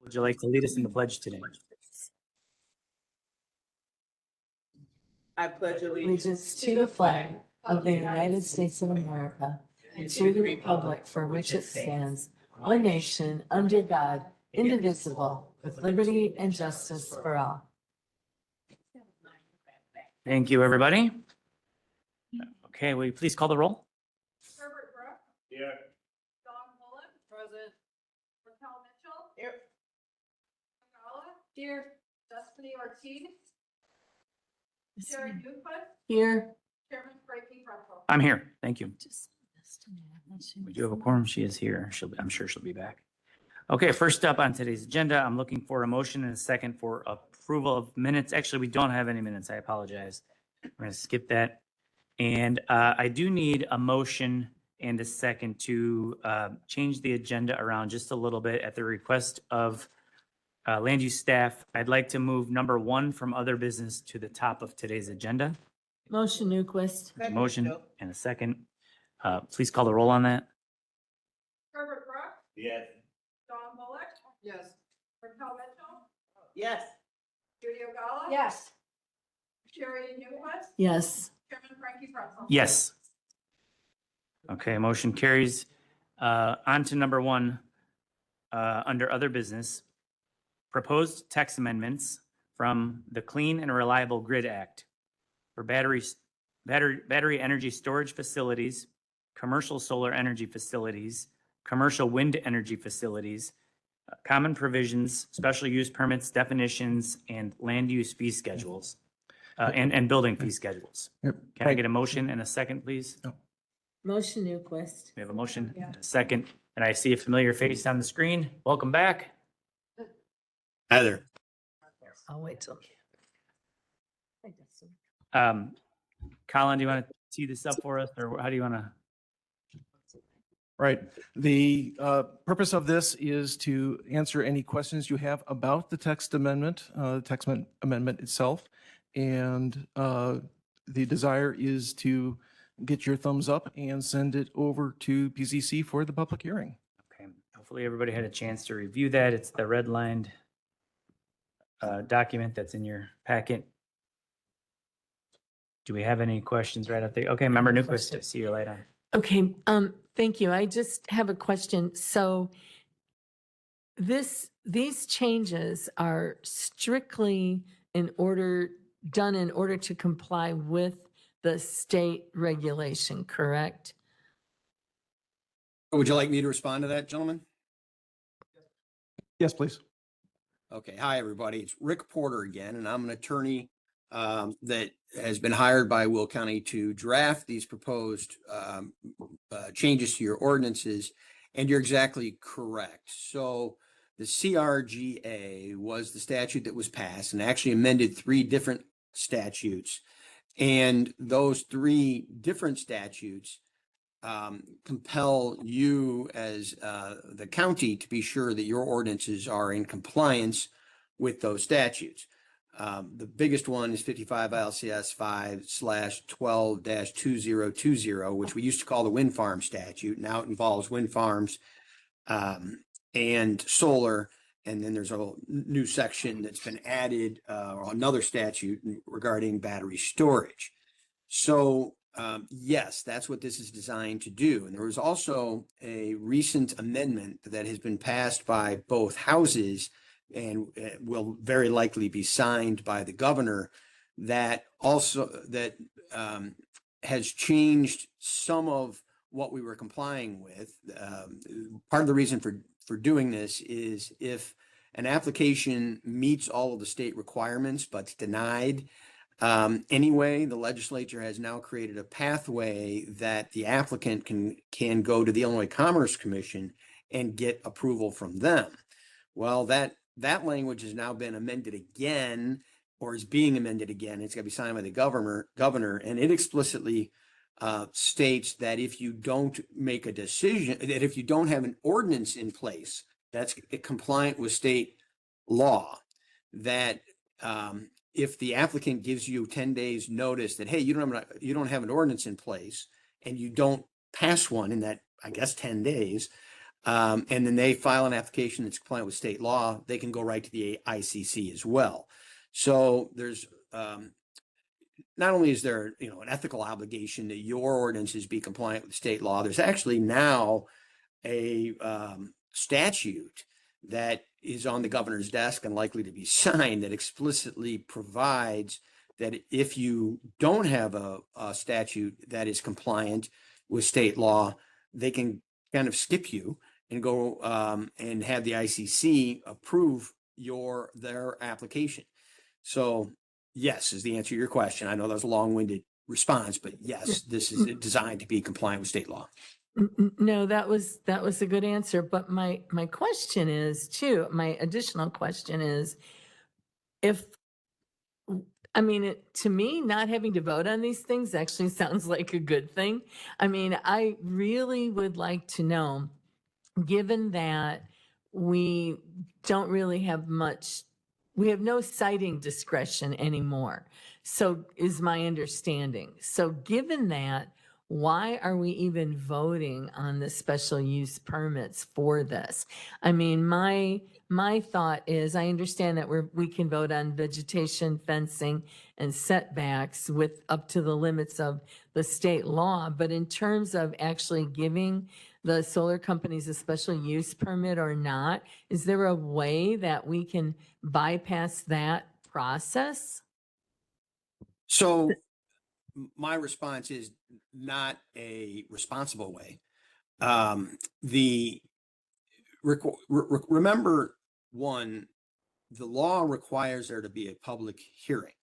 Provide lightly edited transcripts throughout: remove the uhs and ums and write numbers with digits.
Would you like to lead us in the pledge today? I pledge allegiance Allegiance to the flag of the United States of America and to the republic for which it stands, one nation, under God, indivisible, with liberty and justice for all. Thank you, everybody. Okay, will you please call the roll? Herbert Brooke. Here. Dawn Bullock. Present. Raquel Mitchell. Here. Gala. Here. Destiny Ortiz. Sherry Newfoot. Here. Chairman Frankie Russell. I'm here. Thank you. We do have a quorum. She is here. I'm sure she'll be back. Okay, first up on today's agenda, I'm looking for a motion and a second for approval of minutes. Actually, we don't have any minutes. I apologize. We're going to skip that. And I do need a motion and a second to change the agenda around just a little bit at the request of land use staff. I'd like to move number 1 from other business to the top of today's agenda. Motion Newquist. Motion and a second. Please call the roll on that. Herbert Brooke. Yes. Dawn Bullock. Yes. Raquel Mitchell. Yes. Judy Gala. Yes. Sherry Newfoot. Yes. Chairman Frankie Russell. Yes. Okay, motion carries. On to number 1, under other business, proposed text amendments from the Clean and Reliable Grid Act for battery energy storage facilities, commercial solar energy facilities, commercial wind energy facilities, common provisions, special use permits, definitions, and land use fee schedules, and building fee schedules. Yep. Can I get a motion and a second, please? Motion Newquist. We have a motion and a second, and I see a familiar face on the screen. Welcome back. Hi there. I'll wait till. Colin, do you want to tee this up for us, or how do you want to? Right. The purpose of this is to answer any questions you have about the text amendment itself. And the desire is to get your thumbs up and send it over to PZC for the public hearing. Okay, hopefully everybody had a chance to review that. It's the redlined document that's in your packet. Do we have any questions right up there? Okay, Member Newquist, I see your light on. Okay, thank you. I just have a question. So these changes are strictly done in order to comply with the state regulation, correct? Would you like me to respond to that, gentlemen? Yes, please. Okay. Hi, everybody. It's Rick Porter again, and I'm an attorney that has been hired by Will County to draft these proposed changes to your ordinances. And you're exactly correct. So the CRGA was the statute that was passed and actually amended 3 different statutes. And those 3 different statutes compel you as the county to be sure that your ordinances are in compliance with those statutes. The biggest one is 55 ILCS 5/12-2020, which we used to call the wind farm statute. Now it involves wind farms and solar. And then there's a new section that's been added, or another statute regarding battery storage. So yes, that's what this is designed to do. And there was also a recent amendment that has been passed by both houses and will very likely be signed by the governor that has changed some of what we were complying with. Part of the reason for doing this is if an application meets all of the state requirements but's denied, anyway, the legislature has now created a pathway that the applicant can go to the Illinois Commerce Commission and get approval from them. Well, that language has now been amended again, or is being amended again. It's going to be signed by the governor, and it explicitly states that if you don't make a decision, that if you don't have an ordinance in place that's compliant with state law, that if the applicant gives you 10 days notice that, hey, you don't have an ordinance in place, and you don't pass one in that, I guess, 10 days, And then they file an application that's compliant with state law, they can go right to the ICC as well. So there's, not only is there, an ethical obligation that your ordinances be compliant with state law, there's actually now a statute that is on the governor's desk and likely to be signed that explicitly provides that if you don't have a statute that is compliant with state law, they can kind of skip you and go and have the ICC approve their application. So yes, is the answer to your question. I know that was a long-winded response, but yes, this is designed to be compliant with state law. No, that was a good answer. But my question is too, my additional question is, to me, not having to vote on these things actually sounds like a good thing. I mean, I really would like to know, given that we don't really have much, we have no citing discretion anymore. So is my understanding. So given that, why are we even voting on the special use permits for this? I mean, my thought is, I understand that we can vote on vegetation, fencing, and setbacks with up to the limits of the state law, but in terms of actually giving the solar companies a special use permit or not, is there a way that we can bypass that process? So my response is not a responsible way. Remember, one, the law requires there to be a public hearing.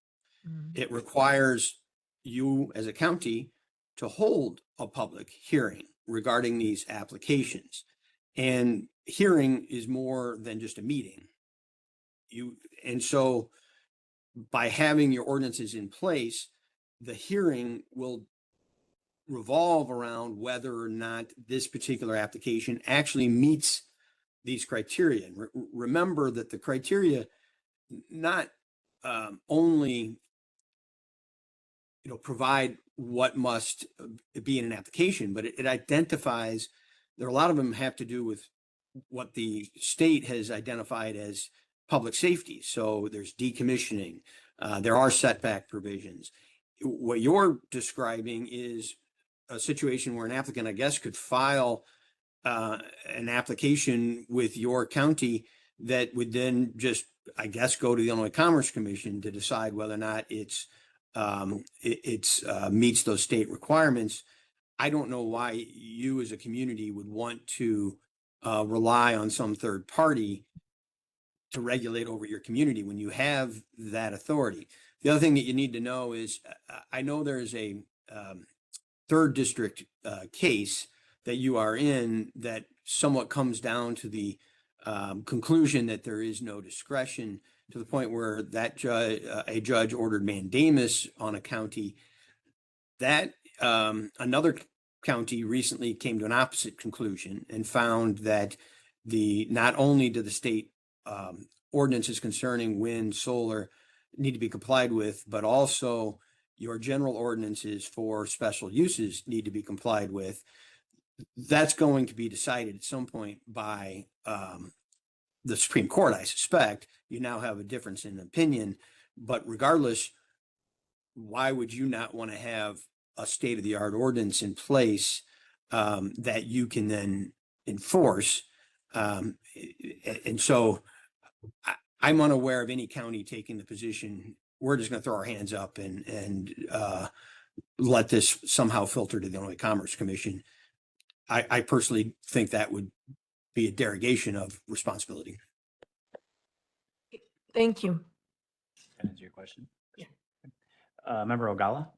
It requires you as a county to hold a public hearing regarding these applications. And hearing is more than just a meeting. And so by having your ordinances in place, the hearing will revolve around whether or not this particular application actually meets these criteria. Remember that the criteria not only provide what must be in an application, but it identifies, there are a lot of them have to do with what the state has identified as public safety. So there's decommissioning, there are setback provisions. What you're describing is a situation where an applicant, I guess, could file an application with your county that would then just, I guess, go to the Illinois Commerce Commission to decide whether or not it meets those state requirements. I don't know why you as a community would want to rely on some third party to regulate over your community when you have that authority. The other thing that you need to know is, I know there's a third district case that you are in that somewhat comes down to the conclusion that there is no discretion, to the point where that a judge ordered mandamus on a county. That another county recently came to an opposite conclusion and found that not only do the state ordinances concerning wind, solar need to be complied with, but also your general ordinances for special uses need to be complied with. That's going to be decided at some point by the Supreme Court, I suspect. You now have a difference in opinion, but regardless, why would you not want to have a state-of-the-art ordinance in place that you can then enforce? And so I'm unaware of any county taking the position, we're just going to throw our hands up and let this somehow filter to the Illinois Commerce Commission. I personally think that would be a derogation of responsibility. Thank you. That answer your question? Yeah. Member Ogala?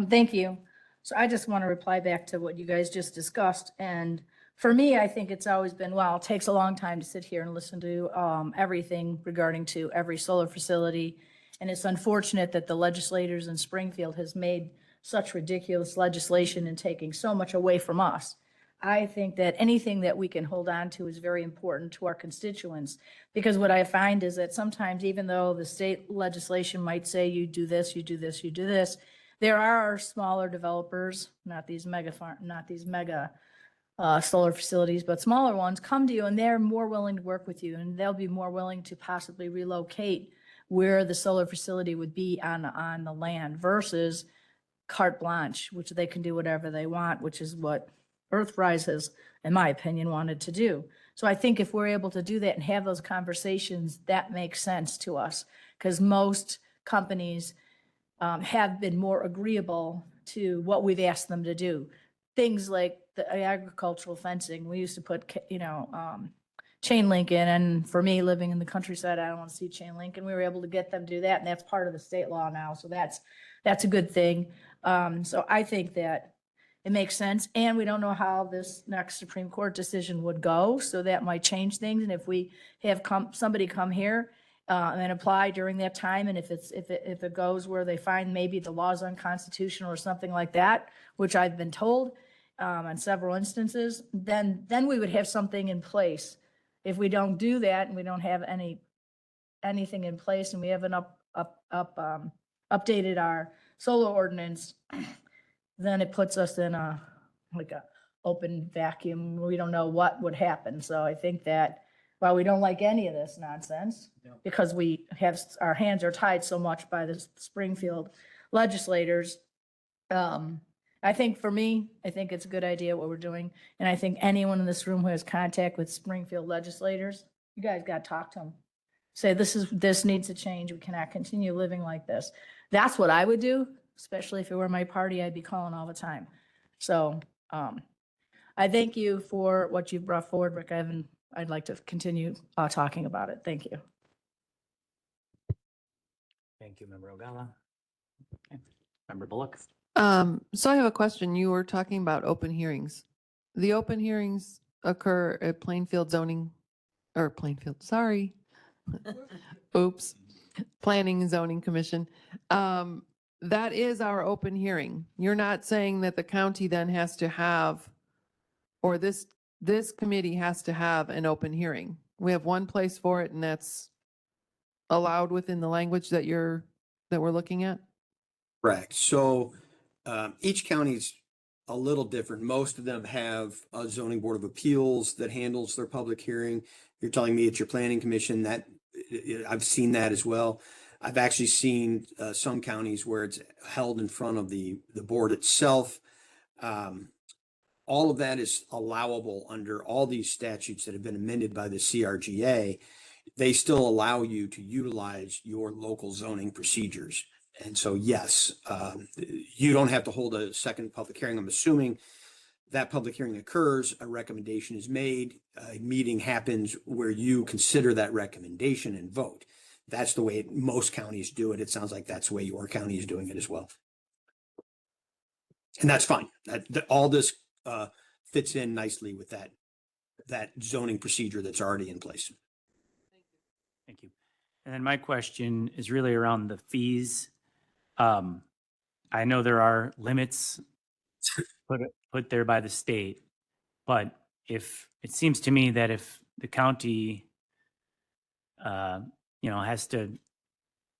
Thank you. So I just want to reply back to what you guys just discussed. And for me, I think it's always been, well, it takes a long time to sit here and listen to everything regarding to every solar facility. And it's unfortunate that the legislators in Springfield has made such ridiculous legislation and taking so much away from us. I think that anything that we can hold on to is very important to our constituents, because what I find is that sometimes, even though the state legislation might say you do this, you do this, you do this, there are smaller developers, not these mega solar facilities, but smaller ones come to you and they're more willing to work with you and they'll be more willing to possibly relocate where the solar facility would be on the land versus carte blanche, which they can do whatever they want, which is what Earthrise has, in my opinion, wanted to do. So I think if we're able to do that and have those conversations, that makes sense to us because most companies have been more agreeable to what we've asked them to do. Things like the agricultural fencing, we used to put, chain link in, and for me, living in the countryside, I don't want to see chain link, and we were able to get them to do that, and that's part of the state law now, so that's a good thing. So I think that it makes sense, and we don't know how this next Supreme Court decision would go, so that might change things, and if we have somebody come here and apply during that time, and if it goes where they find maybe the law's unconstitutional or something like that, which I've been told on several instances, then we would have something in place. If we don't do that and we don't have anything in place and we haven't updated our solar ordinance, then it puts us in a open vacuum. We don't know what would happen. So I think that while we don't like any of this nonsense, because we have, our hands are tied so much by the Springfield legislators, I think for me, I think it's a good idea what we're doing. And I think anyone in this room who has contact with Springfield legislators, you guys got to talk to them. Say, this needs to change. We cannot continue living like this. That's what I would do, especially if it were my party, I'd be calling all the time. So I thank you for what you've brought forward, Rick. I'd like to continue talking about it. Thank you. Thank you, Member Ogala. Okay. Member Bullock. So I have a question. You were talking about open hearings. The open hearings occur at sorry. Oops. Planning and Zoning Commission. That is our open hearing. You're not saying that the county then has to have, or this committee has to have an open hearing. We have one place for it and that's allowed within the language that we're looking at? Correct. So each county's a little different. Most of them have a zoning board of appeals that handles their public hearing. You're telling me it's your planning commission. That I've seen that as well. I've actually seen some counties where it's held in front of the board itself. All of that is allowable under all these statutes that have been amended by the CRGA. They still allow you to utilize your local zoning procedures. And so, yes, you don't have to hold a second public hearing. I'm assuming that public hearing occurs, a recommendation is made, a meeting happens where you consider that recommendation and vote. That's the way most counties do it. It sounds like that's the way your county is doing it as well. And that's fine. All this fits in nicely with that zoning procedure that's already in place. Thank you. And then my question is really around the fees. I know there are limits put there by the state, but if it seems to me that if the county, has to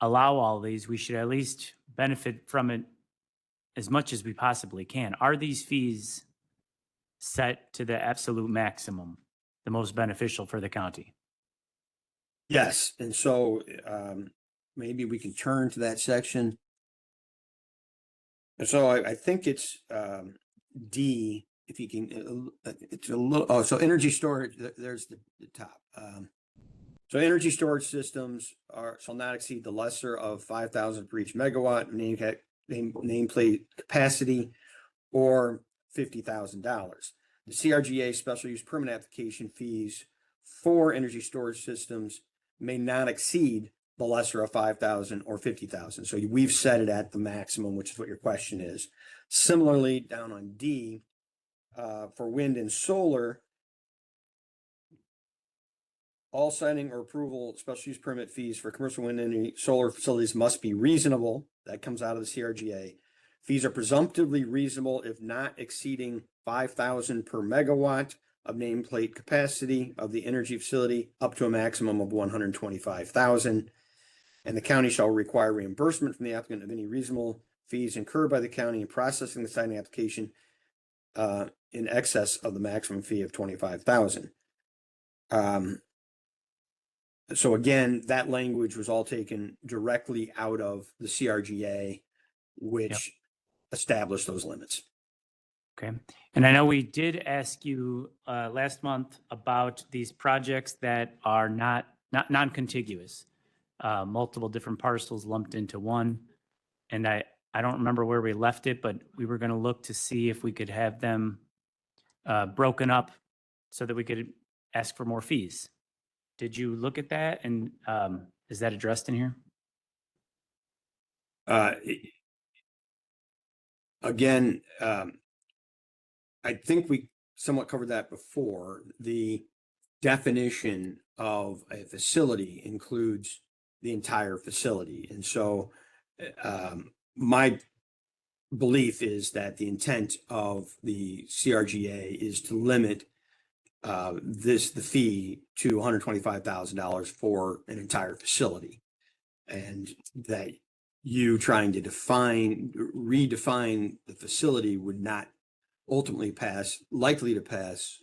allow all these, we should at least benefit from it as much as we possibly can. Are these fees set to the absolute maximum, the most beneficial for the county? Yes. And so maybe we can turn to that section. And so I think it's D, if you can, it's a little, so energy storage, there's the top. So energy storage systems shall not exceed the lesser of 5,000 for each megawatt nameplate capacity or $50,000. The CRGA special use permit application fees for energy storage systems may not exceed the lesser of 5,000 or 50,000. So we've set it at the maximum, which is what your question is. Similarly, down on D, for wind and solar, all signing or approval special use permit fees for commercial wind and solar facilities must be reasonable. That comes out of the CRGA. Fees are presumptively reasonable if not exceeding 5,000 per megawatt of nameplate capacity of the energy facility up to a maximum of 125,000. And the county shall require reimbursement from the applicant of any reasonable fees incurred by the county in processing the siting application in excess of the maximum fee of 25,000. So again, that language was all taken directly out of the CRGA, which established those limits. Okay. And I know we did ask you last month about these projects that are not non-contiguous, multiple different parcels lumped into one. And I don't remember where we left it, but we were going to look to see if we could have them broken up so that we could ask for more fees. Did you look at that? And is that addressed in here? Again, I think we somewhat covered that before. The definition of a facility includes the entire facility. And so my belief is that the intent of the CRGA is to limit the fee to $125,000 for an entire facility. And that you trying to redefine the facility would not ultimately likely to pass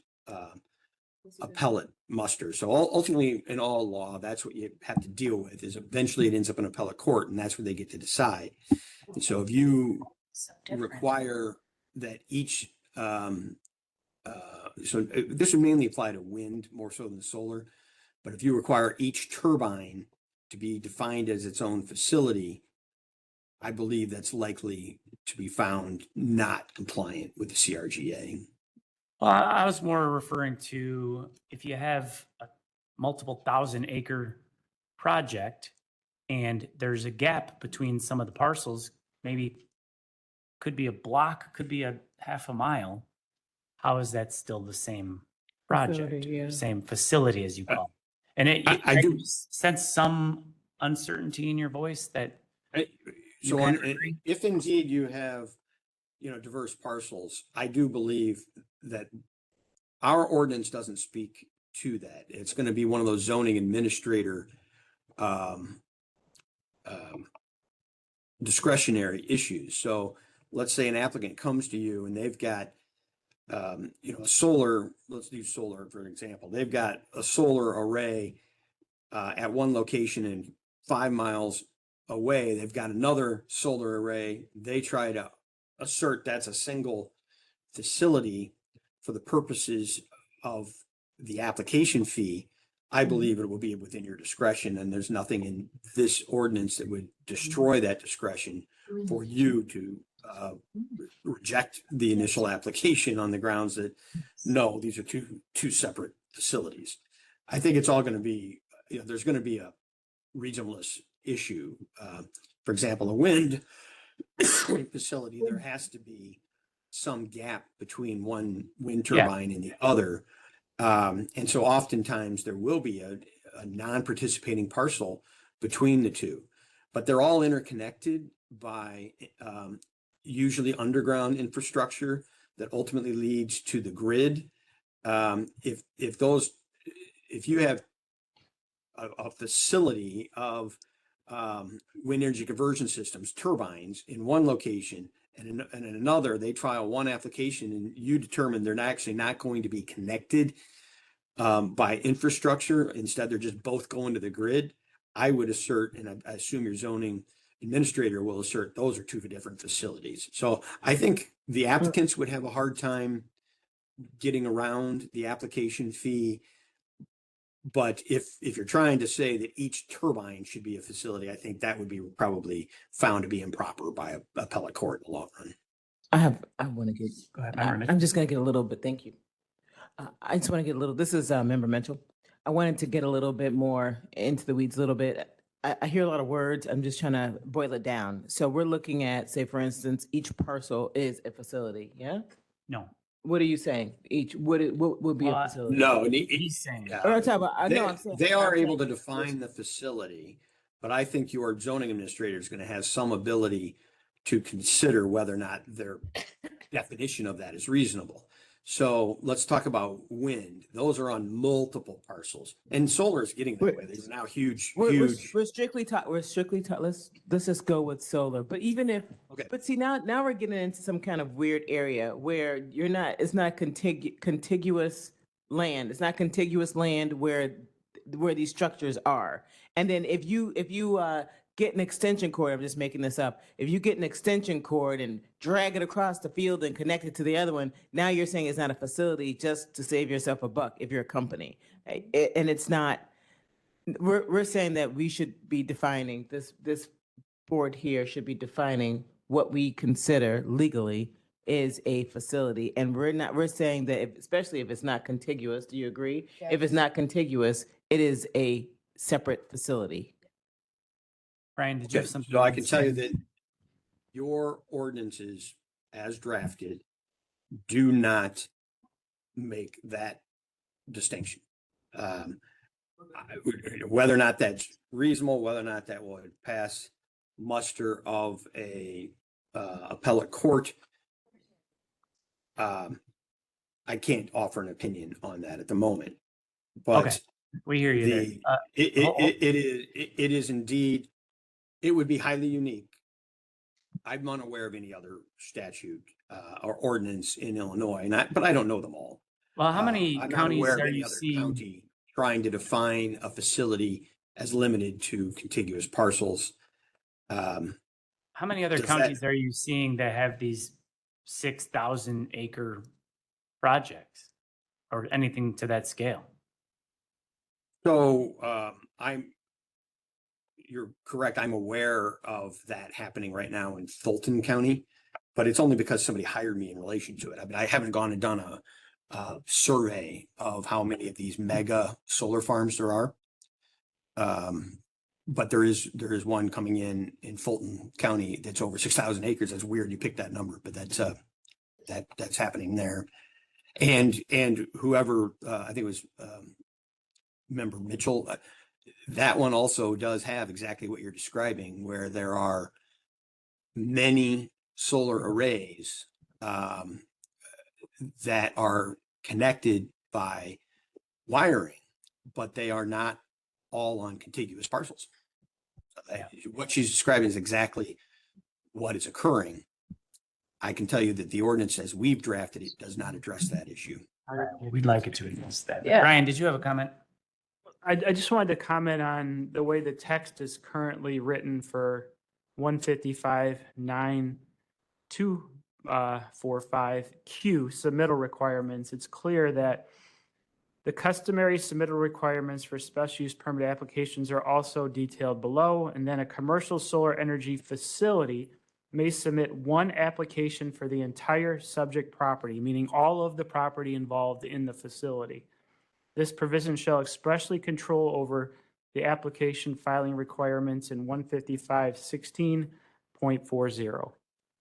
appellate muster. So ultimately, in all law, that's what you have to deal with, is eventually it ends up in appellate court, and that's where they get to decide. And so if you require that each, so this would mainly apply to wind more so than solar, but if you require each turbine to be defined as its own facility, I believe that's likely to be found not compliant with the CRGA. Well, I was more referring to if you have a multiple 1,000-acre project and there's a gap between some of the parcels, maybe could be a block, could be a half a mile. How is that still the same project, Facility, yeah. same facility as you call it? And I do sense some uncertainty in your voice that So kind of agree? if indeed you have, diverse parcels, I do believe that our ordinance doesn't speak to that. It's going to be one of those zoning administrator discretionary issues. So let's say an applicant comes to you and they've got, solar, let's use solar for example. They've got a solar array at one location and 5 miles away, they've got another solar array. They try to assert that's a single facility for the purposes of the application fee. I believe it will be within your discretion, and there's nothing in this ordinance that would destroy that discretion for you to reject the initial application on the grounds that, no, these are two separate facilities. I think it's all going to be, there's going to be a regionalist issue. For example, a wind facility, there has to be some gap between one wind turbine and the other. And so oftentimes there will be a non-participating parcel between the two, but they're all interconnected by usually underground infrastructure that ultimately leads to the grid. If you have a facility of wind energy conversion systems, turbines in one location, and in another, they trial one application and you determine they're actually not going to be connected by infrastructure. Instead, they're just both going to the grid. I would assert, and I assume your zoning administrator will assert, those are two different facilities. So I think the applicants would have a hard time getting around the application fee. But if you're trying to say that each turbine should be a facility, I think that would be probably found to be improper by a appellate court in the long run. I want to get, Go ahead, Member Mitchell. I'm just going to get a little bit, thank you. I just want to get a little, this is Member Mitchell. I wanted to get a little bit more into the weeds a little bit. I hear a lot of words. I'm just trying to boil it down. So we're looking at, say, for instance, each parcel is a facility, yeah? No. What are you saying? Each, what would be Well, a facility? No, He's saying. Or I'm talking about, I know I'm saying. they are I'm able to saying- define the facility, but I think your zoning administrator is going to have some ability to consider whether or not their definition of that is reasonable. So let's talk about wind. Those are on multiple parcels, and solar is getting that way. There's now huge. We're strictly let's just go with solar. But even if, Okay. but see, now we're getting into some kind of weird area where it's not contiguous land. It's not contiguous land where these structures are. And then if you get an extension cord, I'm just making this up. If you get an extension cord and drag it across the field and connect it to the other one, now you're saying it's not a facility just to save yourself a buck if you're a company. And it's not. We're saying that we should be defining this board here should be defining what we consider legally is a facility. And we're saying that especially if it's not contiguous, do you agree? If it's not contiguous, it is a separate facility. Brian, did you have something? So I to can say? tell you that your ordinances as drafted do not make that distinction. Whether or not that's reasonable, whether or not that would pass muster of a appellate court, I can't offer an opinion on that at the moment. But Okay, we hear you there. it is indeed, it would be highly unique. I'm unaware of any other statute or ordinance in Illinois, but I don't know them all. Well, how many I'm not counties aware of are any you other seeing? county trying to define a facility as limited to contiguous parcels. How many other Does counties are you seeing that have these 6,000 acre projects or anything to that scale? So you're correct. I'm aware of that happening right now in Fulton County, but it's only because somebody hired me in relation to it. I mean, I haven't gone and done a survey of how many of these mega solar farms there are. But there is one coming in Fulton County that's over 6,000 acres. That's weird. You picked that number, but that's happening there. And whoever, I think it was Member Mitchell, that one also does have exactly what you're describing, where there are many solar arrays that are connected by wiring, but they are not all on contiguous parcels. What she's describing is exactly what is occurring. I can tell you that the ordinance as we've drafted it does not address that issue. We'd like it to address that. Yeah. Brian, did you have a comment? I just wanted to comment on the way the text is currently written for 155.9.245Q submittal requirements. It's clear that the customary submittal requirements for special use permit applications are also detailed below, and then a commercial solar energy facility may submit one application for the entire subject property, meaning all of the property involved in the facility. This provision shall expressly control over the application filing requirements in 155.16.40.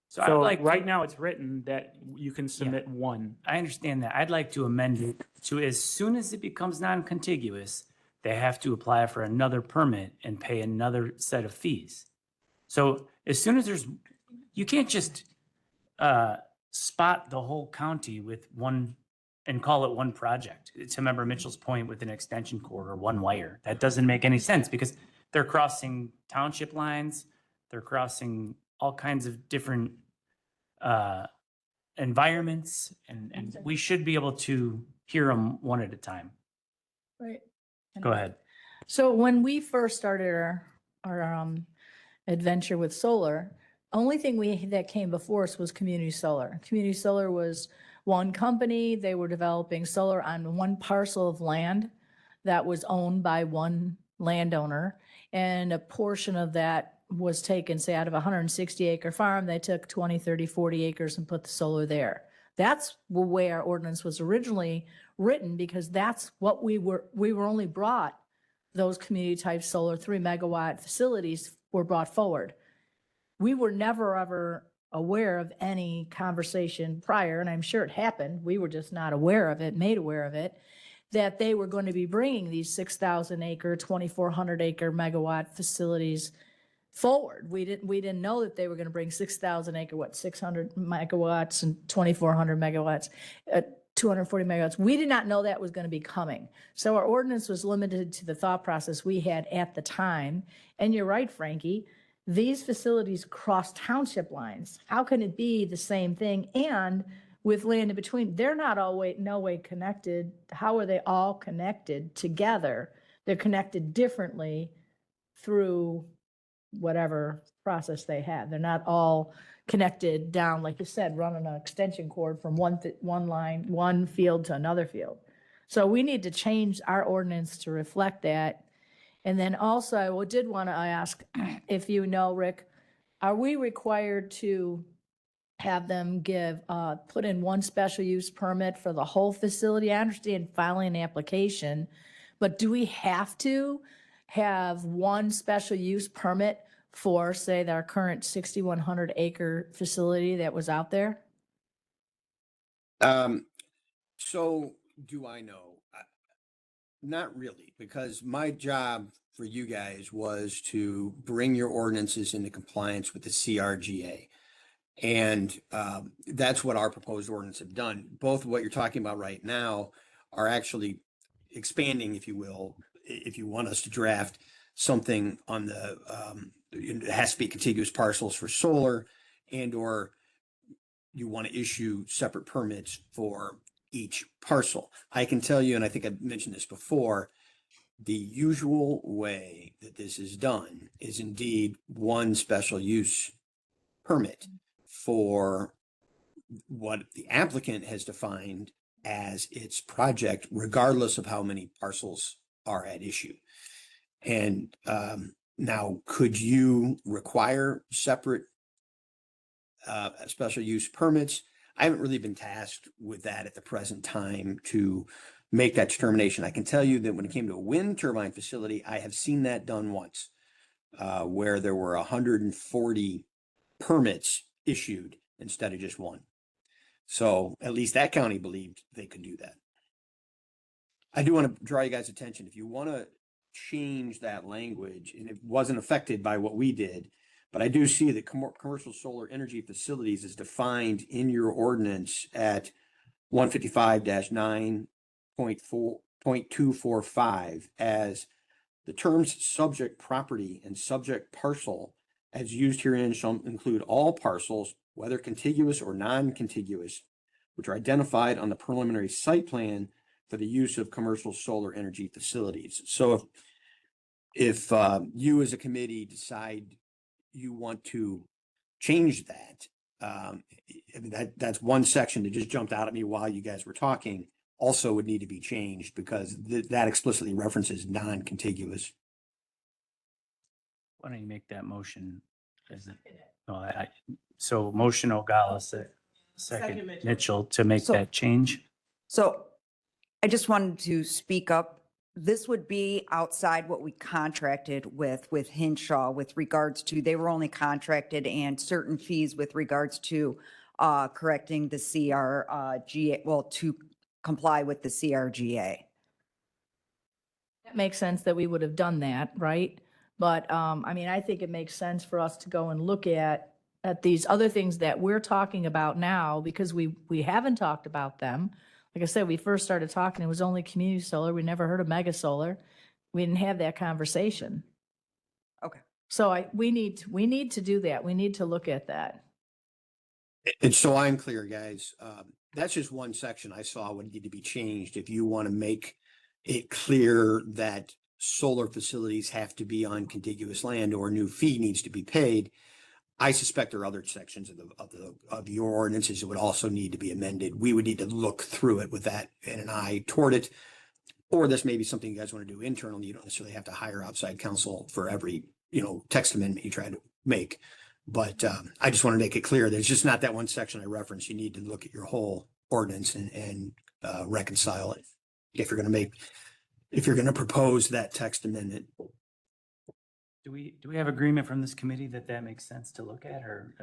So I'd So like right now it's written that you can submit one. I understand that. I'd like to amend it to as soon as it becomes non-contiguous, they have to apply for another permit and pay another set of fees. So as soon as you can't just spot the whole county with one and call it one project. To Member Mitchell's point with an extension cord or one wire, that doesn't make any sense because they're crossing township lines. They're crossing all kinds of different environments, and we should be able to hear them one at a time. Right. Go ahead. So when we first started our adventure with solar, only thing that came before us was Community Solar. Community Solar was one company. They were developing solar on one parcel of land that was owned by one landowner. And a portion of that was taken, say, out of a 160 acre farm, they took 20, 30, 40 acres and put the solar there. That's the way our ordinance was originally written, because that's what we were only brought those community type solar 3 megawatt facilities were brought forward. We were never ever aware of any conversation prior, and I'm sure it happened. We were just not aware of it, made aware of it, that they were going to be bringing these 6,000 acre, 2,400 acre megawatt facilities forward. We didn't know that they were going to bring 6,000 acre, 600 megawatts and 2,400 megawatts 240 megawatts. We did not know that was going to be coming. So our ordinance was limited to the thought process we had at the time. And you're right, Frankie, these facilities cross township lines. How can it be the same thing? And with land in between, they're not no way connected. How are they all connected together? They're connected differently through whatever process they have. They're not all connected down, like you said, running an extension cord from one field to another field. So we need to change our ordinance to reflect that. And then also, I did want to ask if you know, Rick, are we required to have them put in one special use permit for the whole facility? I understand filing an application, but do we have to have one special use permit for, say, our current 6,100 acre facility that was out there? So do I know? Not really, because my job for you guys was to bring your ordinances into compliance with the CRGA. And that's what our proposed ordinance have done. Both of what you're talking about right now are actually expanding, if you will, if you want us to draft something on the, it has to be contiguous parcels for solar, and or you want to issue separate permits for each parcel. I can tell you, and I think I've mentioned this before, the usual way that this is done is indeed one special use permit for what the applicant has defined as its project, regardless of how many parcels are at issue. And now, could you require separate special use permits? I haven't really been tasked with that at the present time to make that determination. I can tell you that when it came to a wind turbine facility, I have seen that done once, where there were 140 permits issued instead of just one. So at least that county believed they could do that. I do want to draw you guys' attention. If you want to change that language, and it wasn't affected by what we did, but I do see that commercial solar energy facilities is defined in your ordinance at 155-9.245 as the terms subject property and subject parcel as used herein shall include all parcels, whether contiguous or non-contiguous, which are identified on the preliminary site plan for the use of commercial solar energy facilities. So if you as a committee decide you want to change that, I mean, that's one section that just jumped out at me while you guys were talking, also would need to be changed because that explicitly references non-contiguous. Why don't you make that motion? So motion Ogala, second Mitchell to make So- that change. So I just wanted to speak up. This would be outside what we contracted with Hinshaw with regards to, they were only contracted and certain fees with regards to correcting the CRGA, well, to comply with the CRGA. That makes sense that we would have done that, right? But, I mean, I think it makes sense for us to go and look at these other things that we're talking about now because we haven't talked about them. Like I said, we first started talking, it was only community solar. We never heard of mega solar. We didn't have that conversation. Okay. So we need to do that. We need to look at that. And so I'm clear, guys. That's just one section I saw would need to be changed. If you want to make it clear that solar facilities have to be on contiguous land or a new fee needs to be paid, I suspect there are other sections of your ordinances that would also need to be amended. We would need to look through it with that and an eye toward it. Or this may be something you guys want to do internally. You don't necessarily have to hire outside counsel for every, text amendment you try to make. But I just want to make it clear that it's just not that one section I referenced. You need to look at your whole ordinance and reconcile it if you're going to propose that text amendment. Do we have agreement from this committee that makes sense to look at or?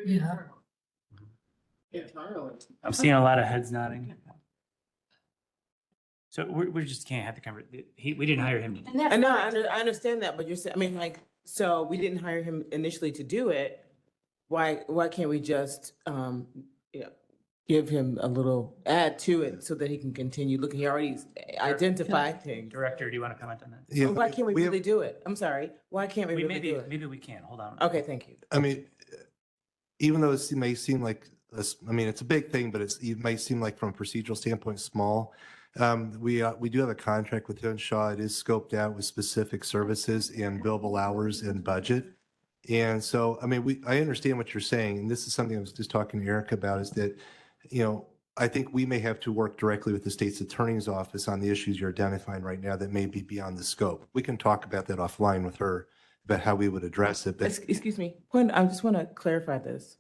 Yeah. I'm seeing a lot of heads nodding. So we just can't have the conversation. We didn't hire him. And that's I know, fine. I understand that, but you're saying, I mean, like, so we didn't hire him initially to do it. Why can't we just, give him a little add to it so that he can continue looking. He already identified things. Director, do you want to comment on that? Yeah, Why can't we have- really do it? I'm sorry. Why can't we really do it? Maybe we can. Hold on. Okay, thank you. I mean, even though it may seem like, I mean, it's a big thing, but it might seem like from a procedural standpoint, small. We do have a contract with Henshaw. It is scoped out with specific services and billable hours and budget. And so, I mean, I understand what you're saying, and this is something I was just talking to Eric about, is that, I think we may have to work directly with the state's attorney's office on the issues you're identifying right now that may be beyond the scope. We can talk about that offline with her, about how we would address it, but Excuse me, I just want to clarify this.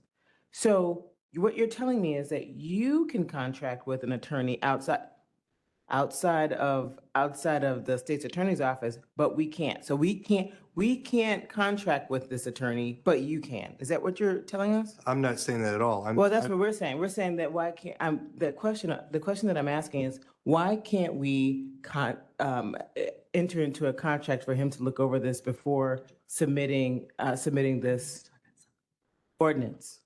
So what you're telling me is that you can contract with an attorney outside of the state's attorney's office, but we can't. So we can't contract with this attorney, but you can. Is that what you're telling us? I'm not saying that at all. Well, that's what we're saying. We're saying that why can't, the question that I'm asking is, why can't we enter into a contract for him to look over this before submitting this ordinance?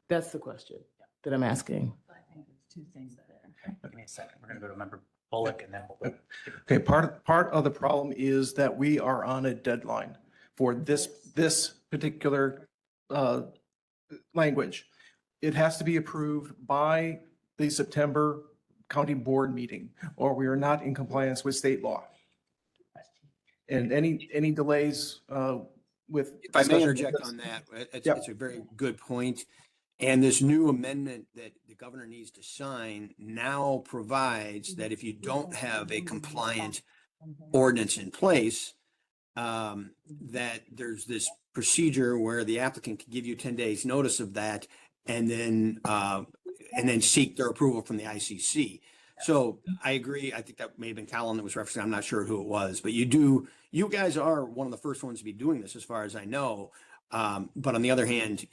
That's the question that I'm asking. I think it's two things there. Give me a second. We're going to go to member Bullock and then we'll. Okay, part of the problem is that we are on a deadline for this particular language. It has to be approved by the September county board meeting, or we are not in compliance with state law. And any delays with. If I may discussion- interject on that, Yep. it's a very good point. And this new amendment that the governor needs to sign now provides that if you don't have a compliant ordinance in place, that there's this procedure where the applicant can give you 10 days notice of that and then seek their approval from the ICC. So I agree. I think that may have been Callan that was referencing. I'm not sure who it was, but you guys are one of the first ones to be doing this as far as I know. But on the other hand,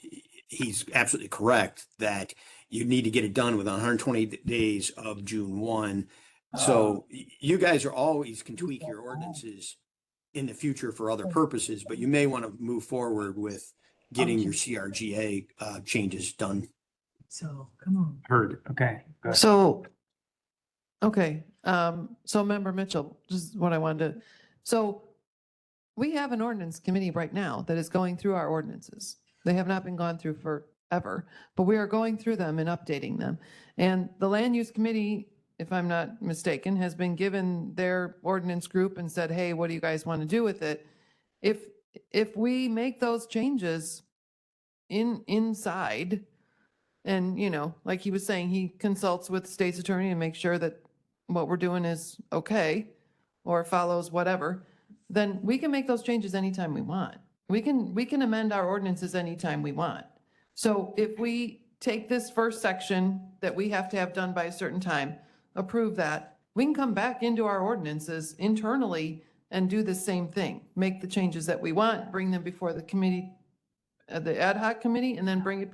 he's absolutely correct that you need to get it done within 120 days of June 1. So you guys can tweak your ordinances in the future for other purposes, but you may want to move forward with getting your CRGA changes done. So, come on. Heard. Okay. Go ahead. So, okay, so Member Mitchell, just what I wanted to, so we have an ordinance committee right now that is going through our ordinances. They have not been gone through forever, but we are going through them and updating them. And the land use committee, if I'm not mistaken, has been given their ordinance group and said, hey, what do you guys want to do with it? If we make those changes inside, and like he was saying, he consults with the state's attorney and makes sure that what we're doing is okay or follows whatever, then we can make those changes anytime we want. We can amend our ordinances anytime we want. So if we take this first section that we have to have done by a certain time, approve that, we can come back into our ordinances internally and do the same thing. Make the changes that we want, bring them before the committee, the ad hoc committee, and then bring it,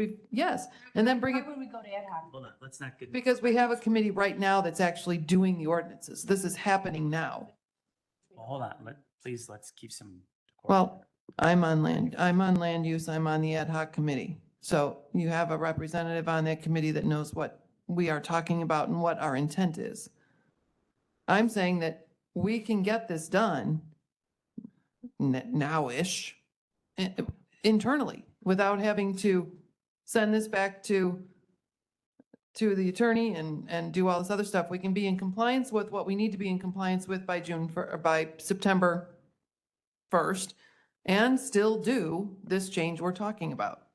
and then bring it, Why would we go to ad hoc? Hold on. Let's not get. because we have a committee right now that's actually doing the ordinances. This is happening now. Well, hold on. Let's keep some. decorum. Well, I'm on land use, I'm on the ad hoc committee. So you have a representative on that committee that knows what we are talking about and what our intent is. I'm saying that we can get this done now-ish internally without having to send this back to the attorney and do all this other stuff. We can be in compliance with what we need to be in compliance with by September 1st and still do this change we're talking about.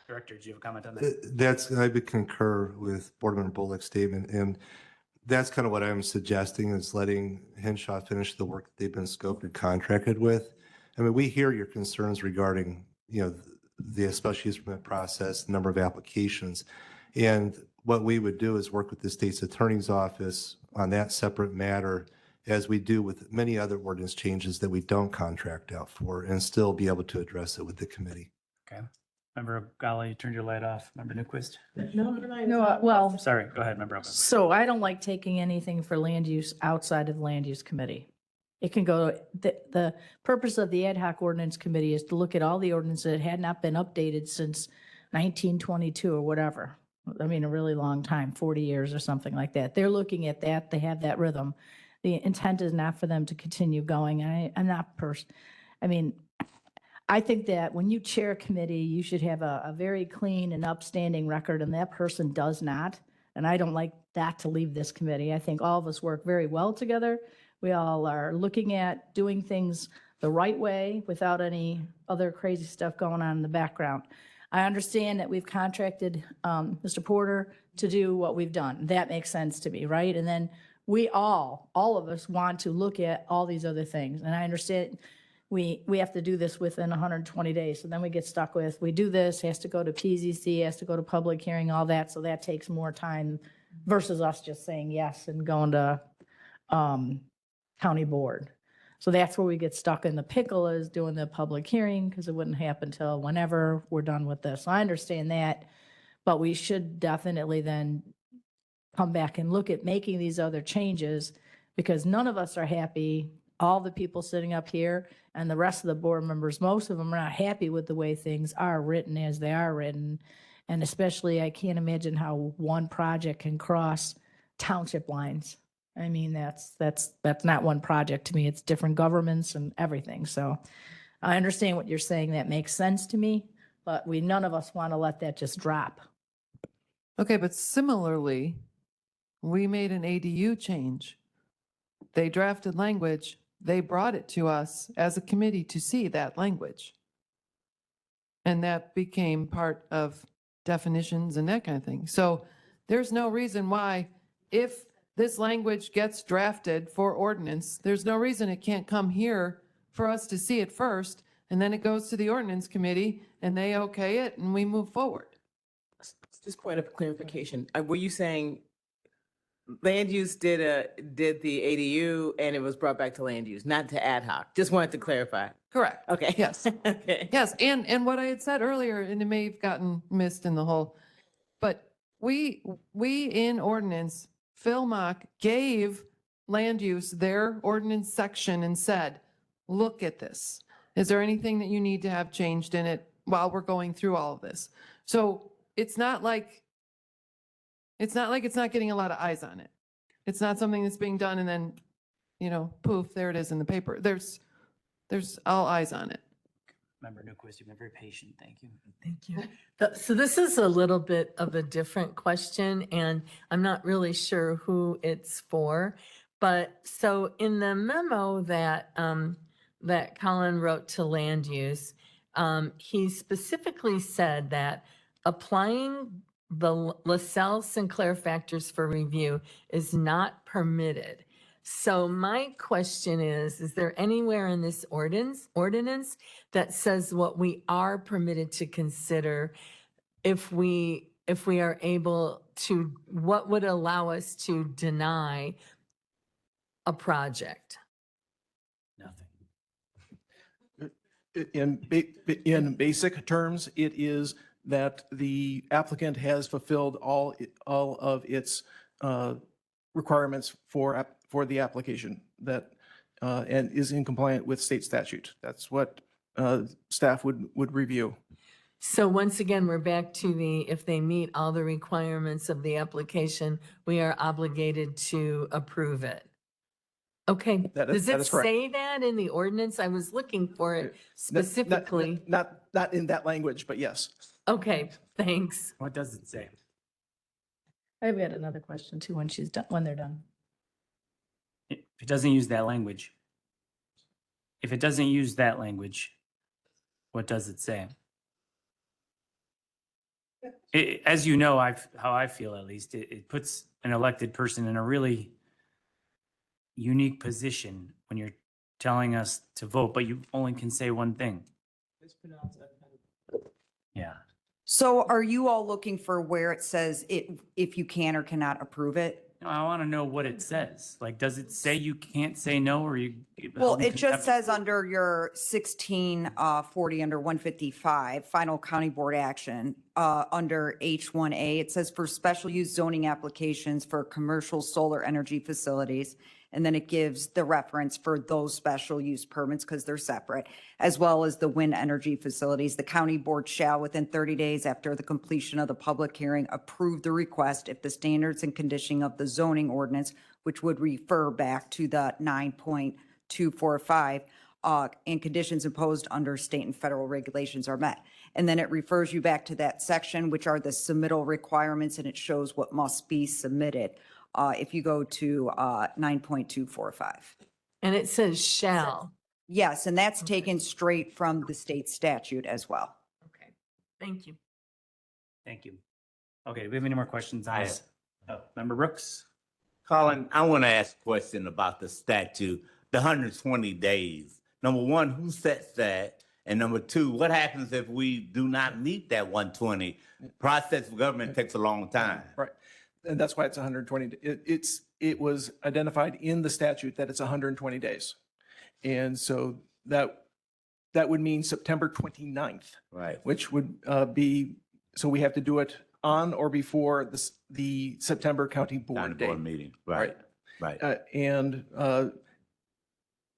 Director, do you have a comment on that? I would concur with Board Member Bullock's statement. And that's kind of what I'm suggesting, is letting Henshaw finish the work that they've been scoped and contracted with. I mean, we hear your concerns regarding, the special use permit process, the number of applications. And what we would do is work with the state's attorney's office on that separate matter, as we do with many other ordinance changes that we don't contract out for, and still be able to address it with the committee. Okay. Member Golly, you turned your light off. Member Newquist? No, well, Sorry, go ahead, Member Upton. so I don't like taking anything for land use outside of the land use committee. It can go, the purpose of the ad hoc ordinance committee is to look at all the ordinances that had not been updated since 1922 or whatever. I mean, a really long time, 40 years or something like that. They're looking at that, they have that rhythm. The intent is not for them to continue going. I'm not I mean, I think that when you chair a committee, you should have a very clean and upstanding record, and that person does not. And I don't like that to leave this committee. I think all of us work very well together. We all are looking at doing things the right way without any other crazy stuff going on in the background. I understand that we've contracted Mr. Porter to do what we've done. That makes sense to me, right? And then we all of us want to look at all these other things. And I understand we have to do this within 120 days. So then we get stuck with, we do this, has to go to PZC, has to go to public hearing, all that. So that takes more time versus us just saying yes and going to county board. So that's where we get stuck in the pickle, is doing the public hearing, because it wouldn't happen till whenever we're done with this. I understand that, but we should definitely then come back and look at making these other changes, because none of us are happy. All the people sitting up here and the rest of the board members, most of them are not happy with the way things are written as they are written. And especially, I can't imagine how one project can cross township lines. I mean, that's not one project to me. It's different governments and everything. So I understand what you're saying. That makes sense to me, but none of us want to let that just drop. Okay, but similarly, we made an ADU change. They drafted language. They brought it to us as a committee to see that language. And that became part of definitions and that kind of thing. So there's no reason why, if this language gets drafted for ordinance, there's no reason it can't come here for us to see it first, and then it goes to the ordinance committee and they okay it and we move forward. Just point of clarification. Were you saying land use did the ADU and it was brought back to land use, not to ad hoc? Just wanted to clarify. Correct. Okay. Yes. Okay. Yes, and what I had said earlier, and it may have gotten missed in the whole, but we in ordinance, Phil Mock gave land use their ordinance section and said, look at this. Is there anything that you need to have changed in it while we're going through all of this? So it's not like it's not getting a lot of eyes on it. It's not something that's being done and then, poof, there it is in the paper. There's all eyes on it. Member Newquist, you've been very patient. Thank you. Thank you. So this is a little bit of a different question, and I'm not really sure who it's for. But so in the memo that that Colin wrote to land use, he specifically said that applying the LaSalle Sinclair factors for review is not permitted. So my question is there anywhere in this ordinance that says what we are permitted to consider if we are able to, what would allow us to deny a project? Nothing. In basic terms, it is that the applicant has fulfilled all of its requirements for the application and is in compliant with state statute. That's what staff would review. So once again, we're back to if they meet all the requirements of the application, we are obligated to approve it. Okay. Does it say that in the ordinance? I was looking for it specifically. Not in that language, but yes. Okay, thanks. What does it say? I've got another question too when they're done. If it doesn't use that language, what does it say? As you know, how I feel at least, it puts an elected person in a really unique position when you're telling us to vote, but you only can say one thing. Yeah. So are you all looking for where it says if you can or cannot approve it? No, I want to know what it says. Like, does it say you can't say no, or you? Well, it just says under your 1640 under 155, final county board action, under H1A, it says for special use zoning applications for commercial solar energy facilities. And then it gives the reference for those special use permits because they're separate, as well as the wind energy facilities. The county board shall, within 30 days after the completion of the public hearing, approve the request if the standards and conditioning of the zoning ordinance, which would refer back to the 9.245, and conditions imposed under state and federal regulations are met. And then it refers you back to that section, which are the submittal requirements, and it shows what must be submitted. If you go to 9.245. And it says shall. Yes, and that's Okay. taken straight from the state statute as well. Okay, thank you. Thank you. Okay, do we have any more questions on this? Member Brooks? Colin, I want to ask a question about the statute, the 120 days. Number one, who sets that? And number two, what happens if we do not meet that 120? Process of government takes a long time. Right. And that's why it's 120. It was identified in the statute that it's 120 days. And so that would mean September 29th, Right. which would be, so we have to do it on or before the September county County board date. board meeting. Right. Right. And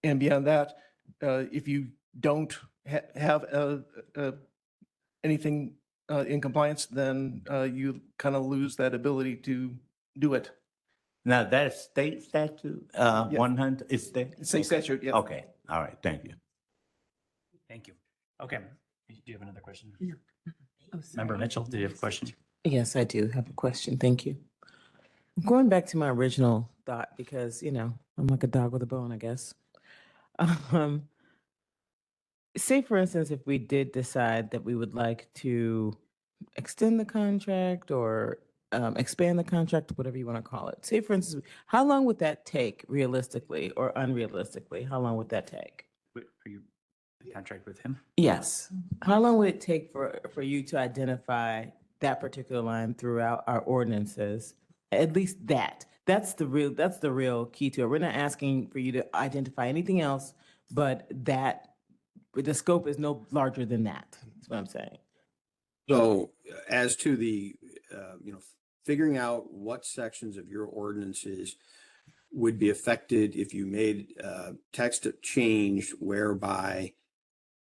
beyond that, if you don't have anything in compliance, then you kind of lose that ability to do it. Now, that's state statute, 100, is state? State statute, yeah. Okay, all right, thank you. Thank you. Okay, do you have another question? Oh, Member Mitchell, do you have a question? Yes, I do have a question. Thank you. Going back to my original thought, because, I'm like a dog with a bone, I guess. Say, for instance, if we did decide that we would like to extend the contract or expand the contract, whatever you want to call it. Say, for instance, how long would that take realistically or unrealistically? How long would that take? Are you in contract with him? Yes. How long would it take for you to identify that particular line throughout our ordinances? At least that. That's the real key to it. We're not asking for you to identify anything else, but the scope is no larger than that. That's what I'm saying. So as to the, figuring out what sections of your ordinances would be affected if you made text change whereby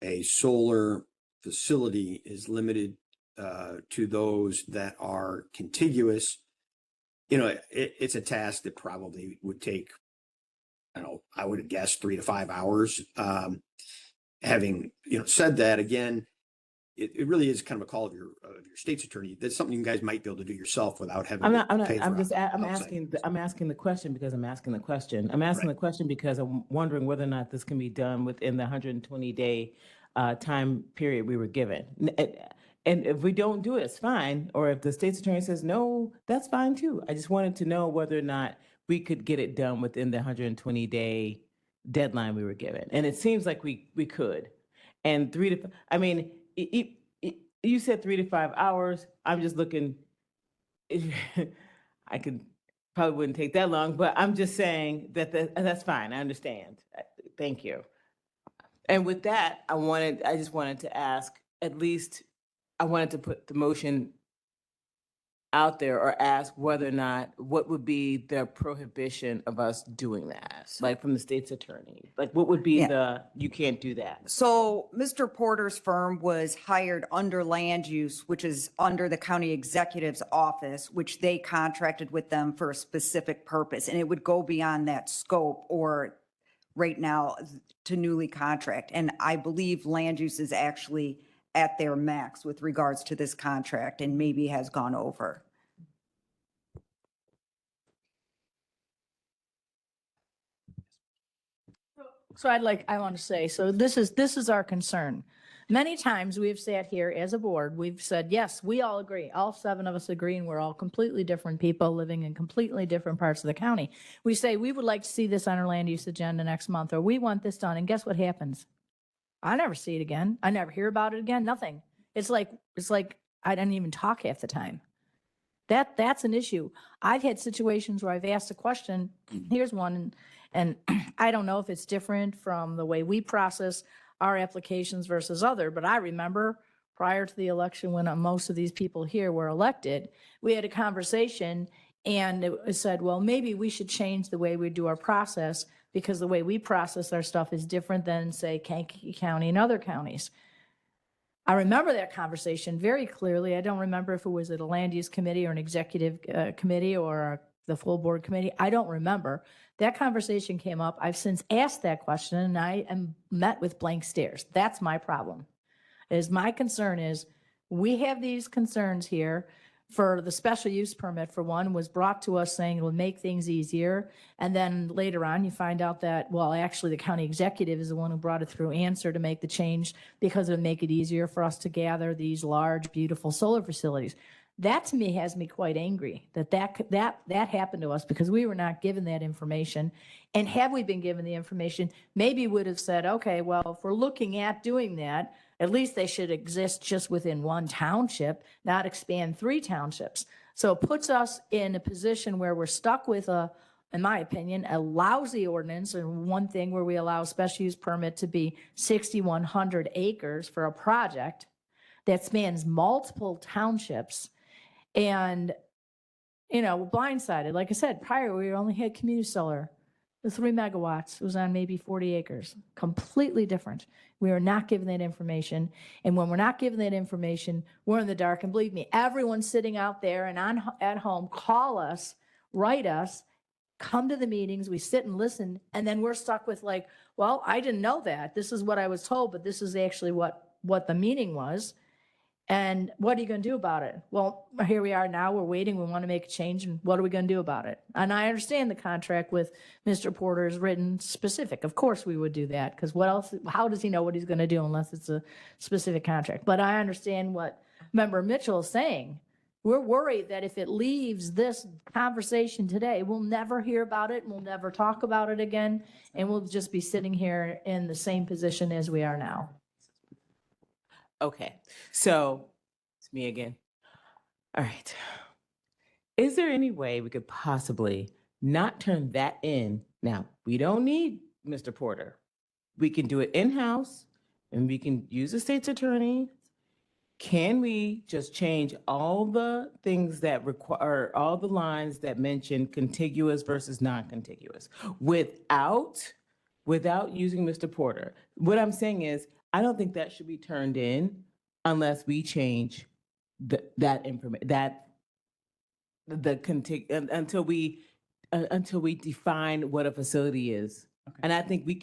a solar facility is limited to those that are contiguous, it's a task that probably would take, I would guess 3 to 5 hours. Having, said that, again, it really is kind of a call of your state's attorney. That's something you guys might be able to do yourself without having. I'm pay for asking the question because I'm asking the question. I'm asking the question because I'm wondering whether or not this can be done within the 120-day time period we were given. And if we don't do it, it's fine. Or if the state's attorney says no, that's fine too. I just wanted to know whether or not we could get it done within the 120-day deadline we were given. And it seems like we could. And you said 3 to 5 hours. I'm just looking, I probably wouldn't take that long, but I'm just saying that's fine. I understand. Thank you. And with that, I just wanted to ask, at least I wanted to put the motion out there or ask whether or not, what would be the prohibition of us doing that? Like from the state's attorney, like what would be you can't do that? So Mr. Porter's firm was hired under land use, which is under the county executive's office, which they contracted with them for a specific purpose. And it would go beyond that scope or right now to newly contract. And I believe land use is actually at their max with regards to this contract and maybe has gone over. So I want to say, so this is our concern. Many times we have sat here as a board, we've said, yes, we all agree. All 7 of us agree, and we're all completely different people living in completely different parts of the county. We say, we would like to see this on our land use agenda next month, or we want this done. And guess what happens? I never see it again. I never hear about it again. Nothing. It's like I didn't even talk half the time. That's an issue. I've had situations where I've asked a question. Here's one, and I don't know if it's different from the way we process our applications versus other, but I remember prior to the election when most of these people here were elected, we had a conversation And it was said, well, maybe we should change the way we do our process because the way we process our stuff is different than, say, Kankakee County and other counties. I remember that conversation very clearly. I don't remember if it was at a land use committee or an executive committee or the full board committee. I don't remember. That conversation came up. I've since asked that question and I am met with blank stares. That's my problem. My concern is we have these concerns here. For the special use permit, for one, was brought to us saying it will make things easier. And then later on, you find out that, well, actually the county executive is the one who brought it through answer to make the change because it would make it easier for us to gather these large, beautiful solar facilities. That to me has me quite angry that happened to us because we were not given that information. And had we been given the information, maybe would have said, okay, well, if we're looking at doing that, at least they should exist just within one township, not expand 3 townships. So it puts us in a position where we're stuck with in my opinion, a lousy ordinance, and one thing where we allow a special use permit to be 6,100 acres for a project that spans multiple townships. And, blindsided. Like I said, prior, we only had community solar. The 3 megawatts was on maybe 40 acres, completely different. We are not given that information. And when we're not given that information, we're in the dark. And believe me, everyone sitting out there and at home, call us, write us, come to the meetings, we sit and listen, and then we're stuck with like, well, I didn't know that. This is what I was told, but this is actually what the meaning was. And what are you going to do about it? Well, here we are now. We're waiting. We want to make a change. And what are we going to do about it? And I understand the contract with Mr. Porter is written specific. Of course we would do that because what else? How does he know what he's going to do unless it's a specific contract? But I understand what Member Mitchell is saying. We're worried that if it leaves this conversation today, we'll never hear about it. We'll never talk about it again. And we'll just be sitting here in the same position as we are now. Okay, so it's me again. All right. Is there any way we could possibly not turn that in? Now, we don't need Mr. Porter. We can do it in-house and we can use the state's attorney. Can we just change all the things that require, all the lines that mention contiguous versus non-contiguous without using Mr. Porter? What I'm saying is, I don't think that should be turned in unless we change that information, until we define what a facility is. Okay. And I think we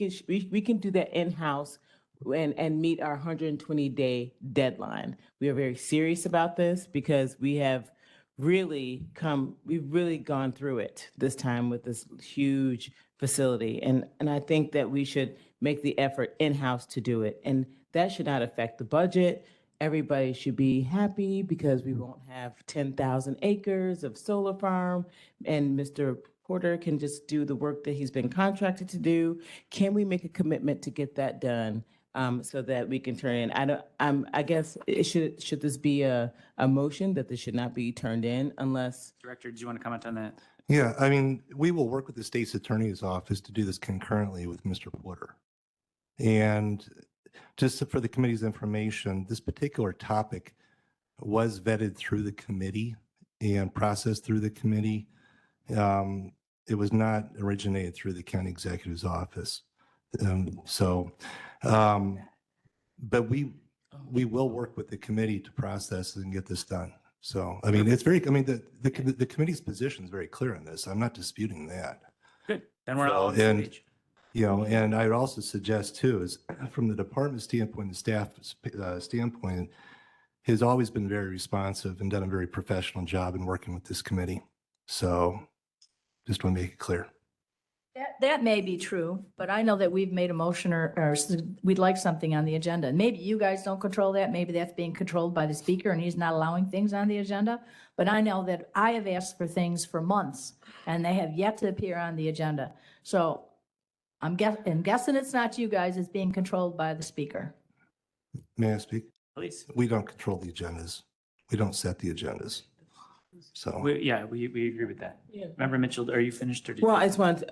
can do that in-house and meet our 120-day deadline. We are very serious about this because we've really gone through it this time with this huge facility. And I think that we should make the effort in-house to do it. And that should not affect the budget. Everybody should be happy because we won't have 10,000 acres of solar farm and Mr. Porter can just do the work that he's been contracted to do. Can we make a commitment to get that done so that we can turn in? I guess should this be a motion that this should not be turned in unless? Director, do you want to comment on that? Yeah, I mean, we will work with the state's attorney's office to do this concurrently with Mr. Porter. And just for the committee's information, this particular topic was vetted through the committee and processed through the committee. It was not originated through the county executive's office. But we will work with the committee to process and get this done. So, I mean, the committee's position is very clear on this. I'm not disputing that. Good. Then we're all on the same page. And I'd also suggest too, is from the department standpoint, the staff standpoint, has always been very responsive and done a very professional job in working with this committee. So just want to make it clear. That may be true, but I know that we've made a motion or we'd like something on the agenda. Maybe you guys don't control that. Maybe that's being controlled by the speaker and he's not allowing things on the agenda. But I know that I have asked for things for months and they have yet to appear on the agenda. So I'm guessing it's not you guys, it's being controlled by the speaker. May I speak? Please. We don't control the agendas. We don't set the agendas. So. We agree with that. Yeah. Member Mitchell, are you finished or? Well, I just want,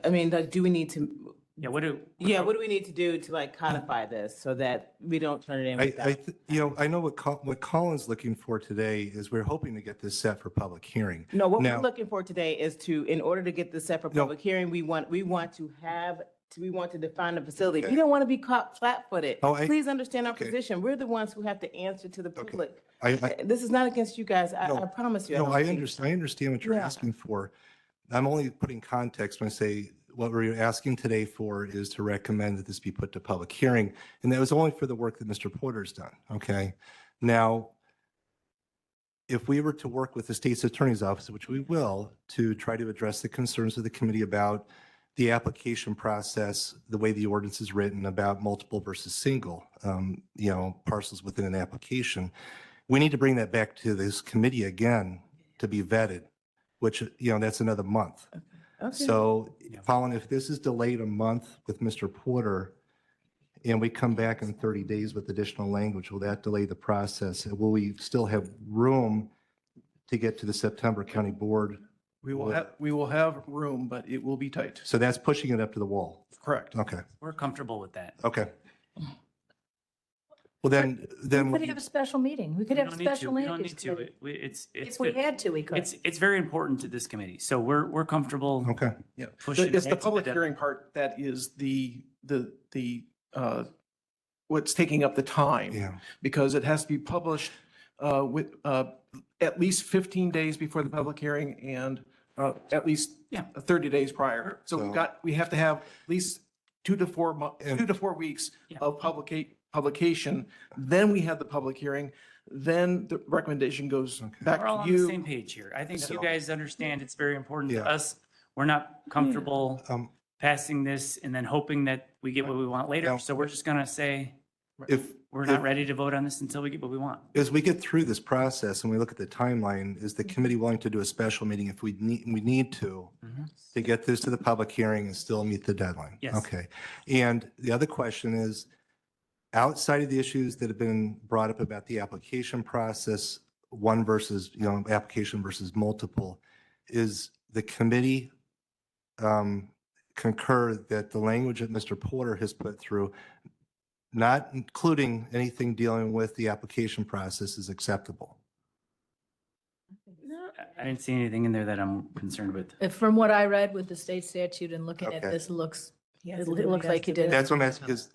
do we need to, Yeah, what do? what do we need to do to like codify this so that we don't turn it in without? I know what Colin's looking for today is we're hoping to get this set for public hearing. No, what we're Now- looking for today is to, in order to get this set for No. public hearing, we want to define the facility. Okay. We don't want to be caught flat-footed. Oh, Please understand our okay. position. We're the ones who have to answer to the Okay. public. I This is not against you guys. No. I promise you. No, don't I think- understand what you're Yeah. asking for. I'm only putting context when I say what we're asking today for is to recommend that this be put to public hearing. And that was only for the work that Mr. Porter's done, okay? Now, if we were to work with the state's attorney's office, which we will, to try to address the concerns of the committee about the application process, the way the ordinance is written about multiple versus single, parcels within an application, we need to bring that back to this committee again to be vetted, which, that's another month. Okay. So, Colin, if this is delayed a month with Mr. Porter and we come back in 30 days with additional language, will that delay the process? And will we still have room to get to the September county board? We will have room, but it will be tight. So that's pushing it up to the wall. Correct. Okay, We're comfortable with that. okay. Well, then, We could have a special meeting. We could We have a don't need to. special We land don't use need to. committee. It's If we good. had to, we could. It's very important to this committee. So we're comfortable. okay. Yeah. Pushing It's it the to public deadline. hearing part that is what's taking up the time. Yeah. Because it has to be published with at least 15 days before the public hearing and at least Yeah. 30 days prior. So So- we have to have at least 2 to 4 And- 2 to 4 weeks Yeah. of publication. Then we have the public hearing. Then the recommendation goes Okay. back We're all to on the you. same page here. I think you So- guys understand it's very important to Yeah. us. We're not comfortable Um, passing this and then hoping that we get what we want later. Now- So we're just gonna say, If, we're not if- ready to vote on this until we get what we want. as we get through this process and we look at the timeline, is the committee willing to do a special meeting if we need to get this to the public hearing and still meet the deadline? Yes. Okay. And the other question is, outside of the issues that have been brought up about the application process, one versus, application versus multiple, is the committee concur that the language that Mr. Porter has put through, not including anything dealing with the application process, is acceptable? I didn't see anything in there that I'm concerned with. From what I read with the state statute and looking at Okay. this, looks, Yes, it it really looks like has you to be. did. That's what I'm asking, because,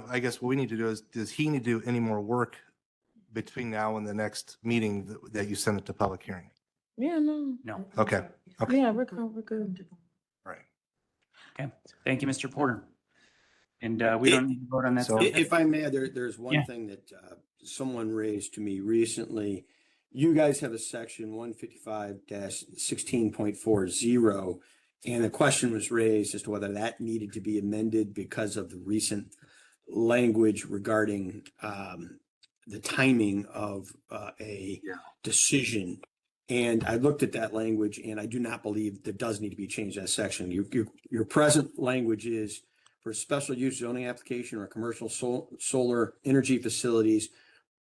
I guess what we need to do is, does he need to do any more work between now and the next meeting that you send it to public hearing? Yeah, no. No. Okay, okay, Yeah, we're good. right. Okay. Thank you, Mr. Porter. And we don't need to vote on that. So- If I may, there's one Yeah. thing that someone raised to me recently. You guys have a section 155-16.40, and the question was raised as to whether that needed to be amended because of the recent language regarding the timing of a decision. And I looked at that language, and I do not believe there does need to be changed, that section. Your present language is for special use zoning application or commercial solar energy facilities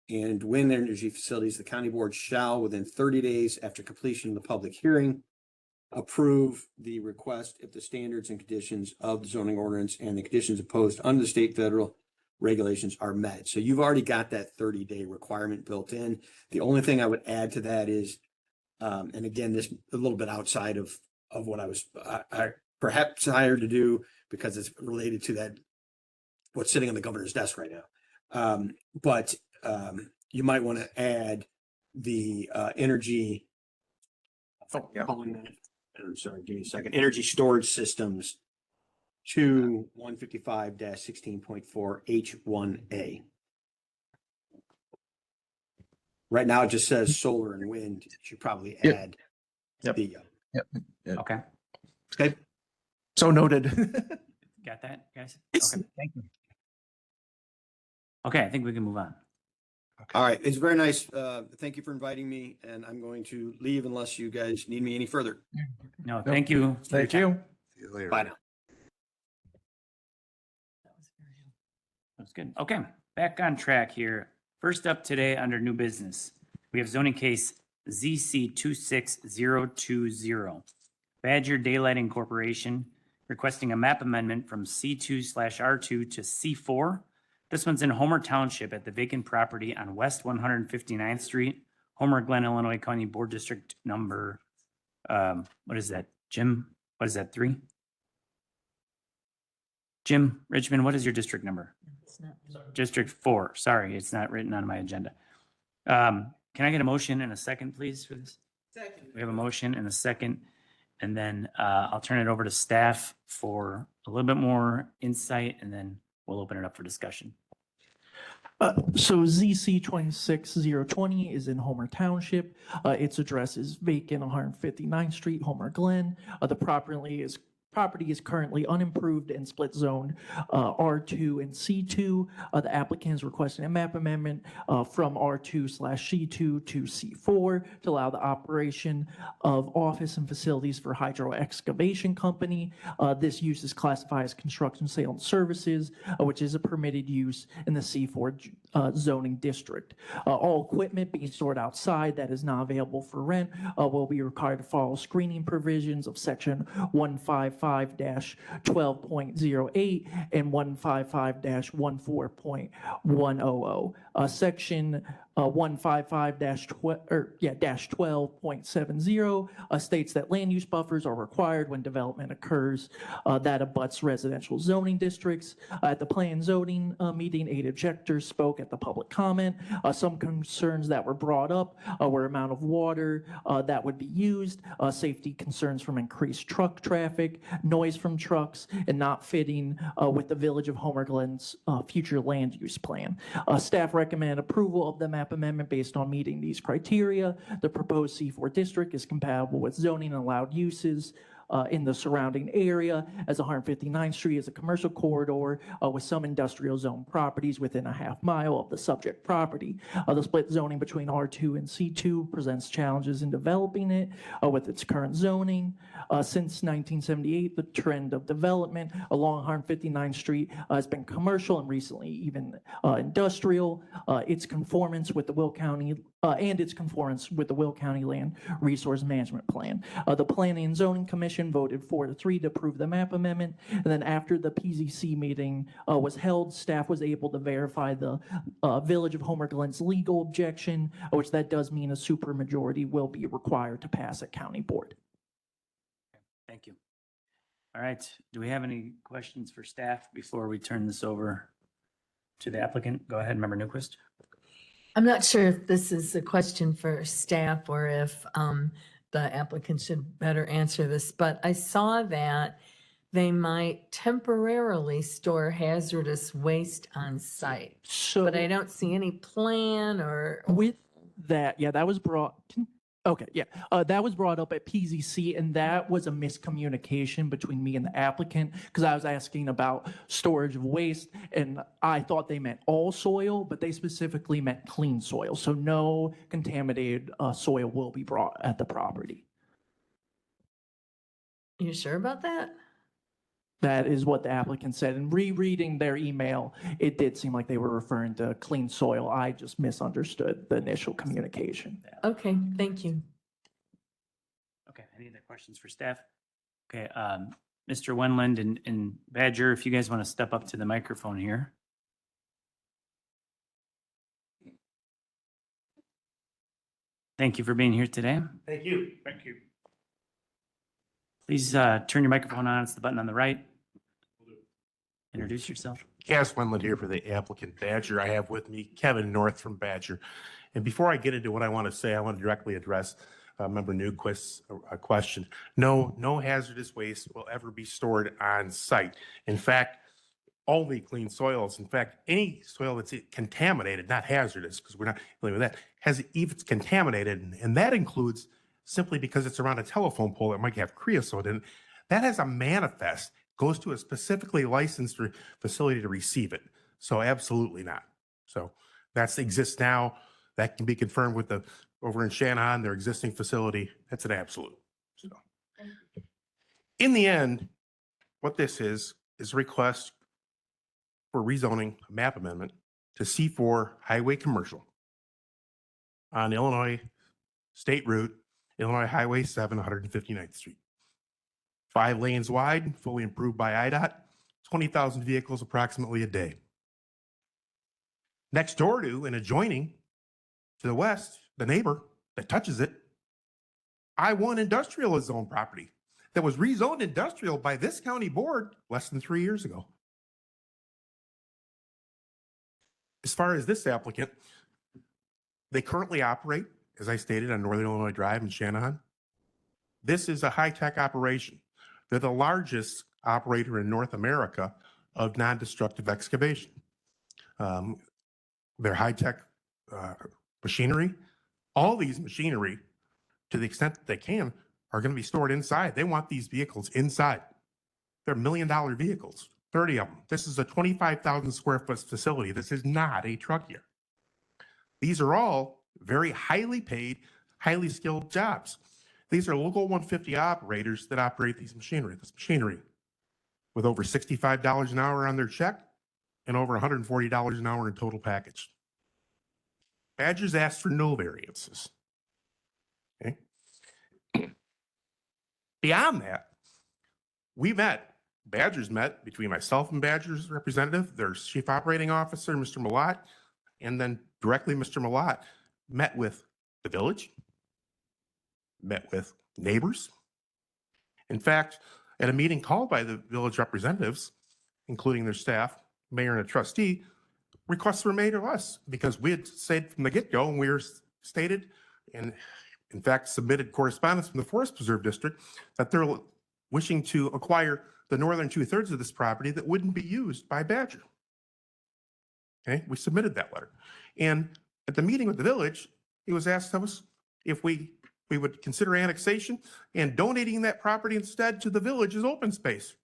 and wind energy facilities, the county board shall, within 30 days after completion of the public hearing, approve the request if the standards and conditions of the zoning ordinance and the conditions imposed under the state federal regulations are met. So you've already got that 30-day requirement built in. The only thing I would add to that is, and again, this a little bit outside of what I was perhaps hired to do, because it's related to that, what's sitting on the governor's desk right now. But you might want to add the energy. Oh, yeah. I'm sorry, give me a second. Energy storage systems to 155-16.4 H1A. Right now, it just says solar and wind. You should probably Yep. add Yep. the, Okay. okay. So noted. Got that, guys? Okay. Thank you. Okay, I think we can move on. All right, it's very nice. Thank you for inviting me, and I'm going to leave unless you guys need me any further. No, thank you. for your Thank time. you. See you later. Bye now. That's good. Okay, back on track here. First up today under new business, we have zoning case ZC 26020. Badger Daylighting Corporation requesting a map amendment from C2/R2 to C4. This one's in Homer Township at the vacant property on West 159th Street, Homer Glen, Illinois County Board District number, what is that, Jim? What is that, 3? Jim Richmond, what is your district number? District 4. Sorry, it's not written on my agenda. Can I get a motion and a second, please, for this? Second. We have a motion and a second, and then I'll turn it over to staff for a little bit more insight, and then we'll open it up for discussion. So ZC 26020 is in Homer Township. Its address is vacant 159th Street, Homer Glen. The property is currently unimproved and split zoned R2 and C2. The applicant is requesting a map amendment from R2/C2 to C4 to allow the operation of office and facilities for hydro excavation company. This use is classified as construction, sale, and services, which is a permitted use in the C4 zoning district. All equipment being stored outside that is not available for rent will be required to follow screening provisions of section 155-12.08 and 155-14.100. Section 155-12.70 states that land use buffers are required when development occurs that abuts residential zoning districts. At the plan and zoning meeting, 8 objectors spoke at the public comment. Some concerns that were brought up were amount of water that would be used, safety concerns from increased truck traffic, noise from trucks, and not fitting with the Village of Homer Glen's future land use plan. Staff recommend approval of the map amendment based on meeting these criteria. The proposed C4 district is compatible with zoning and allowed uses in the surrounding area, as 159th Street is a commercial corridor with some industrial zone properties within a half mile of the subject property. The split zoning between R2 and C2 presents challenges in developing it with its current zoning. Since 1978, the trend of development along 159th Street has been commercial and recently even industrial. Its conformance with the Will County Land Resource Management Plan. The Planning and Zoning Commission voted 4-3 to approve the map amendment. And then after the PZC meeting was held, staff was able to verify the Village of Homer Glen's legal objection, which that does mean a supermajority will be required to pass at county board. Thank you. All right, do we have any questions for staff before we turn this over to the applicant? Go ahead, Member Newquist. I'm not sure if this is a question for staff or if the applicant should better answer this, but I saw that they might temporarily store hazardous waste on site, So but I don't see any plan or. with that, yeah, that was brought. Okay, yeah, that was brought up at PZC, and that was a miscommunication between me and the applicant because I was asking about storage of waste, and I thought they meant all soil, but they specifically meant clean soil. So no contaminated soil will be brought at the property. You sure about that? That is what the applicant said. And rereading their email, it did seem like they were referring to clean soil. I just misunderstood the initial communication. Okay, thank you. Okay, any other questions for staff? Okay, Mr. Wenland and Badger, if you guys want to step up to the microphone here. Thank you for being here today. Thank you. Thank you. Please turn your microphone on. It's the button on the right. Introduce yourself. Cass Wendland here for the applicant Badger. I have with me Kevin North from Badger. And before I get into what I want to say, I want to directly address Member Newquist's question. No hazardous waste will ever be stored on site. In fact, only clean soils. In fact, any soil that's contaminated, not hazardous, because we're not dealing with that, if it's contaminated, and that includes simply because it's around a telephone pole that might have creosote in it, that has a manifest, goes to a specifically licensed facility to receive it. So absolutely not. So that exists now. That can be confirmed with over in Shanahan, their existing facility. That's an absolute. So in the end, what this is a request for rezoning a map amendment to C4 Highway Commercial on Illinois State Route, Illinois Highway 7, 159th Street. 5 lanes wide, fully improved by IDOT, 20,000 vehicles approximately a day. Next door to and adjoining to the west, the neighbor that touches it, I-1 industrial zone property that was rezoned industrial by this county board less than 3 years ago. As far as this applicant, they currently operate, as I stated, on Northern Illinois Drive in Shanahan. This is a high-tech operation. They're the largest operator in North America of non-destructive excavation. Their high-tech machinery, all these machinery, to the extent that they can, are going to be stored inside. They want these vehicles inside. They're $1 million vehicles, 30 of them. This is a 25,000 square foot facility. This is not a truck yard. These are all very highly paid, highly skilled jobs. These are local 150 operators that operate this machinery with over $65 an hour on their check and over $140 an hour in total package. Badger's asked for no variances. Okay. Beyond that, Badger's met between myself and Badger's representative, their chief operating officer, Mr. Malat, and then directly Mr. Malat met with the village, met with neighbors. In fact, at a meeting called by the village representatives, including their staff, mayor and a trustee, requests were made of us because we had said from the get-go, and we were stated, and in fact submitted correspondence from the Forest Preserve District that they're wishing to acquire the northern 2/3 of this property that wouldn't be used by Badger. Okay, we submitted that letter. And at the meeting with the village, it was asked of us if we would consider annexation and donating that property instead to the village as open space.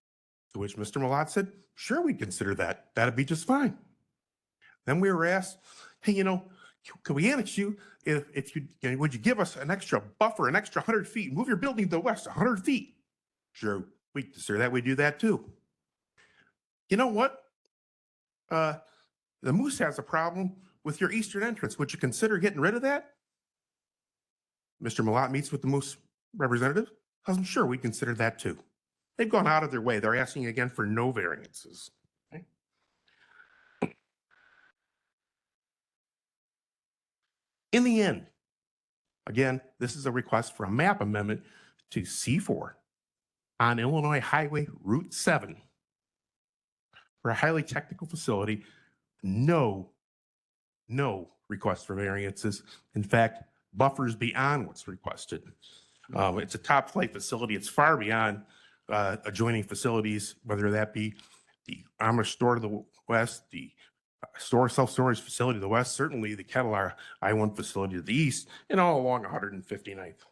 To which Mr. Malat said, sure, we'd consider that. That'd be just fine. Then we were asked, hey, could we annex you if would you give us an extra buffer, an extra 100 feet, move your building to the west 100 feet? Sure, we'd consider that. We'd do that too. You know what? The Moose has a problem with your eastern entrance. Would you consider getting rid of that? Mr. Malat meets with the Moose representative. I'm sure we'd consider that too. They've gone out of their way. They're asking again for no variances. Okay? In the end, again, this is a request for a map amendment to C4 on Illinois Highway Route 7 for a highly technical facility. No request for variances. In fact, buffers beyond what's requested. It's a top flight facility. It's far beyond adjoining facilities, whether that be the Amish store to the west, the self-storage facility to the west, certainly the Kettler I-1 facility to the east, and all along 159th.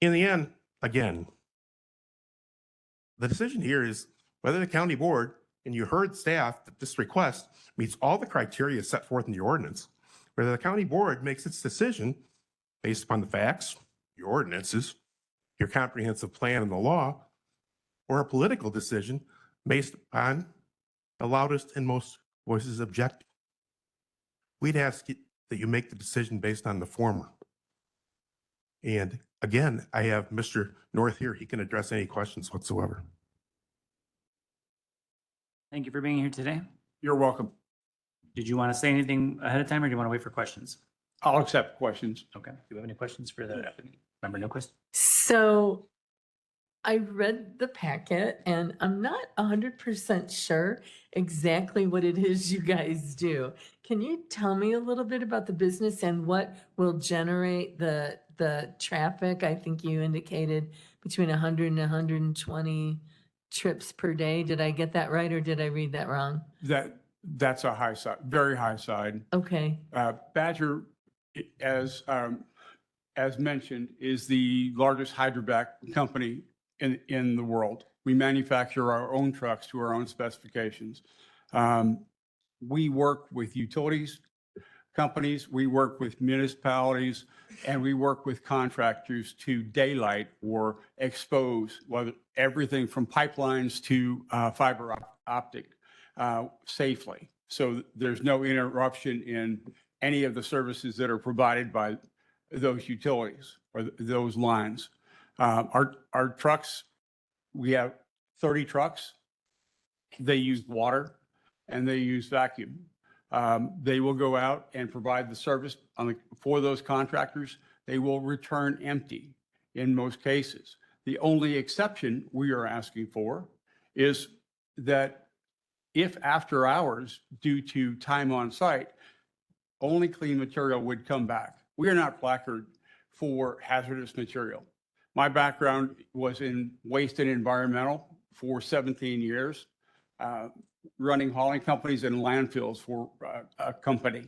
In the end, again, the decision here is whether the county board, and you heard staff that this request meets all the criteria set forth in the ordinance, whether the county board makes its decision based upon the facts, your ordinances, your comprehensive plan and the law, or a political decision based on the loudest and most voices objecting. We'd ask that you make the decision based on the former. And again, I have Mr. North here. He can address any questions whatsoever. Thank you for being here today. You're welcome. Did you want to say anything ahead of time, or do you want to wait for questions? I'll accept questions. Okay. Do you have any questions for the member Nyquist? So I read the packet and I'm not 100% sure exactly what it is you guys do. Can you tell me a little bit about the business and what will generate the traffic? I think you indicated between 100 and 120 trips per day. Did I get that right or did I read that wrong? That's a high side, very high side. Okay. Badger, as mentioned, is the largest hydrovac company in the world. We manufacture our own trucks to our own specifications. We work with utilities companies, we work with municipalities, and we work with contractors to daylight or expose everything from pipelines to fiber optic safely. So there's no interruption in any of the services that are provided by those utilities or those lines. Our trucks, we have 30 trucks. They use water and they use vacuum. They will go out and provide the service for those contractors. They will return empty in most cases. The only exception we are asking for is that if after hours, due to time on site, only clean material would come back. We are not placarded for hazardous material. My background was in waste and environmental for 17 years, running hauling companies and landfills for a company.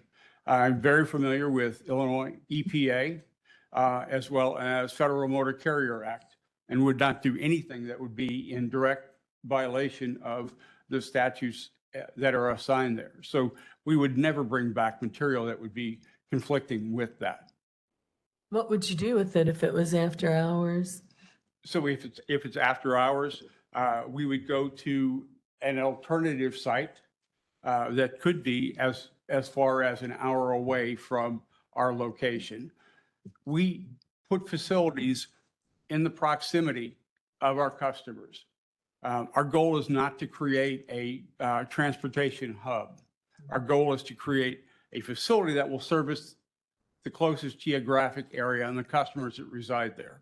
I'm very familiar with Illinois EPA, as well as Federal Motor Carrier Act, and would not do anything that would be in direct violation of the statutes that are assigned there. So we would never bring back material that would be conflicting with that. What would you do with it if it was after hours? So if it's after hours, we would go to an alternative site that could be as far as an hour away from our location. We put facilities in the proximity of our customers. Our goal is not to create a transportation hub. Our goal is to create a facility that will service the closest geographic area and the customers that reside there.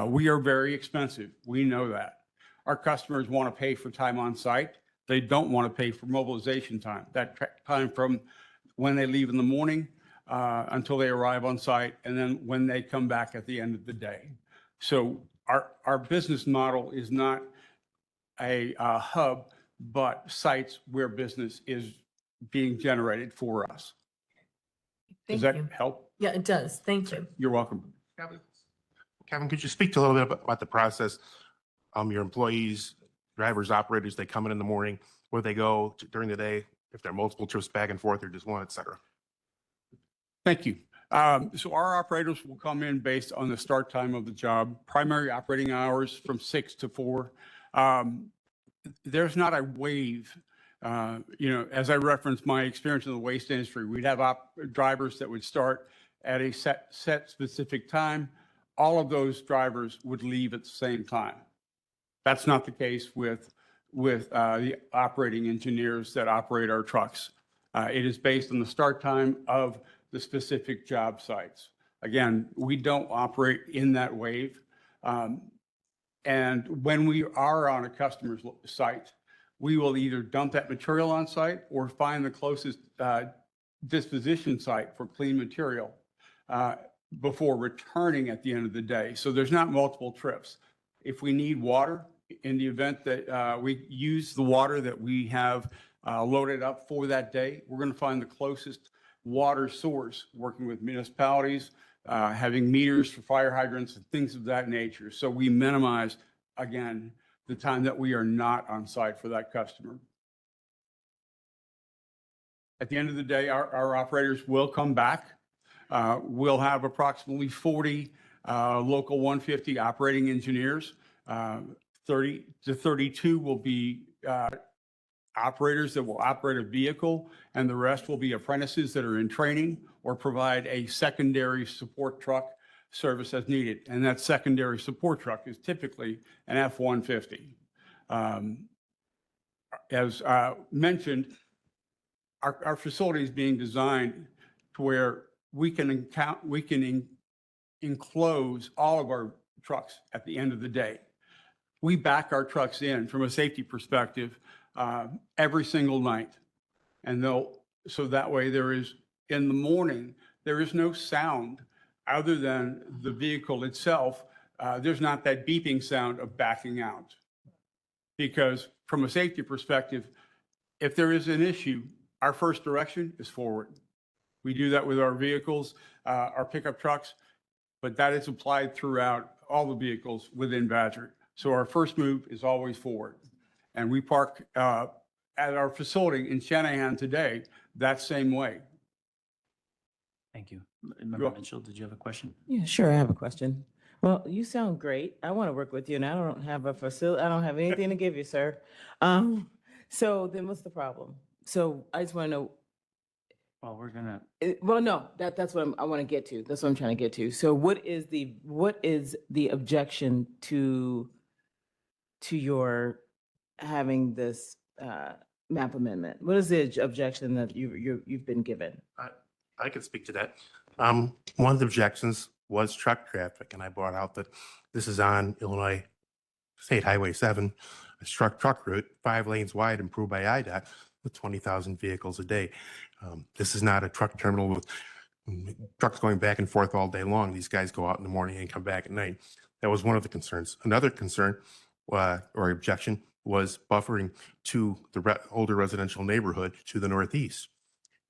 We are very expensive. We know that. Our customers want to pay for time on site. They don't want to pay for mobilization time, that time from when they leave in the morning until they arrive on site, and then when they come back at the end of the day. So our business model is not a hub, but sites where business is being generated for us. Does Thank that you. help? Yeah, it does. Thank you. You're welcome. Kevin, could you speak to a little bit about the process? Your employees, drivers, operators, they come in the morning, where they go during the day, if there are multiple trips back and forth or just one, et cetera. Thank you. So our operators will come in based on the start time of the job, primary operating hours from 6 to 4. There's not a wave. As I referenced my experience in the waste industry, we'd have drivers that would start at a set specific time. All of those drivers would leave at the same time. That's not the case with the operating engineers that operate our trucks. It is based on the start time of the specific job sites. Again, we don't operate in that wave. And when we are on a customer's site, we will either dump that material on site or find the closest disposition site for clean material before returning at the end of the day. So there's not multiple trips. If we need water, in the event that we use the water that we have loaded up for that day, we're going to find the closest water source, working with municipalities, having meters for fire hydrants and things of that nature. So we minimize, again, the time that we are not on site for that customer. At the end of the day, our operators will come back. We'll have approximately 40 local 150 operating engineers. 30 to 32 will be operators that will operate a vehicle, and the rest will be apprentices that are in training or provide a secondary support truck service as needed. And that secondary support truck is typically an F-150. As mentioned, our facility is being designed to where we can enclose all of our trucks at the end of the day. We back our trucks in from a safety perspective every single night. And so that way in the morning, there is no sound other than the vehicle itself. There's not that beeping sound of backing out. Because from a safety perspective, if there is an issue, our first direction is forward. We do that with our vehicles, our pickup trucks, but that is applied throughout all the vehicles within Badger. So our first move is always forward. And we park at our facility in Shanahan today that same way. Thank you. Member Mitchell, did you have a question? Yeah, sure. I have a question. Well, you sound great. I want to work with you, and I don't have a facility. I don't have anything to give you, sir. So then what's the problem? So I just want to know, Well, we're gonna, Well, no, that's what I want to get to. That's what I'm trying to get to. So what is the objection to your having this map amendment? What is the objection that you've been given? I can speak to that. One of the objections was truck traffic, and I brought out that this is on Illinois State Highway 7, a truck route, 5 lanes wide, improved by IDOT, with 20,000 vehicles a day. This is not a truck terminal with trucks going back and forth all day long. These guys go out in the morning and come back at night. That was one of the concerns. Another concern or objection was buffering to the older residential neighborhood to the northeast,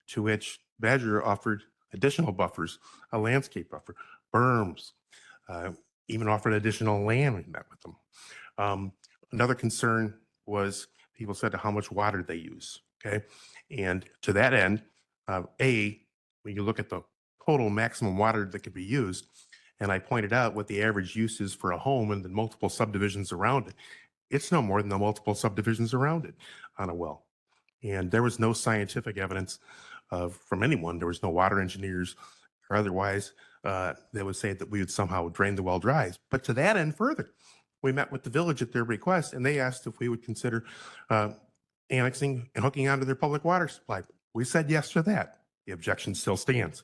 to which Badger offered additional buffers, a landscape buffer, berms, even offered additional land. We met with them. Another concern was people said how much water they use. Okay. And to that end, when you look at the total maximum water that could be used, and I pointed out what the average use is for a home and the multiple subdivisions around it, it's no more than the multiple subdivisions around it on a well. And there was no scientific evidence from anyone. There was no water engineers or otherwise that would say that we would somehow drain the well dry. But to that end further, we met with the village at their request, and they asked if we would consider annexing and hooking onto their public water supply. We said yes to that. The objection still stands.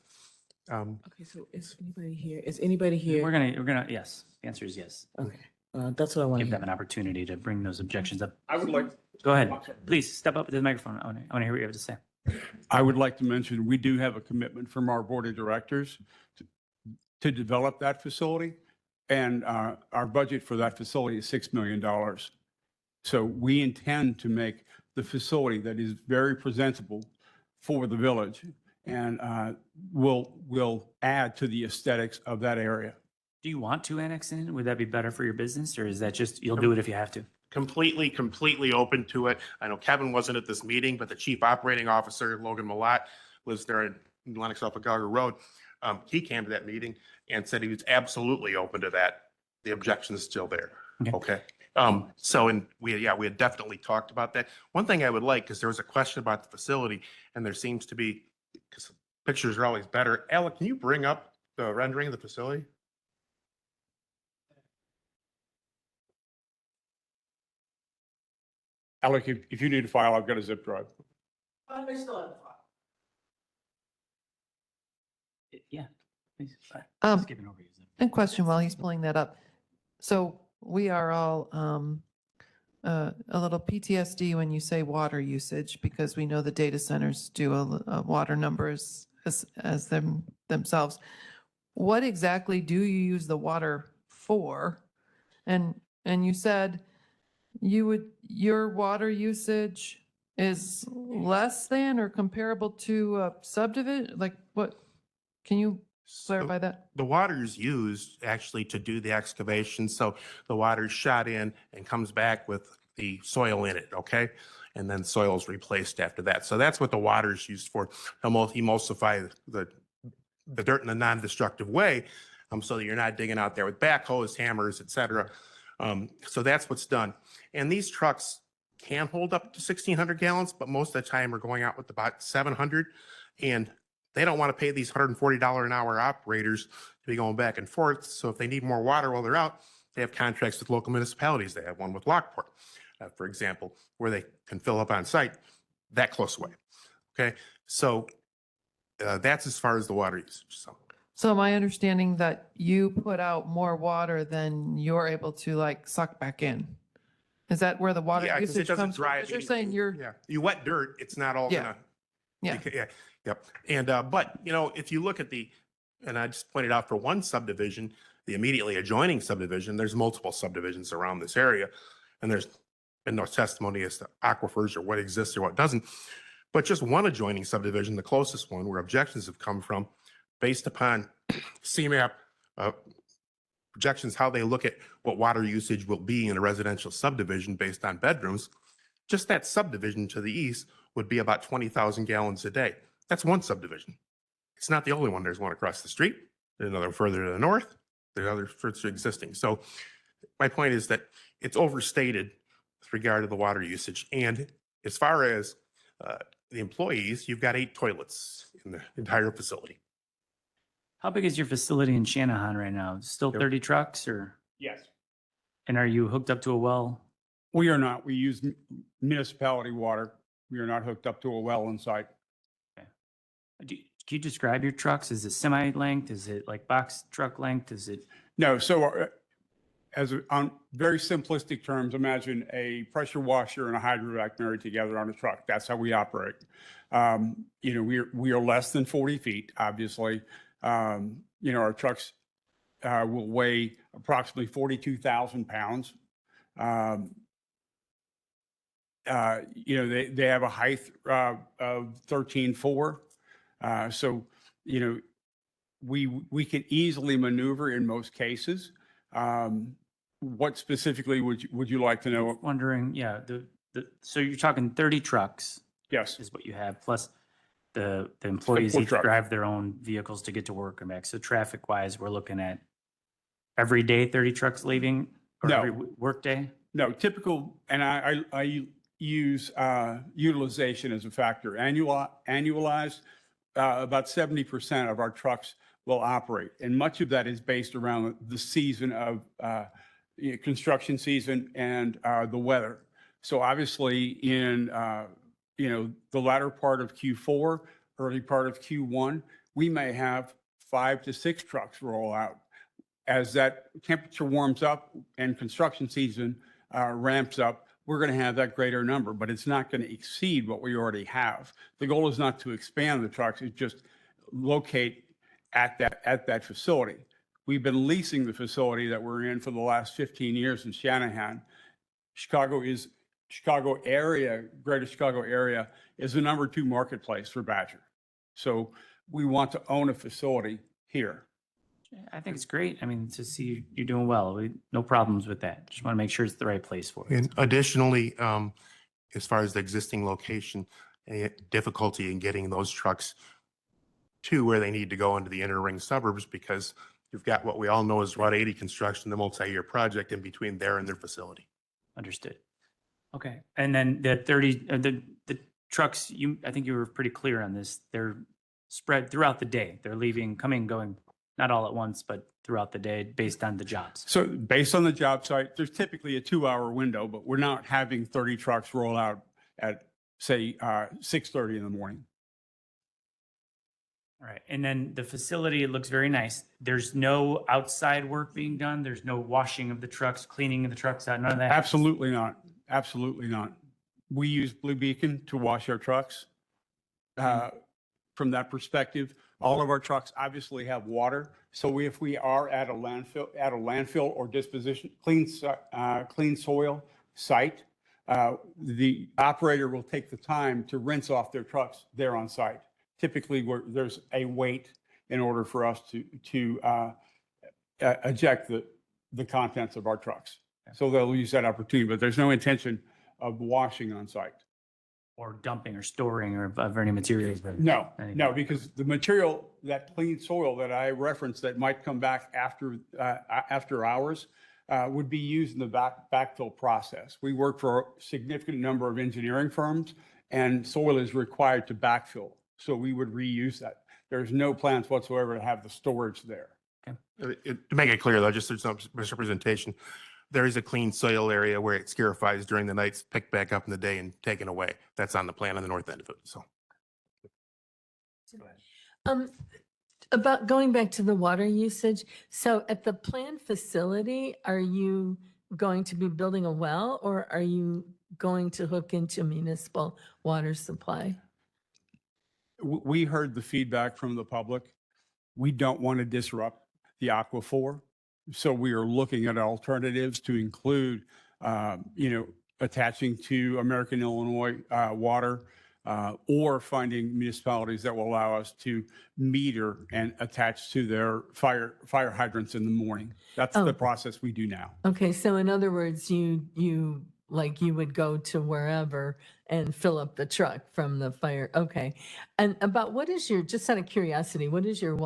Okay, so is anybody here? Is anybody here? we're gonna, yes, the answer is yes. Okay, that's what I want to Give hear. them an opportunity to bring those objections up. I would like, Go ahead. Please step up to the microphone. I want to hear what you have to say. I would like to mention, we do have a commitment from our board of directors to develop that facility. And our budget for that facility is $6 million. So we intend to make the facility that is very presentable for the village and will add to the aesthetics of that area. Do you want to annex in? Would that be better for your business, or is that just, you'll do it if you have to? Completely open to it. I know Kevin wasn't at this meeting, but the chief operating officer, Logan Malat, lives there in Lennox off of Gauger Road. He came to that meeting and said he was absolutely open to that. The objection is still there. Okay. We had definitely talked about that. One thing I would like, because there was a question about the facility, and there seems to be, because pictures are always better. Alec, can you bring up the rendering of the facility? Alec, if you need a file, I've got a zip drive. I still have the file. Yeah. Please. Um, Give it over to you. And question while he's pulling that up. So we are all a little PTSD when you say water usage, because we know the data centers do a water numbers as themselves. What exactly do you use the water for? And you said your water usage is less than or comparable to a subdivision? Like what? Can you clarify that? The water is used actually to do the excavation. So the water is shot in and comes back with the soil in it, okay? And then soil is replaced after that. So that's what the water is used for, to emulsify the dirt in a non-destructive way, so that you're not digging out there with backhoes, hammers, et cetera. So that's what's done. And these trucks can hold up to 1,600 gallons, but most of the time we're going out with about 700. And they don't want to pay these $140 an hour operators to be going back and forth. So if they need more water while they're out, they have contracts with local municipalities. They have one with Lockport, for example, where they can fill up on site that close away. Okay, so that's as far as the water usage. So my understanding that you put out more water than you're able to like suck back in. Is that where the water Yeah, because it usage doesn't comes from? dry. 'Cause you're saying you're, Yeah, you wet dirt, it's not all Yeah. gonna. Yeah. Yeah, yep. And, but, if you look at and I just pointed out for one subdivision, the immediately adjoining subdivision, there's multiple subdivisions around this area. And there's been no testimony as to aquifers or what exists or what doesn't. But just one adjoining subdivision, the closest one where objections have come from, based upon CMAP projections, how they look at what water usage will be in a residential subdivision based on bedrooms, just that subdivision to the east would be about 20,000 gallons a day. That's one subdivision. It's not the only one. There's one across the street. There's another further to the north. There's others further existing. So my point is that it's overstated with regard to the water usage. And as far as the employees, you've got 8 toilets in the entire facility. How big is your facility in Shanahan right now? Still Yep. 30 trucks or, Yes. and are you hooked up to a well? We are not. We use municipality water. We are not hooked up to a well in site. Can you describe your trucks? Is it semi length? Is it like box truck length? Is it? No, so on very simplistic terms, imagine a pressure washer and a hydrovac married together on a truck. That's how we operate. You know, we are less than 40 feet, obviously. You know, our trucks will weigh approximately 42,000 pounds. You know, they have a height of 13.4. So, you know, we can easily maneuver in most cases. What specifically would you like to know? Wondering, yeah, so you're talking 30 trucks Yes, is what you have, plus the employees Support each truck. drive their own vehicles to get to work and back. So traffic wise, we're looking at every day 30 trucks leaving or No. every work day? no, typical, and I use utilization as a factor. Annualized, about 70% of our trucks will operate. And much of that is based around the season of construction season and the weather. So obviously in, you know, the latter part of Q4, early part of Q1, we may have 5 to 6 trucks roll out. As that temperature warms up and construction season ramps up, we're going to have that greater number, but it's not going to exceed what we already have. The goal is not to expand the trucks, it's just locate at that facility. We've been leasing the facility that we're in for the last 15 years in Shanahan. Chicago area, greater Chicago area is the number 2 marketplace for Badger. So we want to own a facility here. I think it's great. I mean, to see you doing well, no problems with that. Just want to make sure it's the right place for you. And additionally, as far as the existing location, difficulty in getting those trucks to where they need to go into the inner ring suburbs, because you've got what we all know is Route 80 construction, the multi-year project in between there and their facility. Understood. Okay. And then the 30, the trucks, I think you were pretty clear on this. They're spread throughout the day. They're leaving, coming, going, not all at once, but throughout the day based on the jobs. So based on the job site, there's typically a 2-hour window, but we're not having 30 trucks roll out at, say, 6:30 in the morning. All right. And then the facility, it looks very nice. There's no outside work being done. There's no washing of the trucks, cleaning of the trucks out, none of that. Absolutely not. Absolutely not. We use Blue Beacon to wash our trucks. From that perspective, all of our trucks obviously have water. So if we are at a landfill or disposition, clean soil site, the operator will take the time to rinse off their trucks there on site. Typically, there's a wait in order for us to eject the contents of our trucks. So they'll use that opportunity, but there's no intention of washing on site. Or dumping or storing or of any materials. No, because the material, that clean soil that I referenced that might come back after hours would be used in the backfill process. We work for a significant number of engineering firms, and soil is required to backfill. So we would reuse that. There's no plans whatsoever to have the storage there. To make it clear though, just there's some misrepresentation. There is a clean soil area where it scarifies during the nights, picked back up in the day and taken away. That's on the plan on the north end of it, so. About going back to the water usage, so at the planned facility, are you going to be building a well or are you going to hook into municipal water supply? We heard the feedback from the public. We don't want to disrupt the aquifer. So we are looking at alternatives to include, you know, attaching to American Illinois Water or finding municipalities that will allow us to meter and attach to their fire hydrants in the morning. That's the process we do now. Okay, so in other words, you would go to wherever and fill up the truck from the fire. Okay. And about what is just out of curiosity, what is your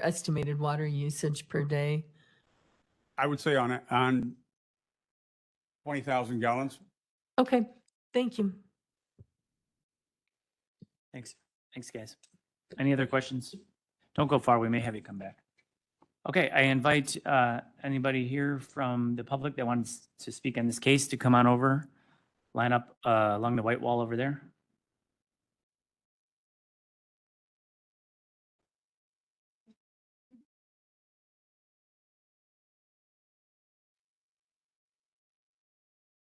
estimated water usage per day? I would say on 20,000 gallons. Okay, thank you. Thanks. Thanks, guys. Any other questions? Don't go far. We may have you come back. Okay, I invite anybody here from the public that wants to speak on this case to come on over, line up along the white wall over there.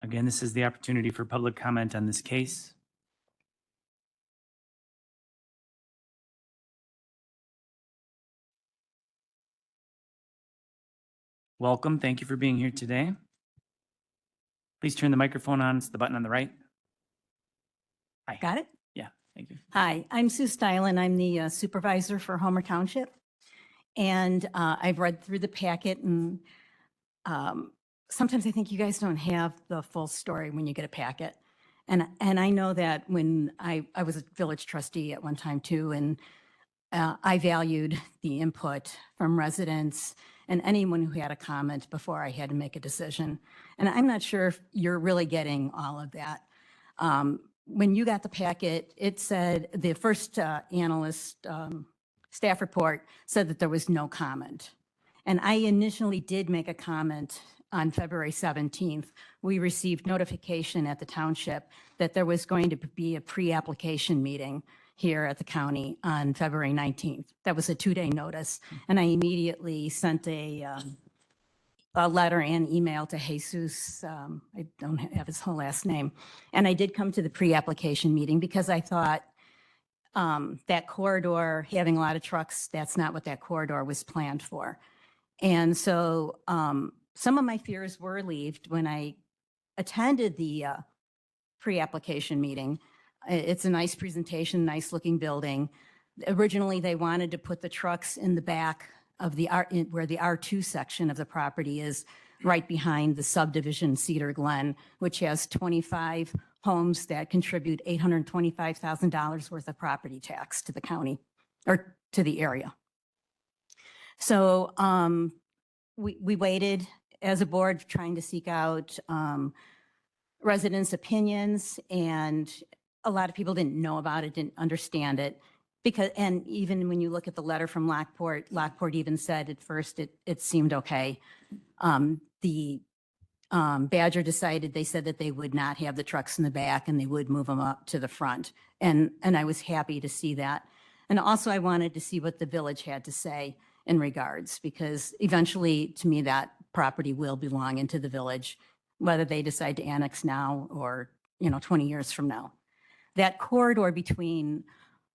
Again, this is the opportunity for public comment on this case. Welcome. Thank you for being here today. Please turn the microphone on. It's the button on the right. Hi. Got it? Yeah, thank you. Hi, I'm Sue Stylen. I'm the supervisor for Homer Township. And I've read through the packet, and sometimes I think you guys don't have the full story when you get a packet. And I know that when I was a village trustee at one time too, and I valued the input from residents and anyone who had a comment before I had to make a decision. And I'm not sure if you're really getting all of that. When you got the packet, it said the first analyst staff report said that there was no comment. And I initially did make a comment on February 17th. We received notification at the township that there was going to be a pre-application meeting here at the county on February 19th. That was a 2-day notice. And I immediately sent a letter and email to Jesus. I don't have his whole last name. And I did come to the pre-application meeting because I thought that corridor, having a lot of trucks, that's not what that corridor was planned for. And so some of my fears were relieved when I attended the pre-application meeting. It's a nice presentation, nice looking building. Originally, they wanted to put the trucks in the back of the where the R2 section of the property is, right behind the subdivision Cedar Glen, which has 25 homes that contribute $825,000 worth of property tax to the county or to the area. So we waited as a board trying to seek out residents' opinions, and a lot of people didn't know about it, didn't understand it. Because, and even when you look at the letter from Lockport even said at first it seemed okay. The Badger decided, they said that they would not have the trucks in the back and they would move them up to the front. And I was happy to see that. And also I wanted to see what the village had to say in regards, because eventually to me that property will belong into the village, whether they decide to annex now or, 20 years from now. That corridor between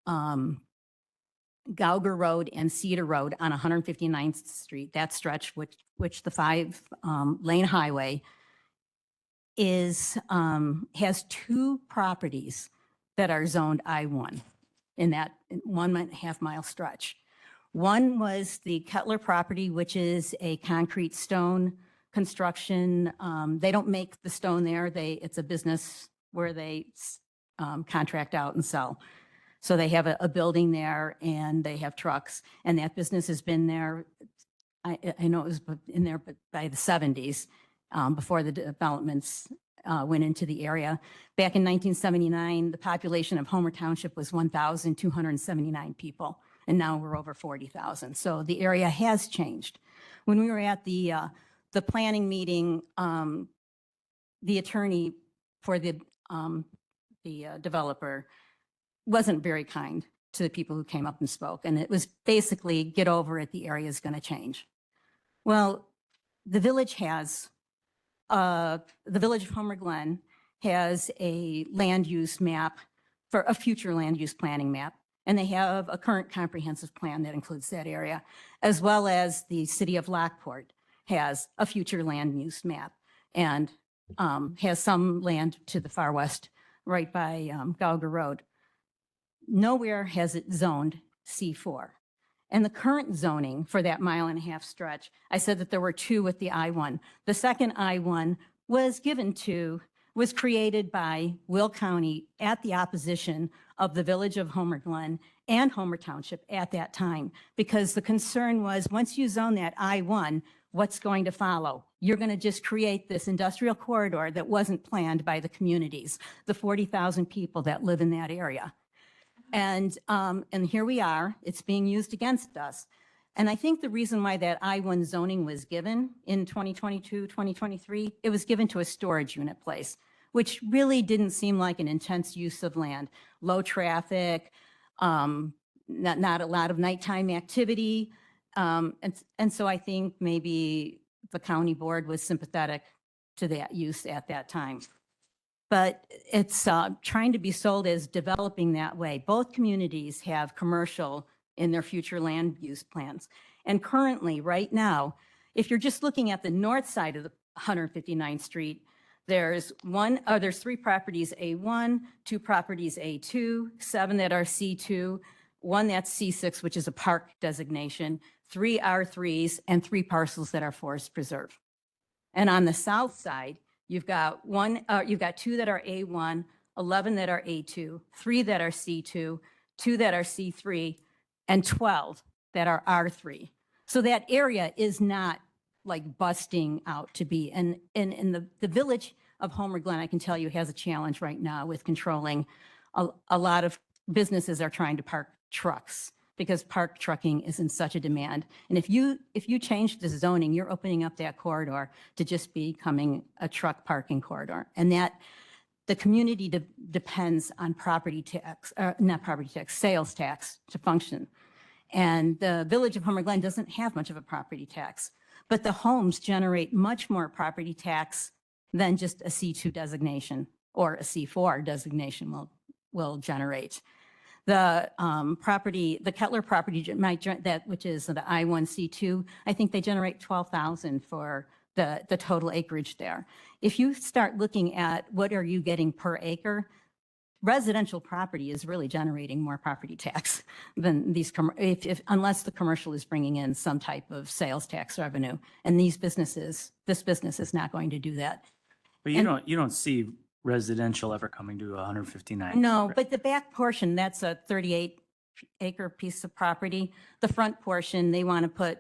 Gauger Road and Cedar Road on 159th Street, that stretch which the 5-lane highway is, has 2 properties that are zoned I-1 in that 1.5 mile stretch. One was the Kettler property, which is a concrete stone construction. They don't make the stone there. It's a business where they contract out and sell. So they have a building there and they have trucks, and that business has been there. I know it was in there by the 70s, before the developments went into the area. Back in 1979, the population of Homer Township was 1,279 people, and now we're over 40,000. So the area has changed. When we were at the planning meeting, the attorney for the developer wasn't very kind to the people who came up and spoke. And it was basically, get over it, the area is going to change. Well, the village has, the village of Homer Glen has a land use map, for a future land use planning map. And they have a current comprehensive plan that includes that area, as well as the city of Lockport has a future land use map and has some land to the far west, right by Gauger Road. Nowhere has it zoned C4. And the current zoning for that 1.5 mile stretch, I said that there were 2 with the I-1. The second I-1 was created by Will County at the opposition of the village of Homer Glen and Homer Township at that time, because the concern was, once you zone that I-1, what's going to follow? You're going to just create this industrial corridor that wasn't planned by the communities, the 40,000 people that live in that area. And here we are, it's being used against us. And I think the reason why that I-1 zoning was given in 2022, 2023, it was given to a storage unit place, which really didn't seem like an intense use of land. Low traffic, not a lot of nighttime activity. And so I think maybe the county board was sympathetic to that use at that time. But it's trying to be sold as developing that way. Both communities have commercial in their future land use plans. And currently, right now, if you're just looking at the north side of the 159th Street, there's three properties A1, 2 properties A2, 7 that are C2, 1 that's C6, which is a park designation, 3 R3s, and 3 parcels that are forest preserve. And on the south side, you've got 2 that are A1, 11 that are A2, 3 that are C2, 2 that are C3, and 12 that are R3. So that area is not like busting out to be. And in the village of Homer Glen, I can tell you, has a challenge right now with controlling. A lot of businesses are trying to park trucks because park trucking is in such a demand. And if you change the zoning, you're opening up that corridor to just becoming a truck parking corridor. And that the community depends on property tax, not property tax, sales tax to function. And the village of Homer Glen doesn't have much of a property tax, but the homes generate much more property tax than just a C2 designation or a C4 designation will generate. The Kettler property which is the I1C2, I think they generate 12,000 for the total acreage there. If you start looking at what are you getting per acre, residential property is really generating more property tax than these, unless the commercial is bringing in some type of sales tax revenue. And this business is not going to do that. But you don't see residential ever coming to 159. No, but the back portion, that's a 38-acre piece of property. The front portion, they want to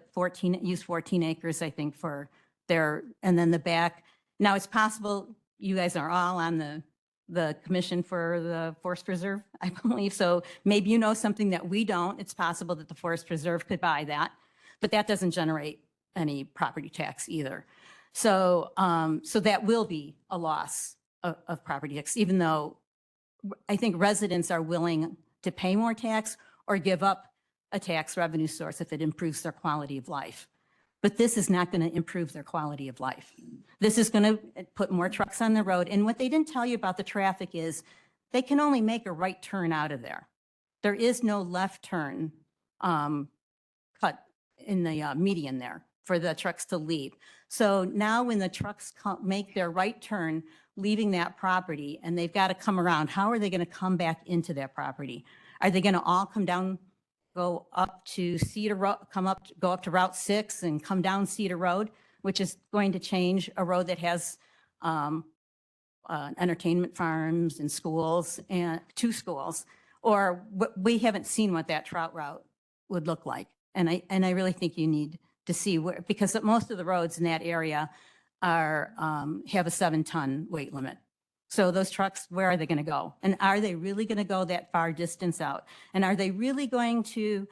use 14 acres, I think, for and then the back. Now, it's possible you guys are all on the commission for the Forest Preserve, I believe. So maybe you know something that we don't. It's possible that the Forest Preserve could buy that, but that doesn't generate any property tax either. So, so that will be a loss of property tax, even though I think residents are willing to pay more tax or give up a tax revenue source if it improves their quality of life. But this is not going to improve their quality of life. This is going to put more trucks on the road. And what they didn't tell you about the traffic is they can only make a right turn out of there. There is no left turn cut in the median there for the trucks to leave. So now when the trucks make their right turn, leaving that property, and they've got to come around, how are they going to come back into that property? Are they going to all come down, go up to Cedar Road, go up to Route 6 and come down Cedar Road, which is going to change a road that has entertainment farms and schools and 2 schools, or we haven't seen what that trout route would look like. And I really think you need to see where, because most of the roads in that area are have a 7-ton weight limit. So those trucks, where are they going to go? And are they really going to go that far distance out? And are they really going to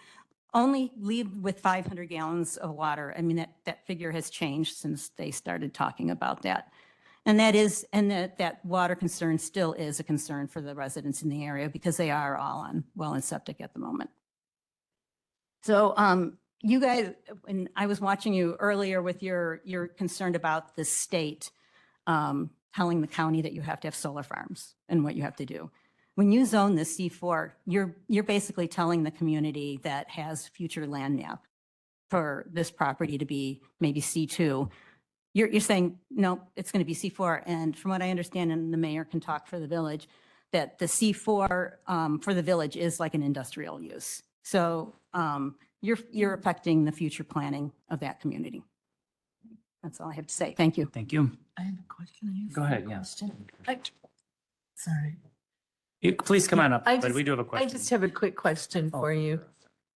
only leave with 500 gallons of water? I mean, that figure has changed since they started talking about that. And that water concern still is a concern for the residents in the area because they are all on well and septic at the moment. So you guys, when I was watching you earlier with you're concerned about the state telling the county that you have to have solar farms and what you have to do. When you zone the C4, you're basically telling the community that has future land map for this property to be maybe C2. You're saying, no, it's going to be C4. And from what I understand, and the mayor can talk for the village, that the C4 for the village is like an industrial use. So you're affecting the future planning of that community. That's all I have to say. Thank you. Thank you. I have a question. Go ahead, yeah. Sorry. Please come on up, I but just- we do have a question. I just have a quick question for you.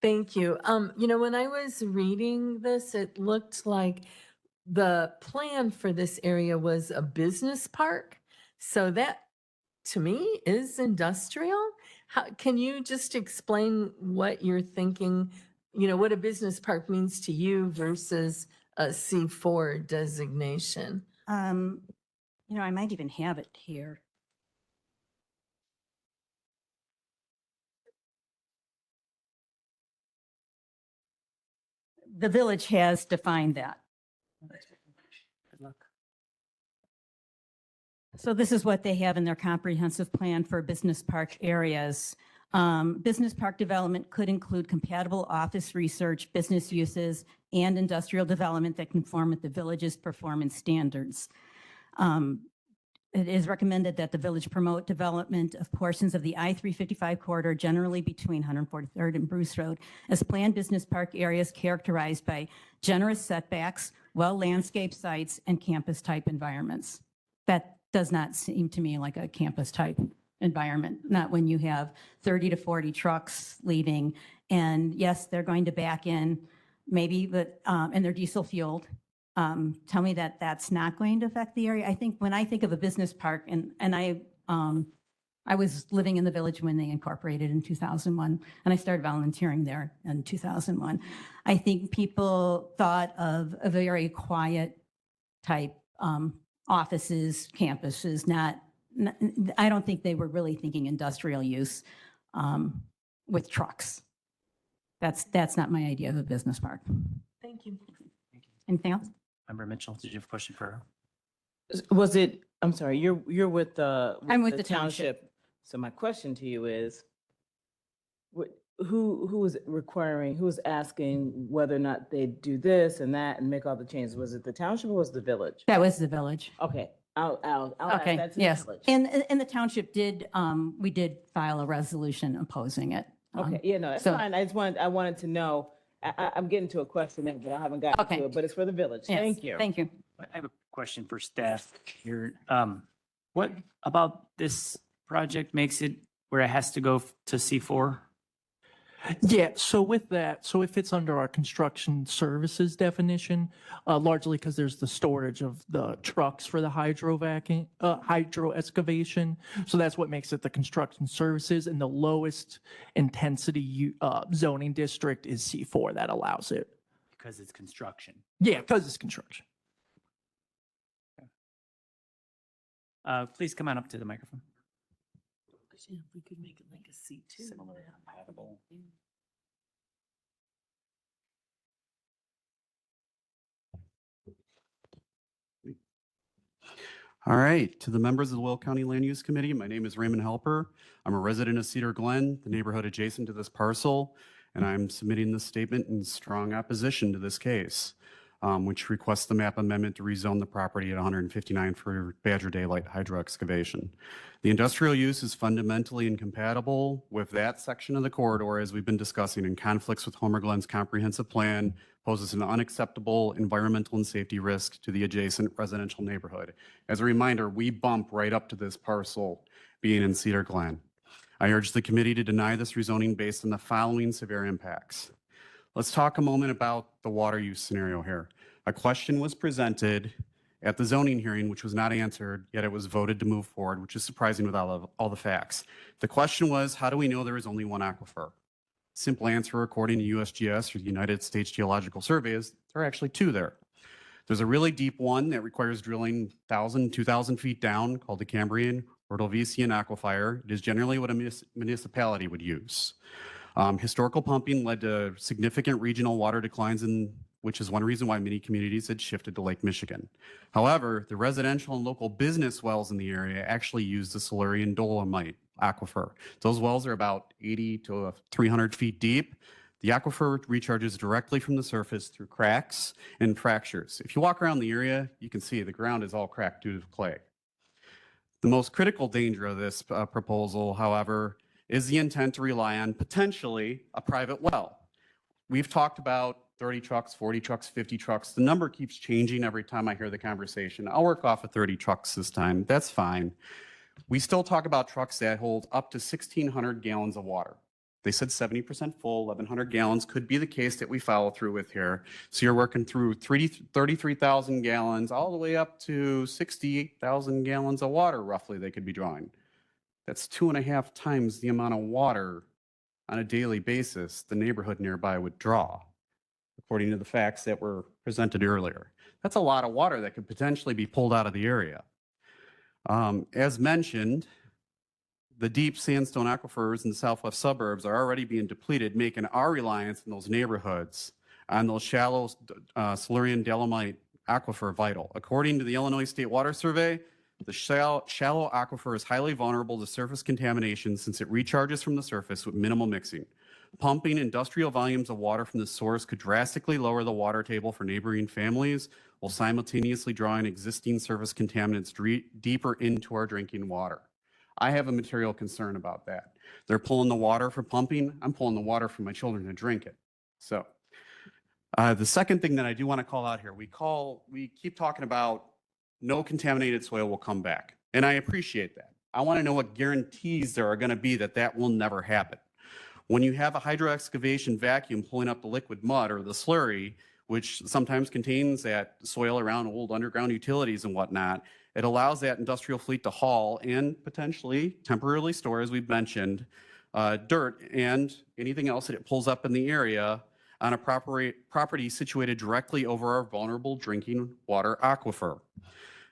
Thank you. When I was reading this, it looked like the plan for this area was a business park. So that, to me, is industrial. Can you just explain what you're thinking, what a business park means to you versus a C4 designation? I might even have it here. The village has defined that. Good luck. So this is what they have in their comprehensive plan for business park areas. Business park development could include compatible office research, business uses, and industrial development that conform with the village's performance standards. It is recommended that the village promote development of portions of the I-355 corridor, generally between 143rd and Bruce Road, as planned business park areas characterized by generous setbacks, well-landscaped sites, and campus-type environments. That does not seem to me like a campus-type environment, not when you have 30 to 40 trucks leaving. And yes, they're going to back in, maybe, but and they're diesel fueled. Tell me that that's not going to affect the area. I think when I think of a business park, and I was living in the village when they incorporated in 2001, and I started volunteering there in 2001. I think people thought of a very quiet type offices, campuses, I don't think they were really thinking industrial use with trucks. That's not my idea of a business park. Thank you. Anything else? Member Mitchell, did you have a question for her? Was it, I'm sorry, you're with I'm with the township. So my question to you is, who is requiring, who is asking whether or not they do this and that and make all the changes? Was it the township or was it the village? That was the village. Okay, I'll ask Okay, that to the yes. village. And the township did, we did file a resolution opposing it. Okay, yeah, no, that's so- fine. I wanted to know, I'm getting to a question there, but I haven't gotten Okay. to it, but it's for the village. Yes, Thank you. Thank you. I have a question for staff here. What about this project makes it where it has to go to C4? Yeah, so with that, so it fits under our construction services definition, largely because there's the storage of the trucks for the hydro excavation. So that's what makes it the construction services, and the lowest intensity zoning district is C4 that allows it. Because it's construction. Yeah, because it's construction. Please come on up to the microphone. We could make it like a C2. Similar, compatible. All right, to the members of the Will County Land Use Committee, my name is Raymond Helper. I'm a resident of Cedar Glen, the neighborhood adjacent to this parcel, and I'm submitting this statement in strong opposition to this case, which requests the map amendment to rezone the property at 159 for Badger Daylight hydro excavation. The industrial use is fundamentally incompatible with that section of the corridor, as we've been discussing, and conflicts with Homer Glen's comprehensive plan, poses an unacceptable environmental and safety risk to the adjacent residential neighborhood. As a reminder, we bump right up to this parcel being in Cedar Glen. I urge the committee to deny this rezoning based on the following severe impacts. Let's talk a moment about the water use scenario here. A question was presented at the zoning hearing, which was not answered, yet it was voted to move forward, which is surprising with all the facts. The question was, how do we know there is only one aquifer? Simple answer, according to USGS, or the United States Geological Survey, is there are actually two there. There's a really deep one that requires drilling 1,000, 2,000 feet down, called the Cambrian Ordovician Aquifer. It is generally what a municipality would use. Historical pumping led to significant regional water declines, which is one reason why many communities had shifted to Lake Michigan. However, the residential and local business wells in the area actually use the Silurian dolomite aquifer. Those wells are about 80 to 300 feet deep. The aquifer recharges directly from the surface through cracks and fractures. If you walk around the area, you can see the ground is all cracked due to clay. The most critical danger of this proposal, however, is the intent to rely on potentially a private well. We've talked about 30 trucks, 40 trucks, 50 trucks. The number keeps changing every time I hear the conversation. I'll work off of 30 trucks this time. That's fine. We still talk about trucks that hold up to 1,600 gallons of water. They said 70% full, 1,100 gallons could be the case that we follow through with here. So you're working through 33,000 gallons all the way up to 68,000 gallons of water roughly they could be drawing. That's 2.5 times the amount of water on a daily basis the neighborhood nearby would draw, according to the facts that were presented earlier. That's a lot of water that could potentially be pulled out of the area. As mentioned, the deep sandstone aquifers in the southwest suburbs are already being depleted, making our reliance in those neighborhoods on those shallow Silurian dolomite aquifer vital. According to the Illinois State Water Survey, the shallow aquifer is highly vulnerable to surface contamination since it recharges from the surface with minimal mixing. Pumping industrial volumes of water from the source could drastically lower the water table for neighboring families while simultaneously drawing existing surface contaminants deeper into our drinking water. I have a material concern about that. They're pulling the water for pumping. I'm pulling the water for my children to drink it. So the second thing that I do want to call out here, we keep talking about no contaminated soil will come back. And I appreciate that. I want to know what guarantees there are going to be that that will never happen. When you have a hydro excavation vacuum pulling up the liquid mud or the slurry, which sometimes contains that soil around old underground utilities and whatnot, it allows that industrial fleet to haul and potentially temporarily store, as we've mentioned, dirt and anything else that it pulls up in the area on a property situated directly over our vulnerable drinking water aquifer.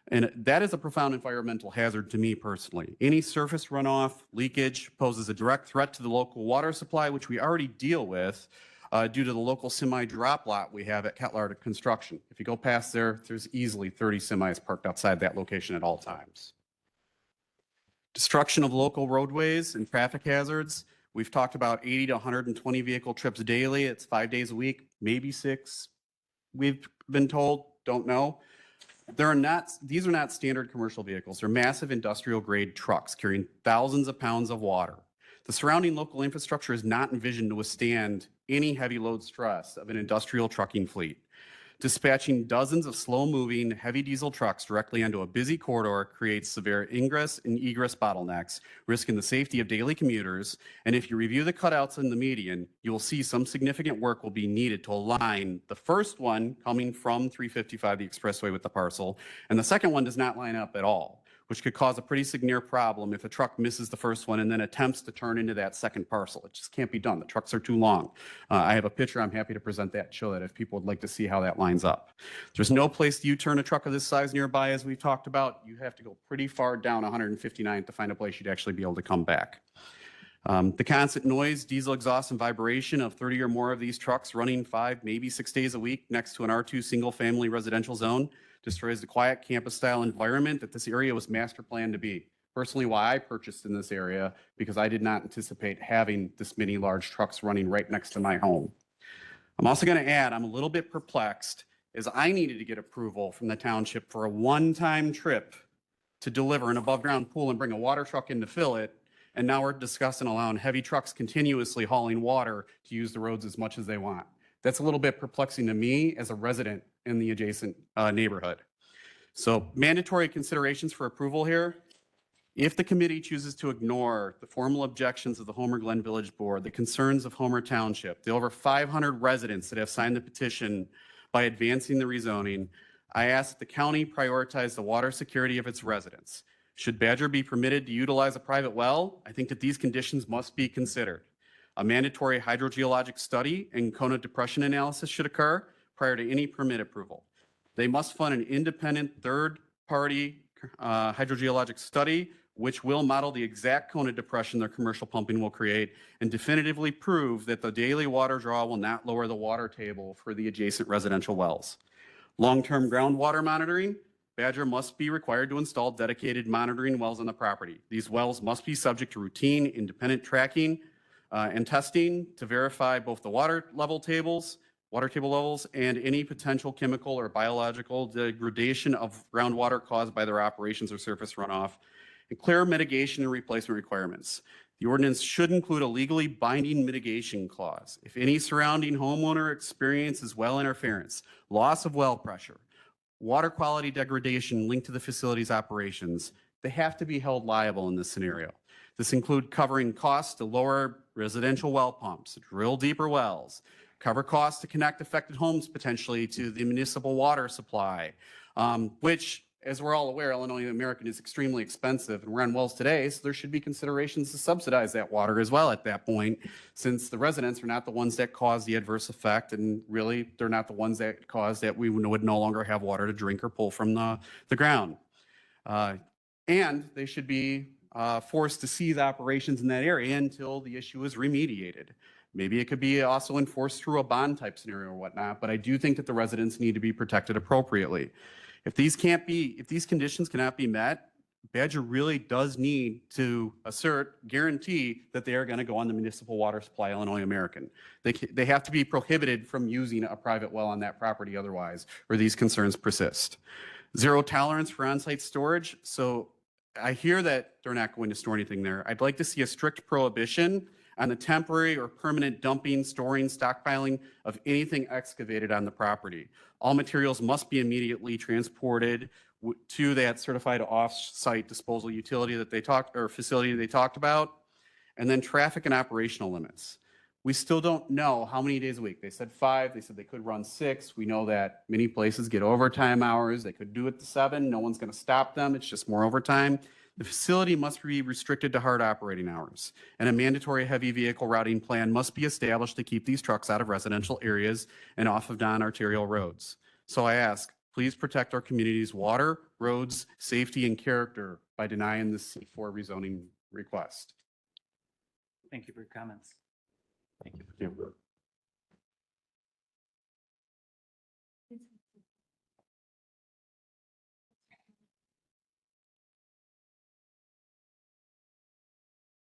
And that is a profound environmental hazard to me personally. Any surface runoff, leakage poses a direct threat to the local water supply, which we already deal with due to the local semi drop lot we have at Kettler Construction. If you go past there, there's easily 30 semis parked outside that location at all times. Destruction of local roadways and traffic hazards. We've talked about 80 to 120 vehicle trips daily. It's 5 days a week, maybe 6. We've been told, don't know. These are not standard commercial vehicles. They're massive industrial grade trucks carrying thousands of pounds of water. The surrounding local infrastructure is not envisioned to withstand any heavy load stress of an industrial trucking fleet. Dispatching dozens of slow-moving, heavy diesel trucks directly onto a busy corridor creates severe ingress and egress bottlenecks, risking the safety of daily commuters. And if you review the cutouts in the median, you will see some significant work will be needed to align the first one coming from 355, the expressway, with the parcel, and the second one does not line up at all, which could cause a pretty severe problem if a truck misses the first one and then attempts to turn into that second parcel. It just can't be done. The trucks are too long. I have a picture. I'm happy to present that and show that if people would like to see how that lines up. There's no place to U-turn a truck of this size nearby, as we've talked about. You have to go pretty far down 159th to find a place you'd actually be able to come back. The constant noise, diesel exhaust, and vibration of 30 or more of these trucks running 5, maybe 6 days a week next to an R2 single-family residential zone destroys the quiet campus-style environment that this area was master planned to be. Personally, why I purchased in this area, because I did not anticipate having this many large trucks running right next to my home. I'm also going to add, I'm a little bit perplexed, as I needed to get approval from the township for a one-time trip to deliver an above-ground pool and bring a water truck in to fill it, and now we're discussing allowing heavy trucks continuously hauling water to use the roads as much as they want. That's a little bit perplexing to me as a resident in the adjacent neighborhood. So mandatory considerations for approval here. If the committee chooses to ignore the formal objections of the Homer Glen Village Board, the concerns of Homer Township, the over 500 residents that have signed the petition by advancing the rezoning, I ask that the county prioritize the water security of its residents. Should Badger be permitted to utilize a private well, I think that these conditions must be considered. A mandatory hydrogeologic study and Kona depression analysis should occur prior to any permit approval. They must fund an independent third-party hydrogeologic study, which will model the exact Kona depression their commercial pumping will create and definitively prove that the daily water draw will not lower the water table for the adjacent residential wells. Long-term groundwater monitoring. Badger must be required to install dedicated monitoring wells on the property. These wells must be subject to routine independent tracking and testing to verify both the water table levels and any potential chemical or biological degradation of groundwater caused by their operations or surface runoff, and clear mitigation and replacement requirements. The ordinance should include a legally binding mitigation clause. If any surrounding homeowner experiences well interference, loss of well pressure, water quality degradation linked to the facility's operations, they have to be held liable in this scenario. This includes covering costs to lower residential well pumps, drill deeper wells, cover costs to connect affected homes potentially to the municipal water supply, which, as we're all aware, Illinois American is extremely expensive and we're on wells today, so there should be considerations to subsidize that water as well at that point, since the residents are not the ones that cause the adverse effect, and really, they're not the ones that cause that we would no longer have water to drink or pull from the ground. And they should be forced to cease operations in that area until the issue is remediated. Maybe it could be also enforced through a bond type scenario or whatnot, but I do think that the residents need to be protected appropriately. If these conditions cannot be met, Badger really does need to guarantee that they are going to go on the municipal water supply, Illinois American. They have to be prohibited from using a private well on that property otherwise, or these concerns persist. Zero tolerance for on-site storage. So I hear that they're not going to store anything there. I'd like to see a strict prohibition on the temporary or permanent dumping, storing, stockpiling of anything excavated on the property. All materials must be immediately transported to that certified off-site disposal utility that facility they talked about. And then traffic and operational limits. We still don't know how many days a week. They said 5, they said they could run 6. We know that many places get overtime hours. They could do it to 7. No one's gonna stop them. It's just more overtime. The facility must be restricted to hard operating hours, and a mandatory heavy vehicle routing plan must be established to keep these trucks out of residential areas and off of non-arterial roads. So I ask, please protect our community's water, roads, safety, and character by denying this C4 rezoning request. Thank you for your comments. Thank you.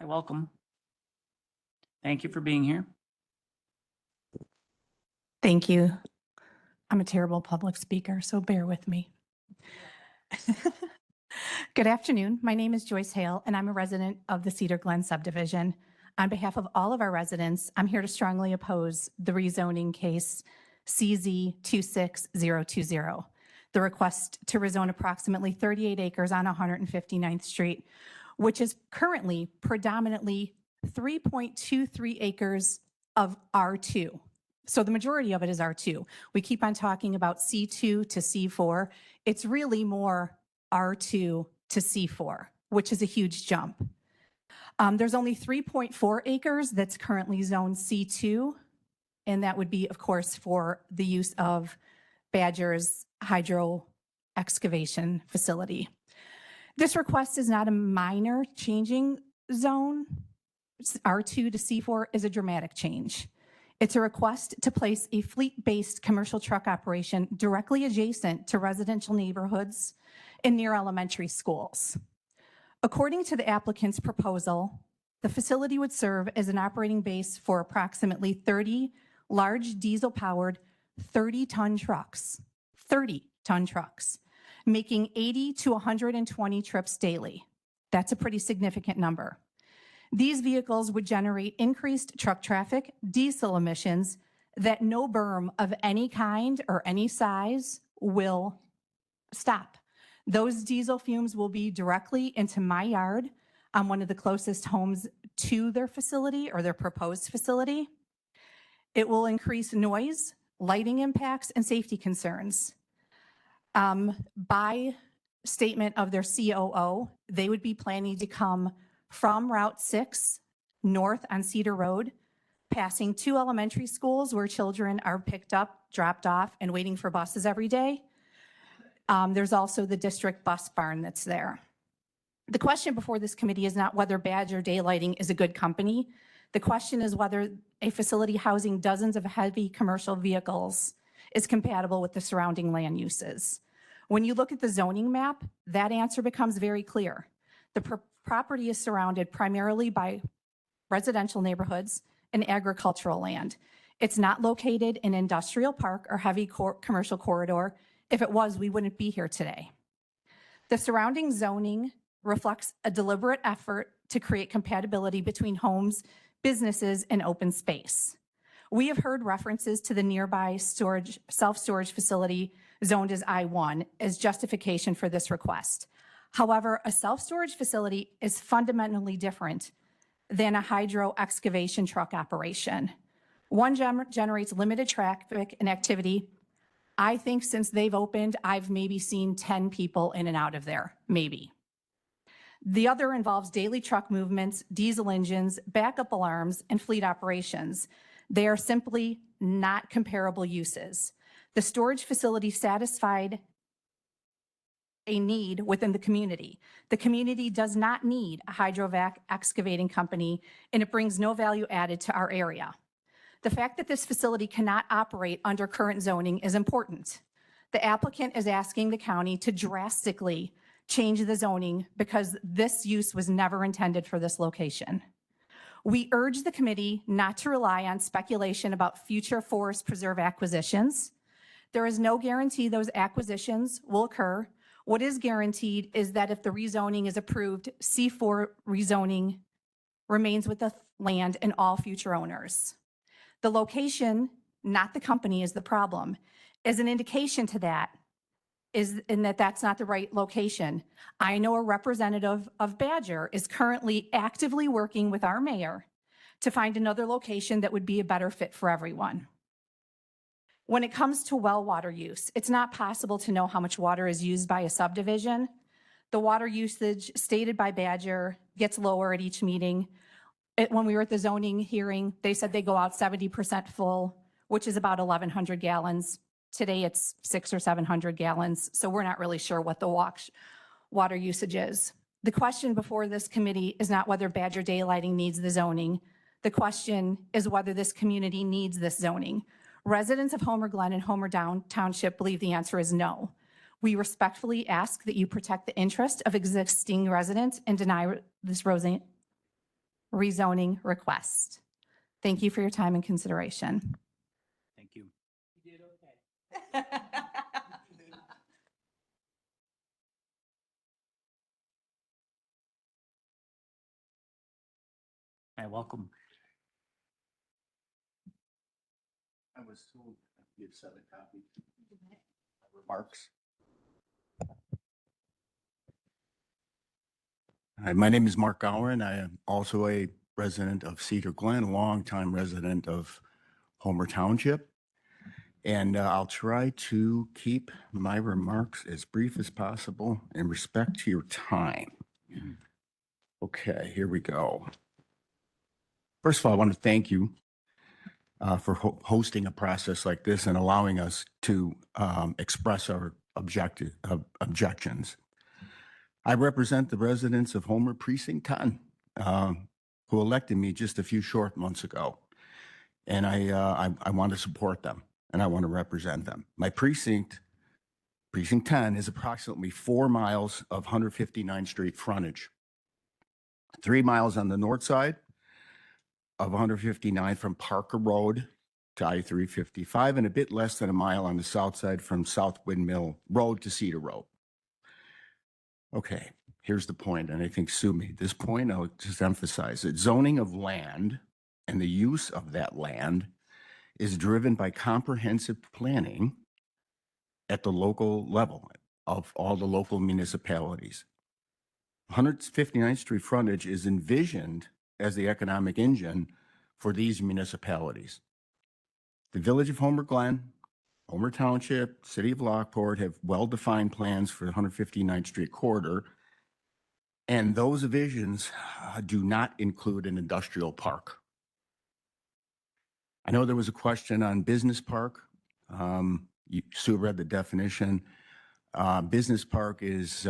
Hi, welcome. Thank you for being here. Thank you. I'm a terrible public speaker, so bear with me. Good afternoon. My name is Joyce Hale, and I'm a resident of the Cedar Glen subdivision. On behalf of all of our residents, I'm here to strongly oppose the rezoning case CZ 26020, the request to rezone approximately 38 acres on 159th Street, which is currently predominantly 3.23 acres of R2. So the majority of it is R2. We keep on talking about C2 to C4. It's really more R2 to C4, which is a huge jump. There's only 3.4 acres that's currently zoned C2, and that would be, of course, for the use of Badger's hydro excavation facility. This request is not a minor changing zone. R2 to C4 is a dramatic change. It's a request to place a fleet-based commercial truck operation directly adjacent to residential neighborhoods and near elementary schools. According to the applicant's proposal, the facility would serve as an operating base for approximately 30 large diesel-powered 30-ton trucks, 30-ton trucks, making 80 to 120 trips daily. That's a pretty significant number. These vehicles would generate increased truck traffic, diesel emissions that no berm of any kind or any size will stop. Those diesel fumes will be directly into my yard. I'm one of the closest homes to their facility or their proposed facility. It will increase noise, lighting impacts, and safety concerns. By statement of their COO, they would be planning to come from Route 6 north on Cedar Road, passing 2 elementary schools where children are picked up, dropped off, and waiting for buses every day. There's also the district bus barn that's there. The question before this committee is not whether Badger Daylighting is a good company. The question is whether a facility housing dozens of heavy commercial vehicles is compatible with the surrounding land uses. When you look at the zoning map, that answer becomes very clear. The property is surrounded primarily by residential neighborhoods and agricultural land. It's not located in industrial park or heavy commercial corridor. If it was, we wouldn't be here today. The surrounding zoning reflects a deliberate effort to create compatibility between homes, businesses, and open space. We have heard references to the nearby self-storage facility zoned as I-1 as justification for this request. However, a self-storage facility is fundamentally different than a hydro excavation truck operation. One generates limited traffic and activity I think since they've opened, I've maybe seen 10 people in and out of there, maybe. The other involves daily truck movements, diesel engines, backup alarms, and fleet operations. They are simply not comparable uses. The storage facility satisfied a need within the community. The community does not need a hydrovac excavating company, and it brings no value added to our area. The fact that this facility cannot operate under current zoning is important. The applicant is asking the county to drastically change the zoning because this use was never intended for this location. We urge the committee not to rely on speculation about future forest preserve acquisitions. There is no guarantee those acquisitions will occur. What is guaranteed is that if the rezoning is approved, C4 rezoning remains with the land and all future owners. The location, not the company, is the problem. As an indication to that, is in that that's not the right location. I know a representative of Badger is currently actively working with our mayor to find another location that would be a better fit for everyone. When it comes to well water use, it's not possible to know how much water is used by a subdivision. The water usage stated by Badger gets lower at each meeting. When we were at the zoning hearing, they said they go out 70% full, which is about 1,100 gallons. Today it's 600 or 700 gallons, so we're not really sure what the water usage is. The question before this committee is not whether Badger daylighting needs the zoning. The question is whether this community needs this zoning. Residents of Homer Glen and Homer Township believe the answer is no. We respectfully ask that you protect the interest of existing residents and deny this rezoning request. Thank you for your time and consideration. Thank you. You did okay. Hi, welcome. I was told you'd send a copy. Remarks. Hi, my name is Mark Gowen. I am also a resident of Cedar Glen, a longtime resident of Homer Township. And I'll try to keep my remarks as brief as possible in respect to your time. Okay, here we go. First of all, I want to thank you for hosting a process like this and allowing us to express our objections. I represent the residents of Homer Precinct 10, who elected me just a few short months ago. And I want to support them and I want to represent them. My precinct 10, is approximately 4 miles of 159th Street frontage. 3 miles on the north side of 159 from Parker Road to I-355, and a bit less than a mile on the south side from South Windmill Road to Cedar Road. Okay, here's the point, and I think Sue made this point. I'll just emphasize it. Zoning of land and the use of that land is driven by comprehensive planning at the local level of all the local municipalities. 159th Street frontage is envisioned as the economic engine for these municipalities. The Village of Homer Glen, Homer Township, City of Lockport have well-defined plans for the 159th Street corridor, and those visions do not include an industrial park. I know there was a question on business park. Sue read the definition. Business park is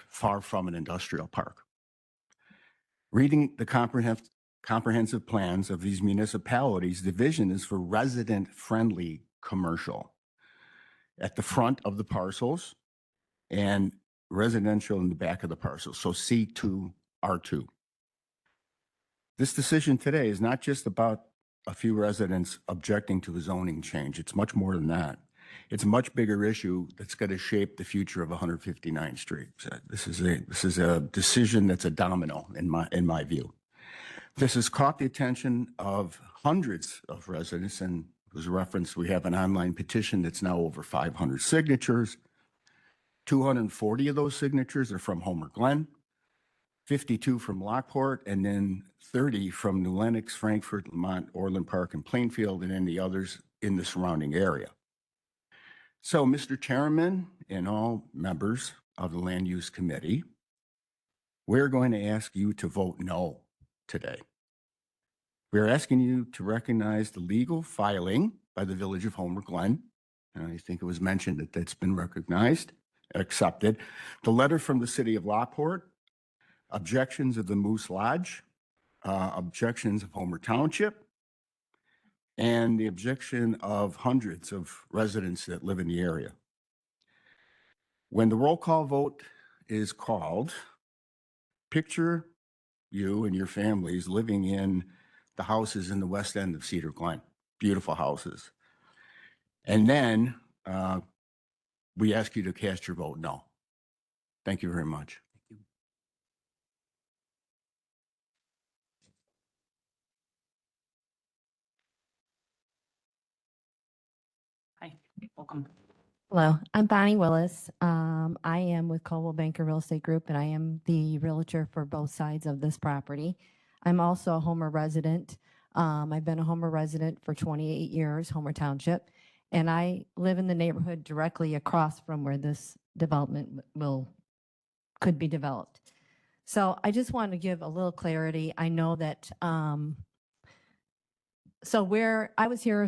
far from an industrial park. Reading the comprehensive plans of these municipalities, the vision is for resident-friendly commercial at the front of the parcels and residential in the back of the parcels, so C2, R2. This decision today is not just about a few residents objecting to a zoning change. It's much more than that. It's a much bigger issue that's going to shape the future of 159th Street. This is a decision that's a domino in my view. This has caught the attention of hundreds of residents, and as referenced, we have an online petition that's now over 500 signatures. 240 of those signatures are from Homer Glen, 52 from Lockport, and then 30 from New Lenox, Frankfort, Lamont, Orland Park, and Plainfield, and then the others in the surrounding area. So, Mr. Chairman and all members of the Land Use Committee, we're going to ask you to vote no today. We're asking you to recognize the legal filing by the Village of Homer Glen. And I think it was mentioned that that's been recognized, accepted. The letter from the City of Lockport, objections of the Moose Lodge, objections of Homer Township, and the objection of hundreds of residents that live in the area. When the roll call vote is called, picture you and your families living in the houses in the west end of Cedar Glen, beautiful houses. And then we ask you to cast your vote no. Thank you very much. Hi, welcome. Hello, I'm Bonnie Willis. I am with Coldwell Banker Real Estate Group, and I am the realtor for both sides of this property. I'm also a Homer resident. I've been a Homer resident for 28 years, Homer Township, and I live in the neighborhood directly across from where this development could be developed. So I just want to give a little clarity. I know that so where I was here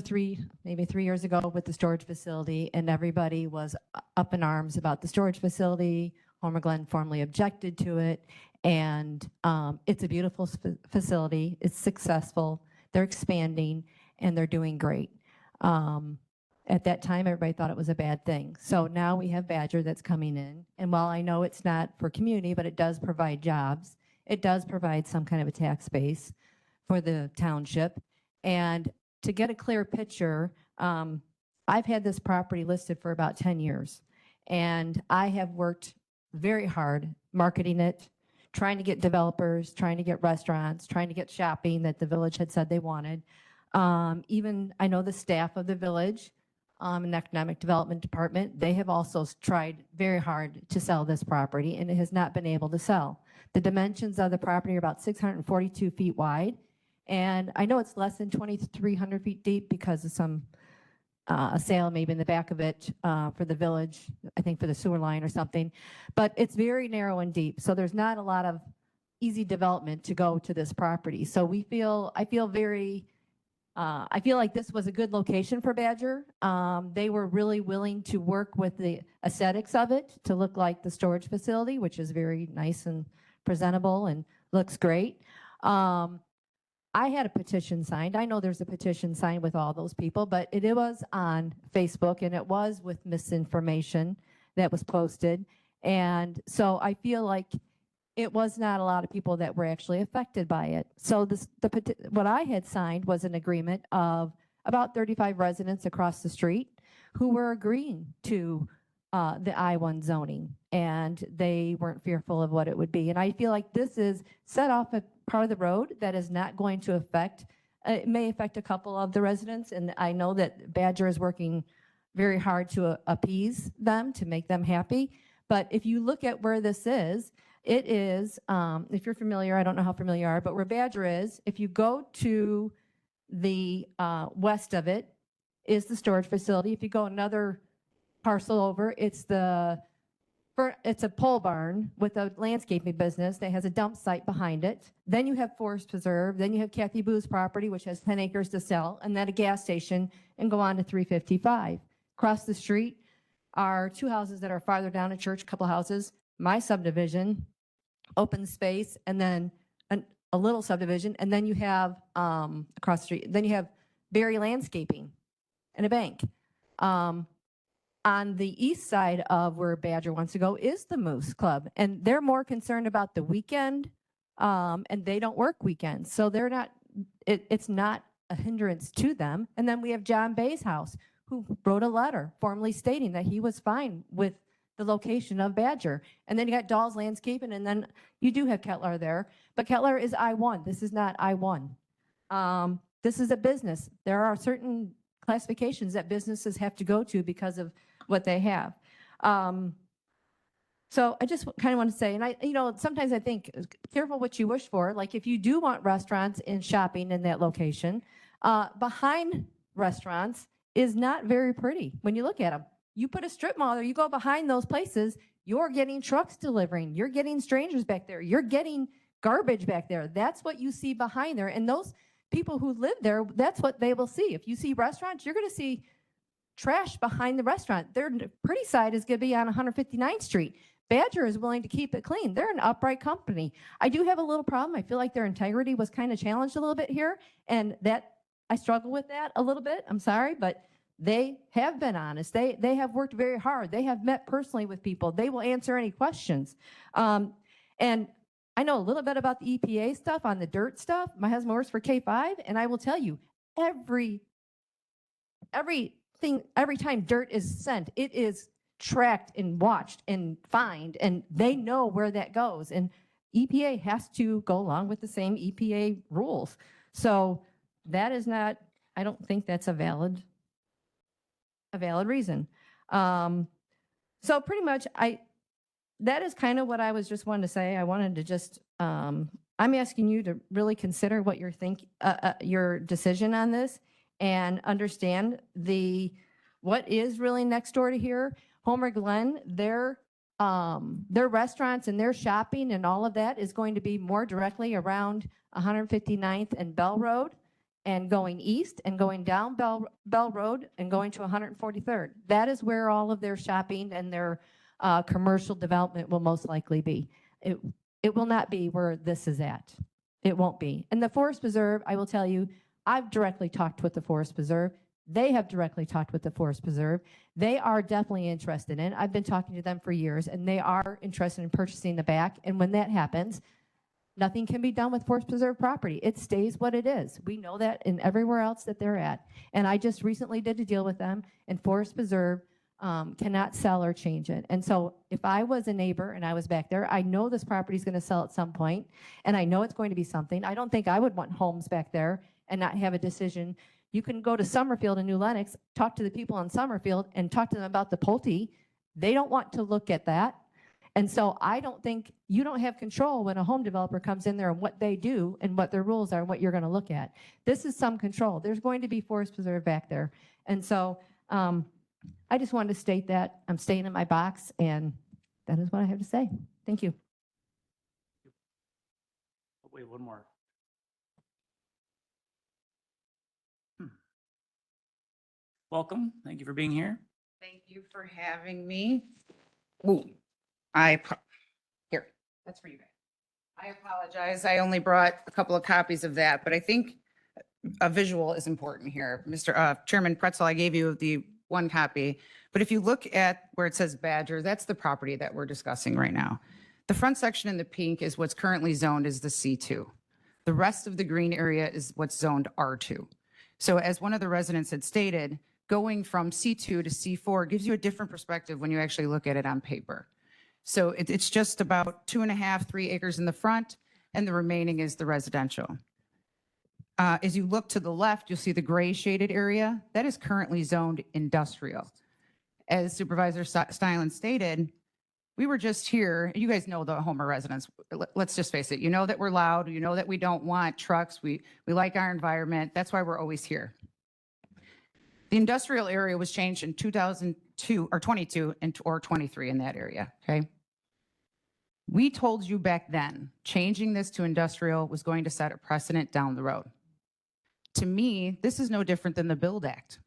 maybe 3 years ago with the storage facility, and everybody was up in arms about the storage facility. Homer Glen formally objected to it, and it's a beautiful facility. It's successful. They're expanding, and they're doing great. At that time, everybody thought it was a bad thing. So now we have Badger that's coming in, and while I know it's not for community, but it does provide jobs. It does provide some kind of a tax base for the township. And to get a clear picture, I've had this property listed for about 10 years, and I have worked very hard marketing it, trying to get developers, trying to get restaurants, trying to get shopping that the village had said they wanted. Even I know the staff of the village and economic development department, they have also tried very hard to sell this property, and it has not been able to sell. The dimensions of the property are about 642 feet wide. And I know it's less than 2,300 feet deep because of some, a sale maybe in the back of it for the village, I think for the sewer line or something. But it's very narrow and deep. So there's not a lot of easy development to go to this property. So I feel like this was a good location for Badger. They were really willing to work with the aesthetics of it to look like the storage facility, which is very nice and presentable and looks great. I had a petition signed. I know there's a petition signed with all those people, but it was on Facebook, and it was with misinformation that was posted. And so I feel like it was not a lot of people that were actually affected by it. So what I had signed was an agreement of about 35 residents across the street who were agreeing to the I-1 zoning, and they weren't fearful of what it would be. And I feel like this is set off a part of the road that is not going to affect, it may affect a couple of the residents, and I know that Badger is working very hard to appease them, to make them happy. But if you look at where this is, it is, if you're familiar, I don't know how familiar you are, but where Badger is, if you go to the west of it is the storage facility. If you go another parcel over, it's a pole barn with a landscaping business that has a dump site behind it. Then you have Forest Preserve. Then you have Kathy Boo's property, which has 10 acres to sell, and then a gas station, and go on to 355. Across the street are two houses that are farther down a church, a couple houses, my subdivision, open space, and then a little subdivision. And then you have across the street, then you have Berry Landscaping and a bank. On the east side of where Badger wants to go is the Moose Club, and they're more concerned about the weekend, and they don't work weekends, so they're not. It's not a hindrance to them. And then we have John Bay's house, who wrote a letter formally stating that he was fine with the location of Badger. And then you got Dahl's Landscaping, and then you do have Kettler there, but Kettler is I-1. This is not I-1. This is a business. There are certain classifications that businesses have to go to because of what they have. So I just kind of want to say, and sometimes I think, careful what you wish for. Like if you do want restaurants and shopping in that location, behind restaurants is not very pretty when you look at them. You put a strip mall there, you go behind those places, you're getting trucks delivering, you're getting strangers back there, you're getting garbage back there. That's what you see behind there. And those people who live there, that's what they will see. If you see restaurants, you're going to see trash behind the restaurant. Their pretty side is going to be on 159th Street. Badger is willing to keep it clean. They're an upright company. I do have a little problem. I feel like their integrity was kind of challenged a little bit here, and that I struggle with that a little bit. I'm sorry, but they have been honest. They have worked very hard. They have met personally with people. They will answer any questions. And I know a little bit about the EPA stuff on the dirt stuff. My husband works for K5, and I will tell you, every time dirt is sent, it is tracked and watched and fined, and they know where that goes. And EPA has to go along with the same EPA rules. So that is not, I don't think that's a valid reason. So pretty much that is kind of what I was just wanting to say. I wanted to just, I'm asking you to really consider what your decision on this, and understand what is really next door to here. Homer Glen, their restaurants and their shopping and all of that is going to be more directly around 159th and Bell Road, and going east and going down Bell Road and going to 143rd. That is where all of their shopping and their commercial development will most likely be. It will not be where this is at. It won't be. And the Forest Preserve, I will tell you, I've directly talked with the Forest Preserve. They have directly talked with the Forest Preserve. They are definitely interested in it. I've been talking to them for years, and they are interested in purchasing the back. And when that happens, nothing can be done with Forest Preserve property. It stays what it is. We know that in everywhere else that they're at. And I just recently did a deal with them, and Forest Preserve cannot sell or change it. And so if I was a neighbor and I was back there, I know this property is going to sell at some point, and I know it's going to be something. I don't think I would want homes back there and not have a decision. You can go to Summerfield and New Lenox, talk to the people on Summerfield, and talk to them about the Pulte. They don't want to look at that. And so I don't think you don't have control when a home developer comes in there and what they do and what their rules are and what you're going to look at. This is some control. There's going to be Forest Preserve back there. And so I just wanted to state that. I'm staying in my box, and that is what I have to say. Thank you. Wait, one more. Welcome. Thank you for being here. Thank you for having me. Ooh, here, that's for you guys. I apologize. I only brought a couple of copies of that, but I think a visual is important here. Mr. Chairman Pretzel, I gave you the one copy, but if you look at where it says Badger, that's the property that we're discussing right now. The front section in the pink is what's currently zoned as the C2. The rest of the green area is what's zoned R2. So as one of the residents had stated, going from C2 to C4 gives you a different perspective when you actually look at it on paper. So it's just about 2.5, 3 acres in the front, and the remaining is the residential. As you look to the left, you'll see the gray shaded area. That is currently zoned industrial. As Supervisor Steilen stated, we were just here. You guys know the Homer residents. Let's just face it. You know that we're loud. You know that we don't want trucks. We like our environment. That's why we're always here. The industrial area was changed in 2002 or 22 or 23 in that area, okay? We told you back then, changing this to industrial was going to set a precedent down the road. To me, this is no different than the BUILD Act.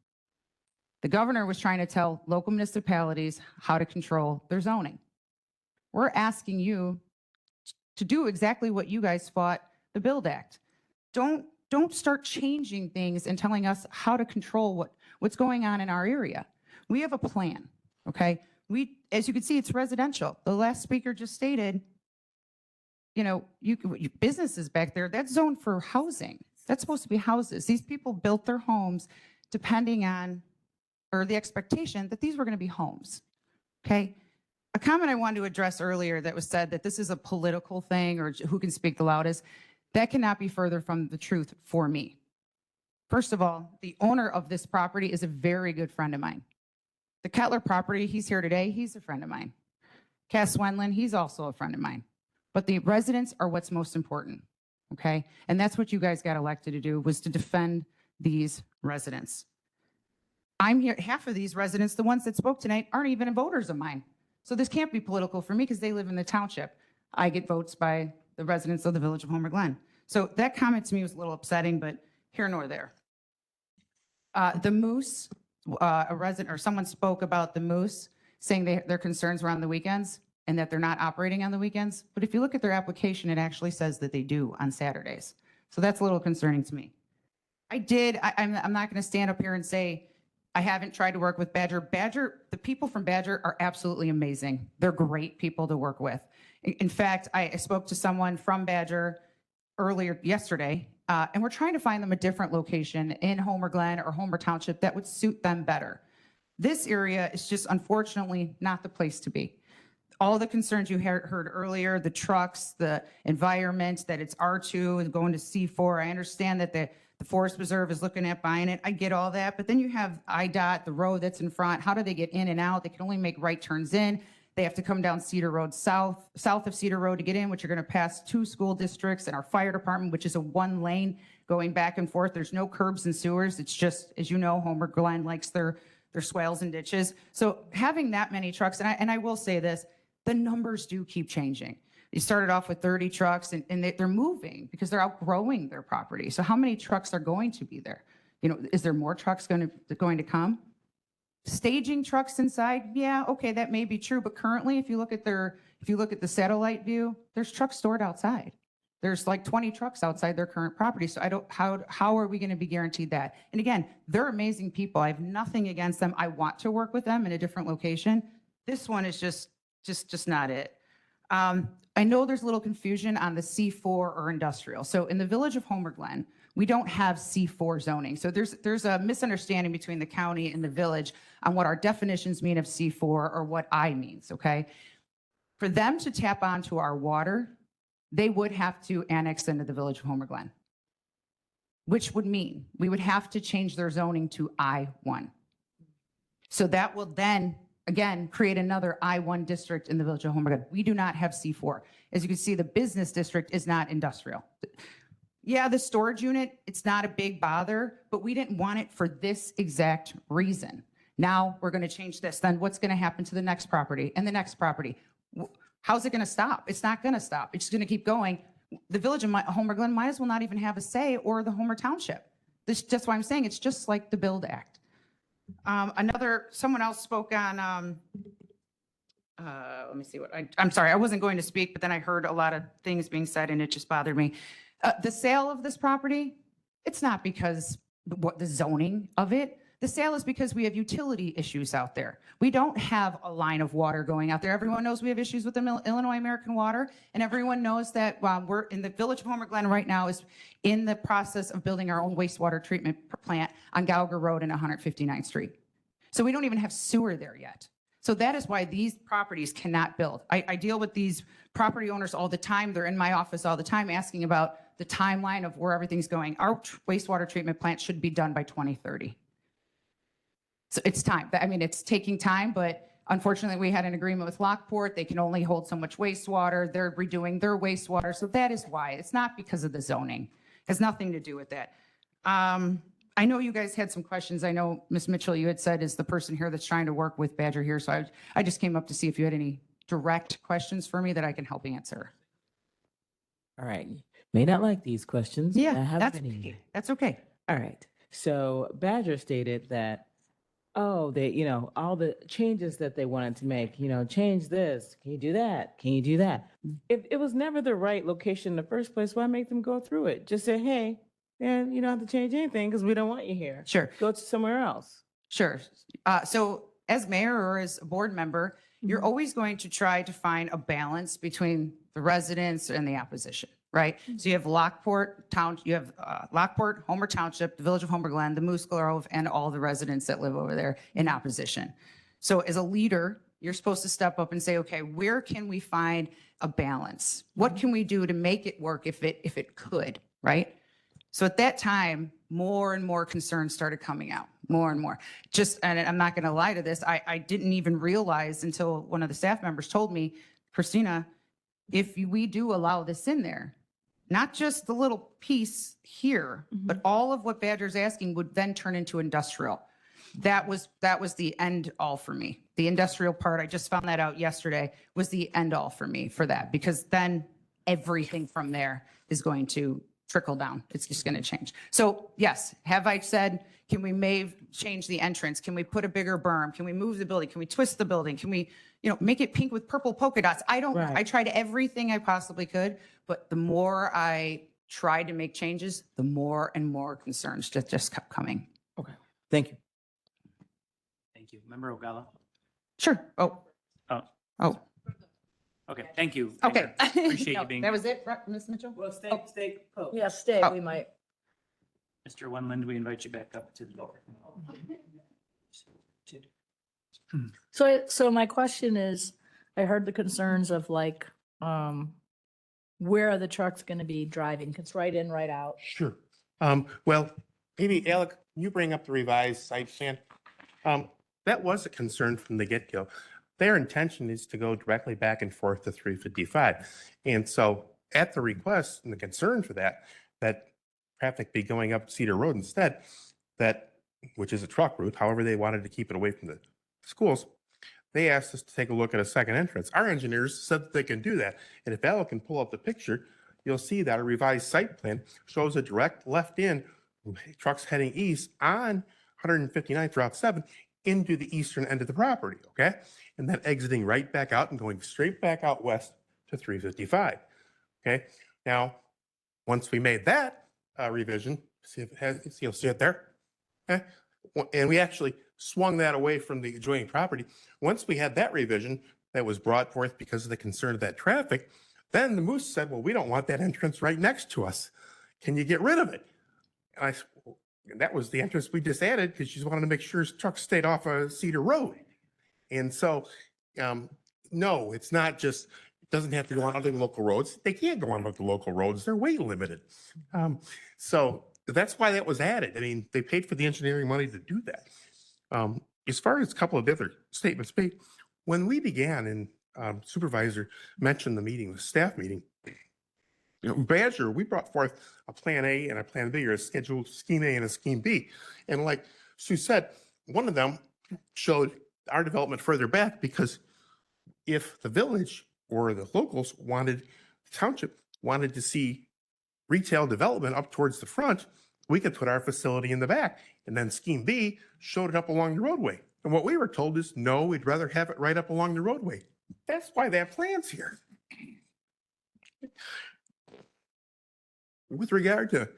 The governor was trying to tell local municipalities how to control their zoning. We're asking you to do exactly what you guys fought the BUILD Act. Don't start changing things and telling us how to control what's going on in our area. We have a plan, okay? As you can see, it's residential. The last speaker just stated, you know, businesses back there, that's zoned for housing. That's supposed to be houses. These people built their homes depending on, or the expectation that these were going to be homes, okay? A comment I wanted to address earlier that was said that this is a political thing or who can speak the loudest, that cannot be further from the truth for me. First of all, the owner of this property is a very good friend of mine. The Kettler property, he's here today, he's a friend of mine. Cass Wendland, he's also a friend of mine. But the residents are what's most important, okay? And that's what you guys got elected to do, was to defend these residents. I'm here, half of these residents, the ones that spoke tonight, aren't even voters of mine. So this can't be political for me because they live in the township. I get votes by the residents of the Village of Homer Glen. So that comment to me was a little upsetting, but here nor there. The Moose, a resident or someone spoke about the Moose, saying their concerns were on the weekends and that they're not operating on the weekends. But if you look at their application, it actually says that they do on Saturdays. So that's a little concerning to me. I'm not going to stand up here and say I haven't tried to work with Badger. The people from Badger are absolutely amazing. They're great people to work with. In fact, I spoke to someone from Badger earlier yesterday, and we're trying to find them a different location in Homer Glen or Homer Township that would suit them better. This area is just unfortunately not the place to be. All the concerns you heard earlier, the trucks, the environment, that it's R2 and going to C4. I understand that the Forest Preserve is looking at buying it. I get all that. But then you have IDOT, the road that's in front. How do they get in and out? They can only make right turns in. They have to come down Cedar Road south of Cedar Road to get in, which you're going to pass 2 school districts and our fire department, which is a 1 lane going back and forth. There's no curbs and sewers. It's just, as you know, Homer Glen likes their swales and ditches. So having that many trucks, and I will say this, the numbers do keep changing. You started off with 30 trucks and they're moving because they're outgrowing their property. So how many trucks are going to be there? You know, is there more trucks going to come? Staging trucks inside, yeah, okay, that may be true. But currently, if you look at the satellite view, there's trucks stored outside. There's like 20 trucks outside their current property. So how are we going to be guaranteed that? And again, they're amazing people. I have nothing against them. I want to work with them in a different location. This one is just not it. I know there's a little confusion on the C4 or industrial. So in the Village of Homer Glen, we don't have C4 zoning. So there's a misunderstanding between the county and the village on what our definitions mean of C4 or what I means, okay? For them to tap onto our water, they would have to annex into the Village of Homer Glen, which would mean we would have to change their zoning to I1. So that will then again, create another I1 district in the Village of Homer Glen. We do not have C4. As you can see, the business district is not industrial. Yeah, the storage unit, it's not a big bother, but we didn't want it for this exact reason. Now we're going to change this. Then what's going to happen to the next property and the next property? How's it going to stop? It's not going to stop. It's going to keep going. The Village of Homer Glen might as well not even have a say, or the Homer Township. That's why I'm saying it's just like the Build Act. Someone else spoke on, let me see I'm sorry, I wasn't going to speak, but then I heard a lot of things being said and it just bothered me. The sale of this property, it's not because the zoning of it. The sale is because we have utility issues out there. We don't have a line of water going out there. Everyone knows we have issues with the Illinois American Water, and everyone knows that we're in the Village of Homer Glen right now is in the process of building our own wastewater treatment plant on Gauger Road and 159th Street. So we don't even have sewer there yet. So that is why these properties cannot build. I deal with these property owners all the time. They're in my office all the time asking about the timeline of where everything's going. Our wastewater treatment plant should be done by 2030. So it's time. I mean, it's taking time, but unfortunately we had an agreement with Lockport. They can only hold so much wastewater. They're redoing their wastewater. So that is why. It's not because of the zoning. It has nothing to do with that. I know you guys had some questions. I know Ms. Mitchell, you had said is the person here that's trying to work with Badger here. So I just came up to see if you had any direct questions for me that I can help answer. All right. May not like these questions. Yeah, but I have that's many. okay. That's okay. All right. So Badger stated that, oh, they, all the changes that they wanted to make, change this. Can you do that? Can you do that? If it was never the right location in the first place, why make them go through it? Just say, hey, and you don't have to change anything because we don't want you here. Sure. Go to somewhere else. Sure. So as mayor or as a board member, you're always going to try to find a balance between the residents and the opposition, right? So you have Lockport, Homer Township, the Village of Homer Glen, the Moose Grove, and all the residents that live over there in opposition. So as a leader, you're supposed to step up and say, okay, where can we find a balance? What can we do to make it work if it could, right? So at that time, more and more concerns started coming out, more and more. And I'm not going to lie to this, I didn't even realize until one of the staff members told me, Christina, if we do allow this in there, not just the little piece here, but all of what Badger's asking would then turn into industrial. that was the end all for me. The industrial part, I just found that out yesterday, was the end all for me for that, because then everything from there is going to trickle down. It's just going to change. So yes, have I said, can we change the entrance? Can we put a bigger berm? Can we move the building? Can we twist the building? Can we, make it pink with purple polka dots? I tried everything I possibly could, but the more I tried to make changes, the more and more concerns just kept coming. Okay, thank you. Thank you. Member Ogalla? Sure. Oh. Okay, thank you. Okay. Appreciate No, you being. that was it, Ms. Mitchell? Well, stay put. Yeah, stay, Oh. we might. Mr. Wendland, we invite you back up to the door. So my question is, I heard the concerns of like, where are the trucks going to be driving? It's right in, right out. Sure. Well, maybe Alec, you bring up the revised site plan. That was a concern from the get-go. Their intention is to go directly back and forth to 355. And so at the request and the concern for that traffic be going up Cedar Road instead, which is a truck route, however they wanted to keep it away from the schools, they asked us to take a look at a second entrance. Our engineers said that they can do that. And if Alec can pull up the picture, you'll see that a revised site plan shows a direct left in, trucks heading east on 159th Route 7 into the eastern end of the property, okay? And then exiting right back out and going straight back out west to 355, okay? Now, once we made that revision, see if it has, you'll see it there, okay? And we actually swung that away from the adjoining property. Once we had that revision that was brought forth because of the concern of that traffic, then the Moose said, well, we don't want that entrance right next to us. Can you get rid of it? And that was the entrance we just added because she wanted to make sure his trucks stayed off of Cedar Road. And so, no, it's not just, it doesn't have to go on other local roads. They can't go on other local roads. They're weight limited. So that's why that was added. I mean, they paid for the engineering money to do that. As far as a couple of other statements made, when we began and supervisor mentioned the meeting, the staff meeting, Badger, we brought forth a plan A and a plan B, or a scheduled scheme A and a scheme B. And like Sue said, one of them showed our development further back, because if the village or the locals the township wanted to see retail development up towards the front, we could put our facility in the back. And then scheme B showed it up along the roadway. And what we were told is, no, we'd rather have it right up along the roadway. That's why that plan's here. With regard to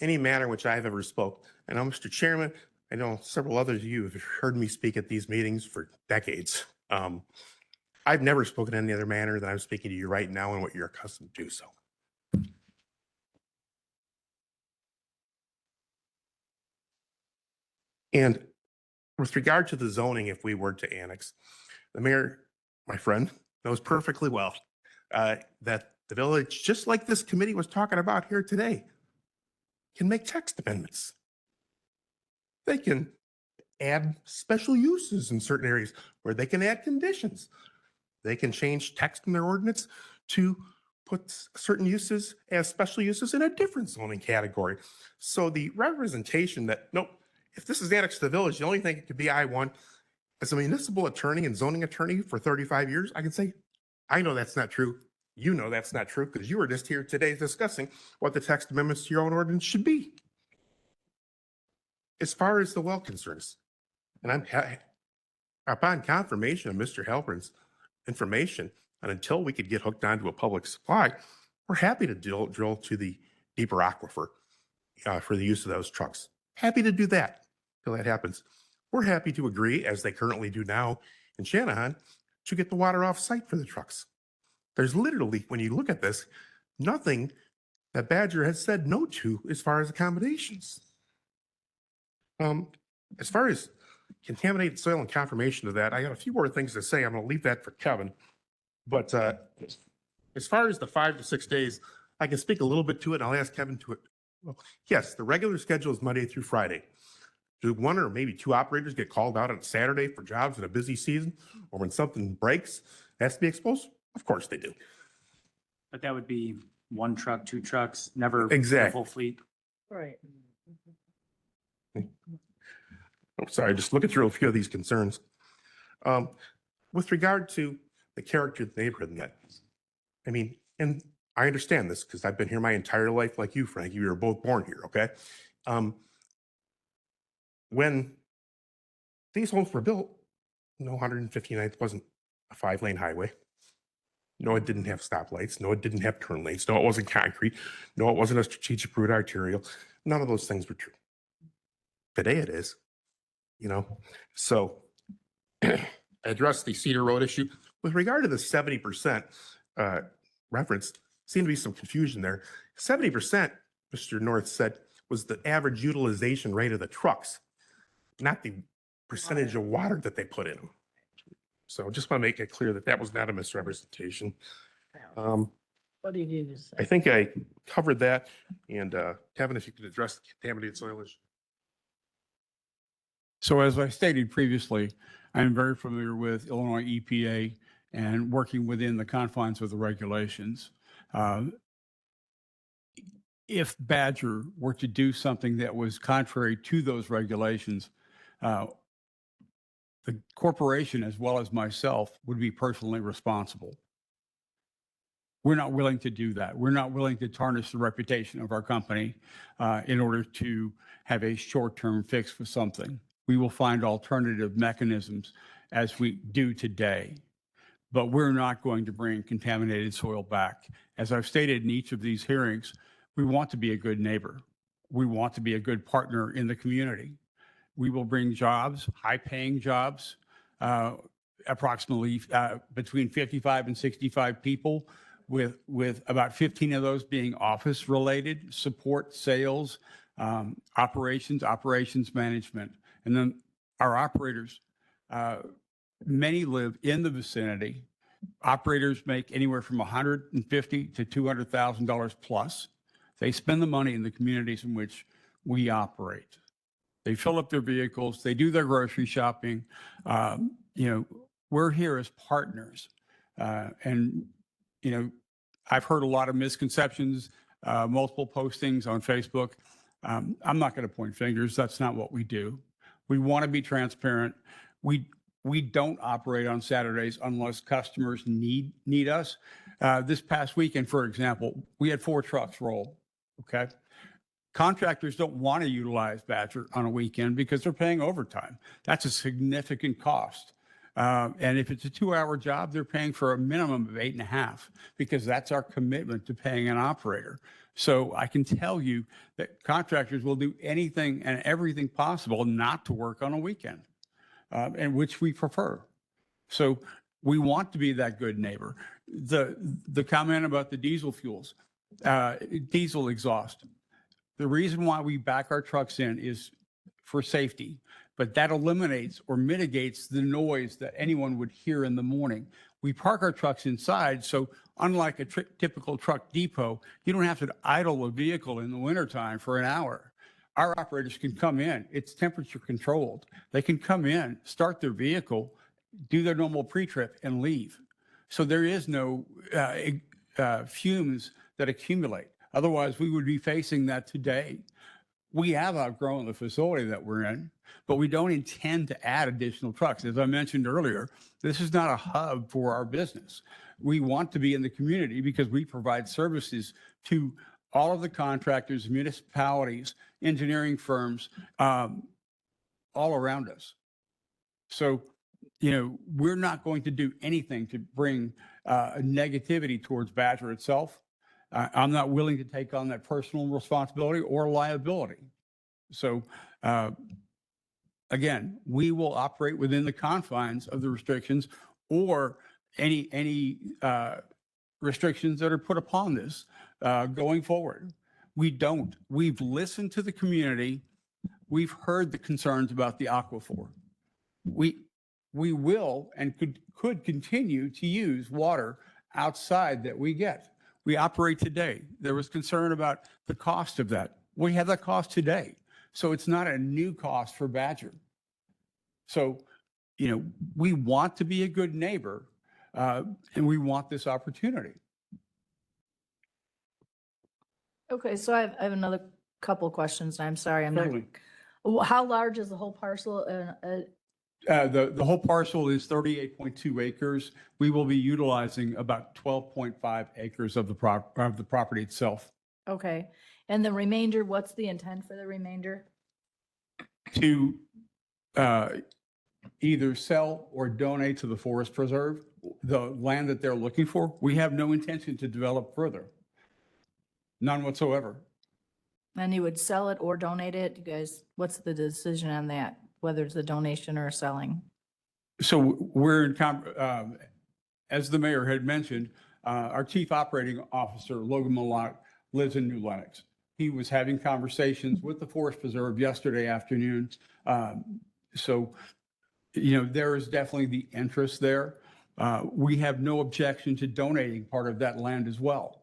any matter in which I've ever spoke, I know, Mr. Chairman, I know several others of you have heard me speak at these meetings for decades. I've never spoken in any other manner than I'm speaking to you right now and what you're accustomed to do so. And with regard to the zoning, if we were to annex, the mayor, my friend, knows perfectly well that the village, just like this committee was talking about here today, can make text amendments. They can add special uses in certain areas where they can add conditions. They can change text in their ordinance to put certain uses as special uses in a different zoning category. So the representation that, nope, if this is annexed to the village, the only thing it could be I-1, as a municipal attorney and zoning attorney for 35 years, I can say, I know that's not true. You know that's not true because you were just here today discussing what the text amendments to your own ordinance should be. As far as the well concerns, and upon confirmation of Mr. Halpern's information, and until we could get hooked onto a public supply, we're happy to drill to the deeper aquifer for the use of those trucks. Happy to do that till that happens. We're happy to agree, as they currently do now in Shanahan, to get the water off site for the trucks. There's literally, when you look at this, nothing that Badger has said no to as far as accommodations. As far as contaminated soil and confirmation of that, I got a few more things to say. I'm going to leave that for Kevin. But as far as the 5 to 6 days, I can speak a little bit to it, and I'll ask Kevin to it. Well, yes, the regular schedule is Monday through Friday. Do one or maybe two operators get called out on Saturday for jobs in a busy season, or when something breaks, has to be exposed? Of course they do. But that would be one truck, two trucks, never the Exactly. full fleet. Right. sorry, just looking through a few of these concerns. With regard to the character of the neighborhood, and that, I mean, and I understand this because I've been here my entire life, like you, Frank. You were both born here, okay? When these homes were built, no, 159th wasn't a 5-lane highway. No, it didn't have stoplights. No, it didn't have turn lanes. No, it wasn't concrete. No, it wasn't a strategic route arterial. None of those things were true. Today it is, you know? So address the Cedar Road issue. With regard to the 70% reference, seemed to be some confusion there. 70%, Mr. North said, was the average utilization rate of the trucks, not the percentage of water that they put in them. So just want to make it clear that that was not a misrepresentation. What do you need to say? I think I covered that. And Kevin, if you could address the contaminated soil issue. So as I stated previously, I'm very familiar with Illinois EPA and working within the confines of the regulations. If Badger were to do something that was contrary to those regulations, the corporation, as well as myself, would be personally responsible. We're not willing to do that. We're not willing to tarnish the reputation of our company in order to have a short-term fix for something. We will find alternative mechanisms as we do today, but we're not going to bring contaminated soil back. As I've stated in each of these hearings, we want to be a good neighbor. We want to be a good partner in the community. We will bring jobs, high-paying jobs, approximately between 55 and 65 people, with about 15 of those being office-related, support, sales, operations management. And then our operators, many live in the vicinity. Operators make anywhere from $150,000 to $200,000 plus. They spend the money in the communities in which we operate. They fill up their vehicles, they do their grocery shopping. We're here as partners. I've heard a lot of misconceptions, multiple postings on Facebook. I'm not going to point fingers. That's not what we do. We want to be transparent. We don't operate on Saturdays unless customers need us. This past weekend, for example, we had 4 trucks roll. Okay. Contractors don't want to utilize Badger on a weekend because they're paying overtime. That's a significant cost. And if it's a 2-hour job, they're paying for a minimum of 8.5 because that's our commitment to paying an operator. So I can tell you that contractors will do anything and everything possible not to work on a weekend, and which we prefer. So we want to be that good neighbor. The comment about the diesel fuels, diesel exhaust. The reason why we back our trucks in is for safety, but that eliminates or mitigates the noise that anyone would hear in the morning. We park our trucks inside, so unlike a typical truck depot, you don't have to idle a vehicle in the wintertime for an hour. Our operators can come in. It's temperature controlled. They can come in, start their vehicle, do their normal pre-trip, and leave. So there is no fumes that accumulate. Otherwise, we would be facing that today. We have outgrown the facility that we're in, but we don't intend to add additional trucks. As I mentioned earlier, this is not a hub for our business. We want to be in the community because we provide services to all of the contractors, municipalities, engineering firms, all around us. So, we're not going to do anything to bring negativity towards Badger itself. I'm not willing to take on that personal responsibility or liability. So, again, we will operate within the confines of the restrictions or any restrictions that are put upon this going forward. We don't. We've listened to the community. We've heard the concerns about the aquifer. We will and could continue to use water outside that we get. We operate today. There was concern about the cost of that. We have that cost today. So it's not a new cost for Badger. So, we want to be a good neighbor and we want this opportunity. Okay, so I have another couple questions. I'm sorry, I'm not. Certainly. How large is the whole parcel? The whole parcel is 38.2 acres. We will be utilizing about 12.5 acres of the property itself Okay. And the remainder, what's the intent for the remainder? to either sell or donate to the forest preserve, the land that they're looking for. We have no intention to develop further. None whatsoever. And you would sell it or donate it? You guys, what's the decision on that? Whether it's a donation or a selling? So we're in, as the mayor had mentioned, our chief operating officer, Logan Malott, lives in New Lenox. He was having conversations with the Forest Preserve yesterday afternoon. So, there is definitely the interest there. We have no objection to donating part of that land as well.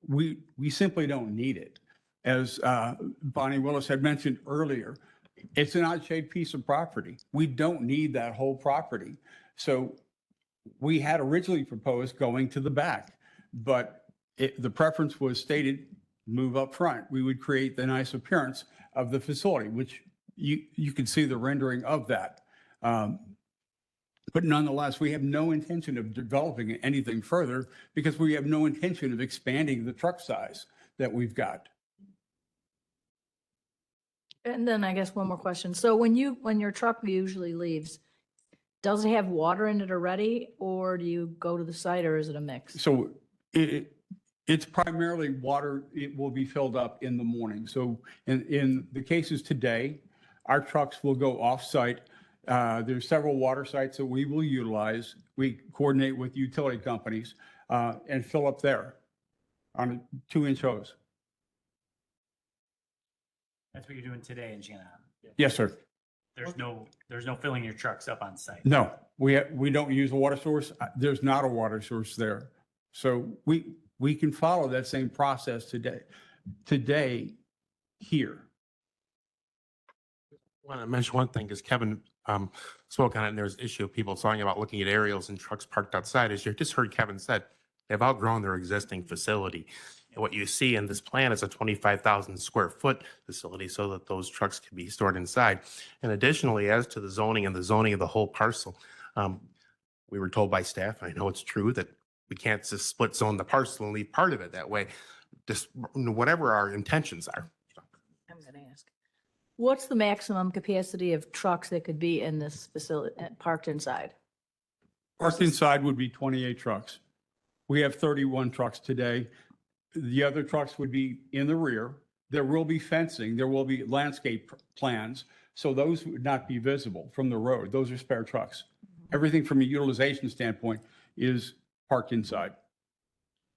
We simply don't need it. As Bonnie Willis had mentioned earlier, it's an odd-shaped piece of property. We don't need that whole property. So we had originally proposed going to the back, but the preference was stated, move up front. We would create the nice appearance of the facility, which you can see the rendering of that. But nonetheless, we have no intention of developing anything further because we have no intention of expanding the truck size that we've got. And then I guess one more question. So when your truck usually leaves, does it have water in it already, or do you go to the site, or is it a mix? So it's primarily water. It will be filled up in the morning. So in the cases today, our trucks will go off-site. There's several water sites that we will utilize. We coordinate with utility companies and fill up there on a 2-inch hose. That's what you're doing today in Shannon. Yes, sir. There's no filling your trucks up on site. No, we don't use a water source. There's not a water source there. So we can follow that same process today here. I want to mention one thing because Kevin spoke on it, and there's an issue of people talking about looking at aerials and trucks parked outside. As you just heard Kevin said, they've outgrown their existing facility. And what you see in this plan is a 25,000 square foot facility so that those trucks can be stored inside. And additionally, as to the zoning and the zoning of the whole parcel, we were told by staff, and I know it's true, that we can't just split zone the parcel and leave part of it that way. Just whatever our intentions are. I'm going to ask. What's the maximum capacity of trucks that could be in this facility, parked inside? Parked inside would be 28 trucks. We have 31 trucks today. The other trucks would be in the rear. There will be fencing. There will be landscape plans. So those would not be visible from the road. Those are spare trucks. Everything from a utilization standpoint is parked inside.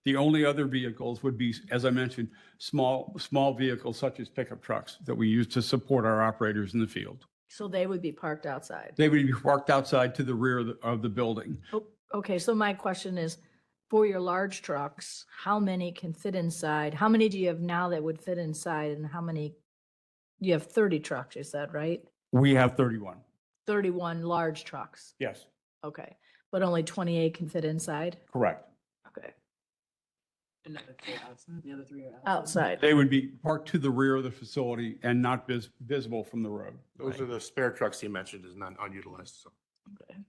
The only other vehicles would be, as I mentioned, small vehicles such as pickup trucks that we use to support our operators in the field. So they would be parked outside? They would be parked outside to the rear of the building. Oh, okay, so my question is, for your large trucks, how many can fit inside? How many do you have now that would fit inside, and how many? You have 30 trucks, is that right? We have 31. 31 large trucks? Yes, Okay, but only 28 can fit inside? correct. Okay. The other three are Outside? They would be parked to the rear of the facility and not visible from the road. Those are the spare trucks you mentioned as not unutilized. So. Okay.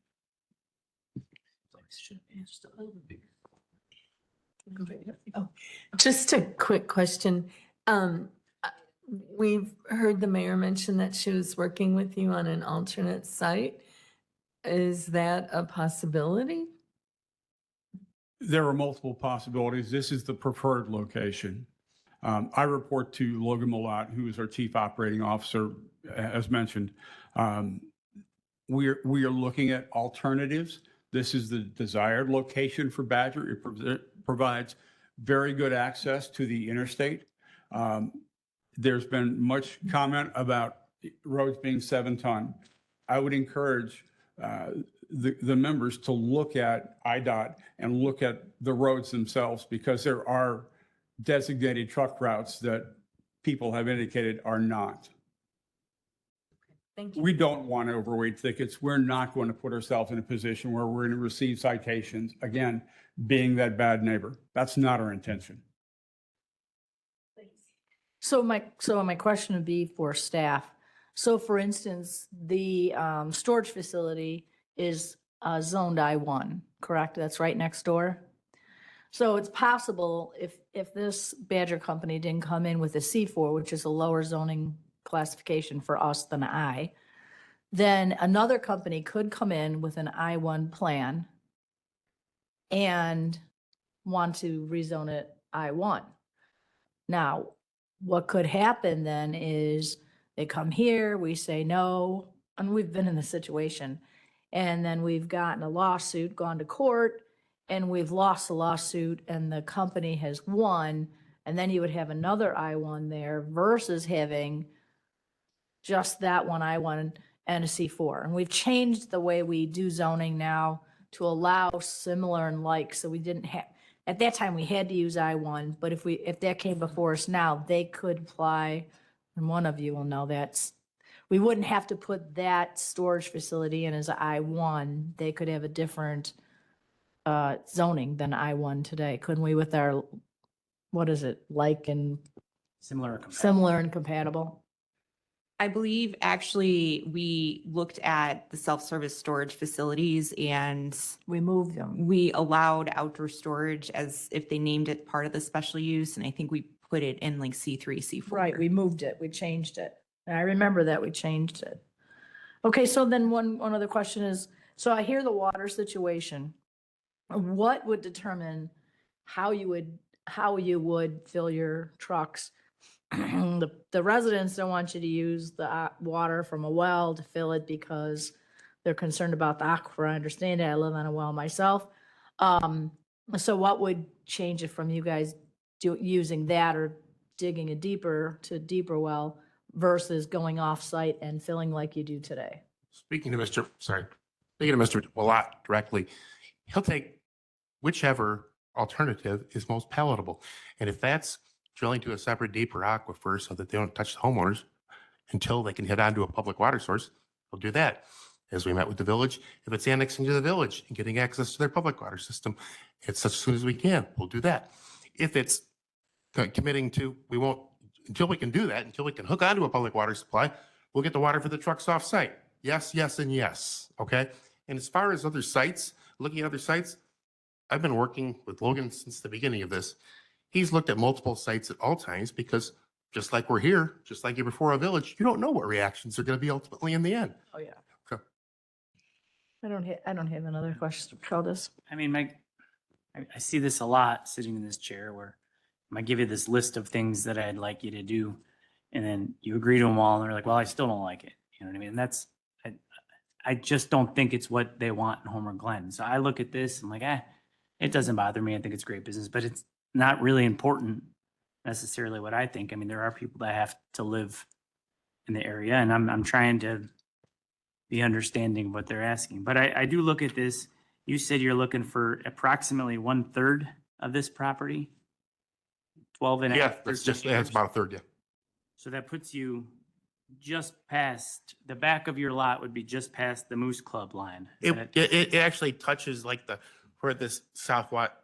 Oh, just a quick question. We've heard the mayor mention that she was working with you on an alternate site. Is that a possibility? There are multiple possibilities. This is the preferred location. I report to Logan Malott, who is our chief operating officer, as mentioned. We are looking at alternatives. This is the desired location for Badger. It provides very good access to the interstate. There's been much comment about roads being 7-ton. I would encourage the members to look at IDOT and look at the roads themselves, because there are designated truck routes that people have indicated are not. Thank you. We don't want overweight tickets. We're not going to put ourselves in a position where we're going to receive citations, again, being that bad neighbor. That's not our intention. So my question would be for staff. So for instance, the storage facility is zoned I-1, correct? That's right next door? So it's possible if this Badger company didn't come in with a C4, which is a lower zoning classification for us than I, then another company could come in with an I-1 plan and want to rezone it I-1. Now, what could happen then is they come here, we say no, and we've been in the situation. And then we've gotten a lawsuit, gone to court, and we've lost the lawsuit and the company has won. And then you would have another I-1 there versus having just that one I-1 and a C4. And we've changed the way we do zoning now to allow similar and like, so we didn't have, at that time, we had to use I-1, but if that came before us now, they could apply, and one of you will know we wouldn't have to put that storage facility in as I-1. They could have a different zoning than I-1 today, couldn't we, with our, what is it, like and Similar. Or similar and compatible? I believe actually we looked at the self-service storage facilities and we moved them. We allowed outdoor storage as if they named it part of the special use. And I think we put it in like C3, C4. Right, we moved it, we changed it. And I remember that we changed it. Okay, so then one other question is, so I hear the water situation. What would determine how you would fill your trucks? The residents don't want you to use the water from a well to fill it because they're concerned about the aquifer. I understand it. I live on a well myself. So what would change it from you guys using that or digging a deeper well versus going off-site and filling like you do today? Speaking to Mr. Willott directly, he'll take whichever alternative is most palatable. And if that's drilling to a separate deeper aquifer so that they don't touch the homeowners until they can head on to a public water source, they'll do that. As we met with the village, if it's annexing to the village and getting access to their public water system, it's as soon as we can, we'll do that. If it's committing to, we won't, until we can do that, until we can hook onto a public water supply, we'll get the water for the trucks off site. Yes, yes, and yes, okay? And as far as other sites, looking at other sites, I've been working with Logan since the beginning of this. He's looked at multiple sites at all times because just like we're here, just like you're before a village, you don't know what reactions are going to be ultimately in the end. Oh, yeah. Okay. I don't have another question. Sheldon. I mean, I see this a lot sitting in this chair where I give you this list of things that I'd like you to do, and then you agree to them all, and they're like, well, I still don't like it. You know what I mean? And I just don't think it's what they want in Homer Glen. So I look at this, I'm like, it doesn't bother me. I think it's great business, but it's not really important necessarily what I think. I mean, there are people that have to live in the area, and I'm trying to be understanding of what they're asking. But I do look at this. You said you're looking for approximately 1/3 of this property, 12 and a Yeah, half. that's about a third, yeah. So that puts you just past, the back of your lot would be just past the Moose Club line. Is that It actually touches like for this southwest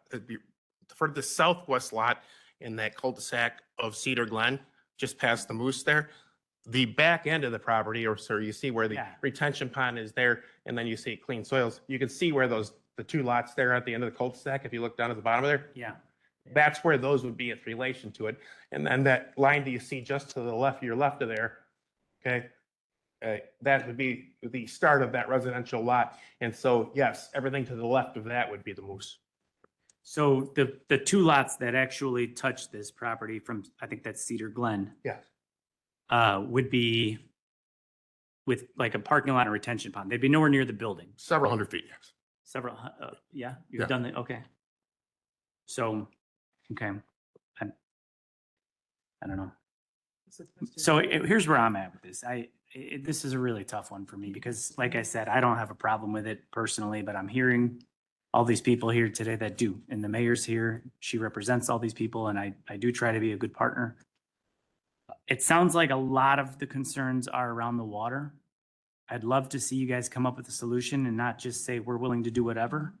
lot in that cul-de-sac of Cedar Glen, just past the Moose there. The back end of the property, or so you see where the retention pond is there, and then you see clean soils. You can see where the two lots there at the end of the cul-de-sac, if you look down at the bottom of there. Yeah. That's where those would be in relation to it. And then that line that you see just to the left, your left of there, okay? That would be the start of that residential lot. And so, yes, everything to the left of that would be the Moose. So the two lots that actually touch this property from, I think that's Cedar Glen. Yeah. Would be with like a parking lot and retention pond. They'd be nowhere near the building. Several hundred feet, yes. Several, yeah, you've Yeah. done the, okay. So, okay. I don't know. So here's where I'm at with this. This is a really tough one for me because like I said, I don't have a problem with it personally, but I'm hearing all these people here today that do, and the mayor's here. She represents all these people, and I do try to be a good partner. It sounds like a lot of the concerns are around the water. I'd love to see you guys come up with a solution and not just say we're willing to do whatever.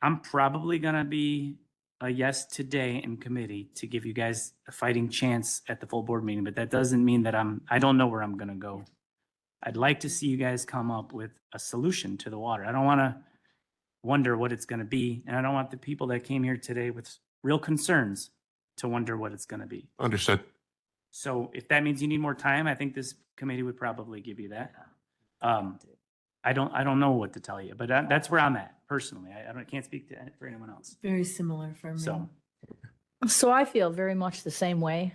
I'm probably gonna be a yes today in committee to give you guys a fighting chance at the full board meeting, but that doesn't mean that I don't know where I'm gonna go. I'd like to see you guys come up with a solution to the water. I don't want to wonder what it's going to be, and I don't want the people that came here today with real concerns to wonder what it's going to be. Understood. So if that means you need more time, I think this committee would probably give you that. I don't know what to tell you, but that's where I'm at personally. I can't speak to for anyone else. Very similar for me. So I feel very much the same way,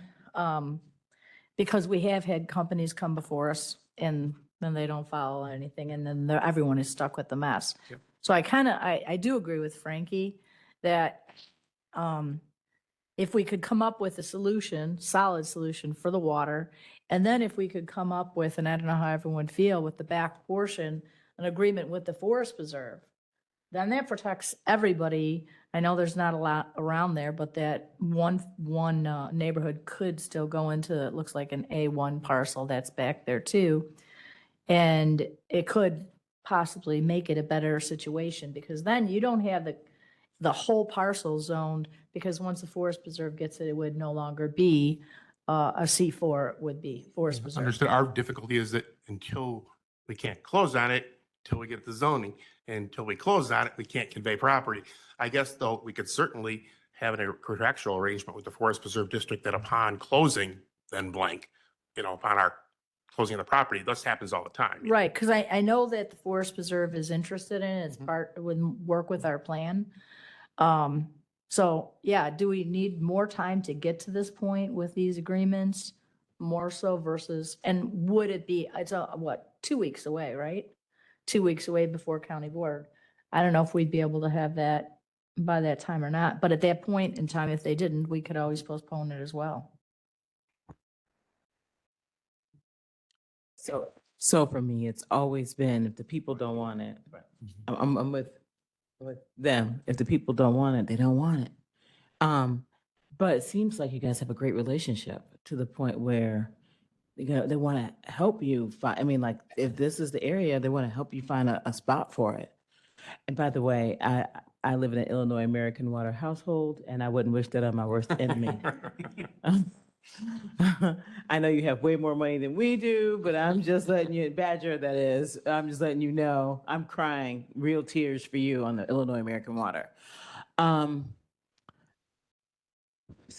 because we have had companies come before us and then they don't follow anything, and then everyone is stuck with the mess. Yep. So I do agree with Frankie that if we could come up with a solution, solid solution for the water, and then if we could come up with, and I don't know how everyone feel, with the back portion, an agreement with the Forest Preserve, then that protects everybody. I know there's not a lot around there, but that one neighborhood could still go into, it looks like an A1 parcel that's back there too. And it could possibly make it a better situation, because then you don't have the whole parcel zoned, because once the Forest Preserve gets it, it would no longer be a C4, it would be Forest Preserve. Understood. Our difficulty is that until we can't close on it, till we get the zoning, and until we close on it, we can't convey property. I guess though, we could certainly have a contractual arrangement with the Forest Preserve District that upon closing, then blank, upon our closing of the property, this happens all the time. Right, because I know that the Forest Preserve is interested in it, it's would work with our plan. So, yeah, do we need more time to get to this point with these agreements? More so versus, and would it be, it's 2 weeks away, right? 2 weeks away before county board. I don't know if we'd be able to have that by that time or not, but at that point in time, if they didn't, we could always postpone it as well. So for me, it's always been, if the people don't want it, I'm with them. If the people don't want it, they don't want it. But it seems like you guys have a great relationship to the point where they want to help you find, I mean, like, if this is the area, they want to help you find a spot for it. And by the way, I live in an Illinois American Water household, and I wouldn't wish that on my worst enemy. I know you have way more money than we do, but I'm just letting you, Badger, that is, I'm just letting you know, I'm crying real tears for you on the Illinois American Water. So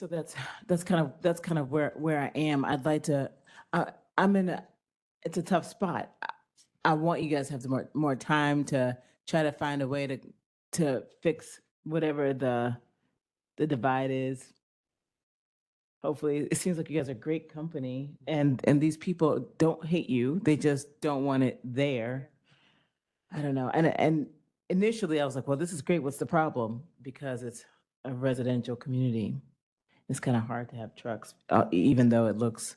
that's kind of where I am. I'd like to, it's a tough spot. I want you guys to have more time to try to find a way to fix whatever the divide is. Hopefully, it seems like you guys are a great company, and these people don't hate you. They just don't want it there. I don't know. And initially I was like, well, this is great. What's the problem? Because it's a residential community. It's kind of hard to have trucks, even though it looks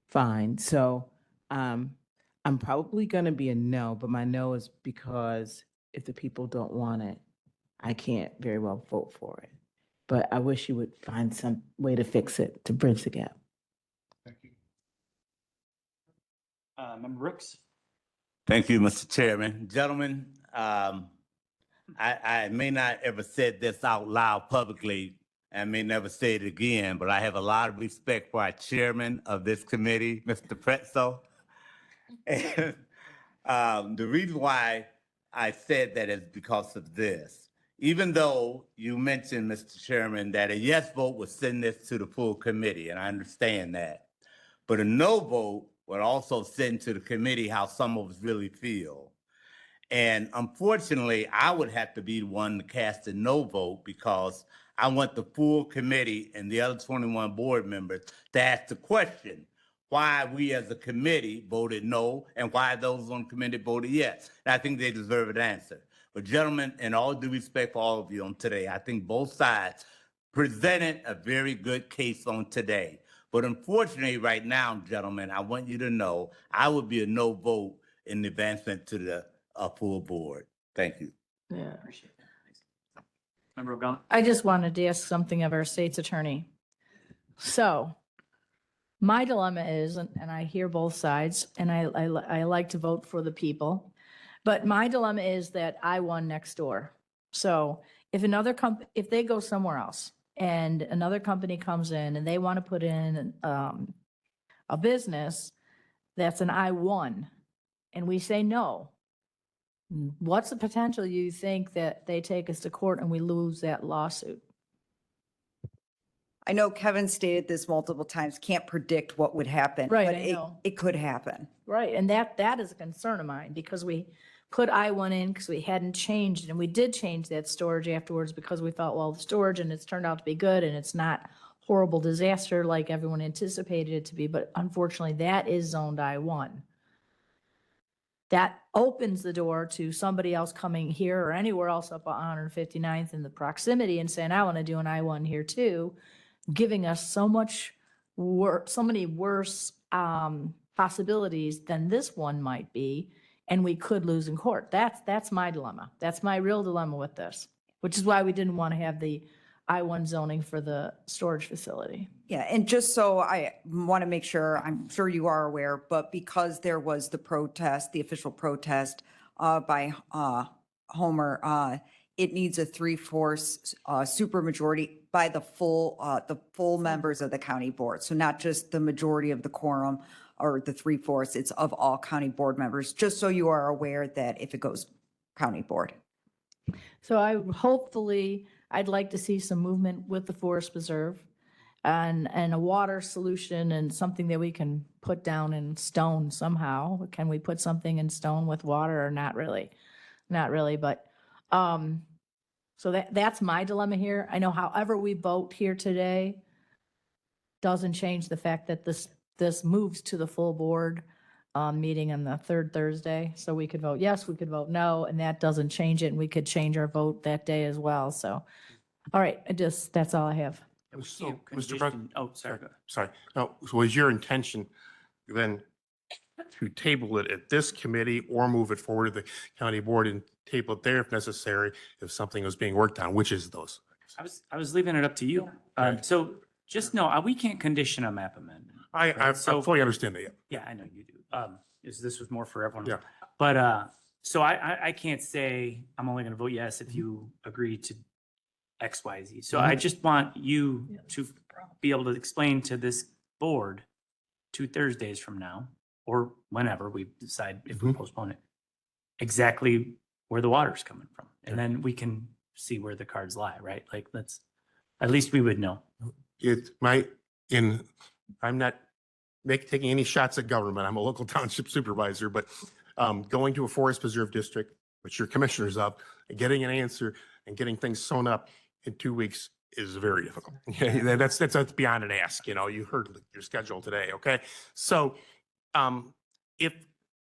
fine. So I'm probably going to be a no, but my no is because if the people don't want it, I can't very well vote for it. But I wish you would find some way to fix it, to bridge the gap. Thank you. Member Brooks? Thank you, Mr. Chairman. Gentlemen, I may not ever said this out loud publicly, and may never say it again, but I have a lot of respect for our chairman of this committee, Mr. Pretzel. And the reason why I said that is because of this. Even though you mentioned, Mr. Chairman, that a yes vote would send this to the full committee, and I understand that, but a no vote would also send to the committee how some of us really feel. And unfortunately, I would have to be the one to cast a no vote, because I want the full committee and the other 21 board members to ask the question, why we as a committee voted no and why those on the committee voted yes. And I think they deserve an answer. But gentlemen, in all due respect for all of you on today, I think both sides presented a very good case on today. But unfortunately, right now, gentlemen, I want you to know I would be a no vote in the advancement to the full board. Thank you. Yeah. Member O'Gallagher? I just wanted to ask something of our state's attorney. So my dilemma is, and I hear both sides, and I like to vote for the people, but my dilemma is that I won next door. So if if they go somewhere else and another company comes in and they want to put in a business that's an I-1 and we say no, what's the potential you think that they take us to court and we lose that lawsuit? I know Kevin stated this multiple times, can't predict what would happen. Right, but I it- know. It could happen. Right, and that is a concern of mine because we put I-1 in because we hadn't changed, and we did change that storage afterwards because we thought, well, the storage, and it's turned out to be good, and it's not horrible disaster like everyone anticipated it to be, but unfortunately, that is zoned I-1. That opens the door to somebody else coming here or anywhere else up on 159th in the proximity and saying, I want to do an I-1 here too, giving us so many worse possibilities than this one might be, and we could lose in court. That's my dilemma. That's my real dilemma with this, which is why we didn't want to have the I-1 zoning for the storage facility. Yeah, and just so I want to make sure, I'm sure you are aware, but because there was the protest, the official protest by Homer, it needs a 3/4 supermajority by the full members of the county board. So not just the majority of the quorum or the 3/4, it's of all county board members, just so you are aware that if it goes county board. So I'd like to see some movement with the Forest Preserve and a water solution and something that we can put down in stone somehow. Can we put something in stone with water or not really? Not really, but, so that's my dilemma here. I know however we vote here today doesn't change the fact that this moves to the full board meeting on the third Thursday. So we could vote yes, we could vote no, and that doesn't change it. And we could change our vote that day as well. So, all right, that's all I have. So, Mr. Condition- President, Oh, sorry. sorry. No, so was your intention then to table it at this committee or move it forward to the county board and table it there if necessary, if something was being worked on, which is those? I was leaving it up to you. So just know, we can't condition a map amendment. I So- fully understand that. Yeah. Yeah, I know you do. This was more for everyone. Yeah. But, so I can't say I'm only going to vote yes if you agree to X, Y, Z. So I just want you to be able to explain to this board 2 Thursdays from now, or whenever we decide if we postpone it, exactly where the water's coming from. And then we can see where the cards lie, right? Like, at least we would know. I'm not taking any shots at government. I'm a local township supervisor, but going to a forest preserve district, which you're commissioners of, and getting an answer and getting things sewn up in 2 weeks is very difficult. Yeah, that's beyond an ask. You heard your schedule today. Okay. So if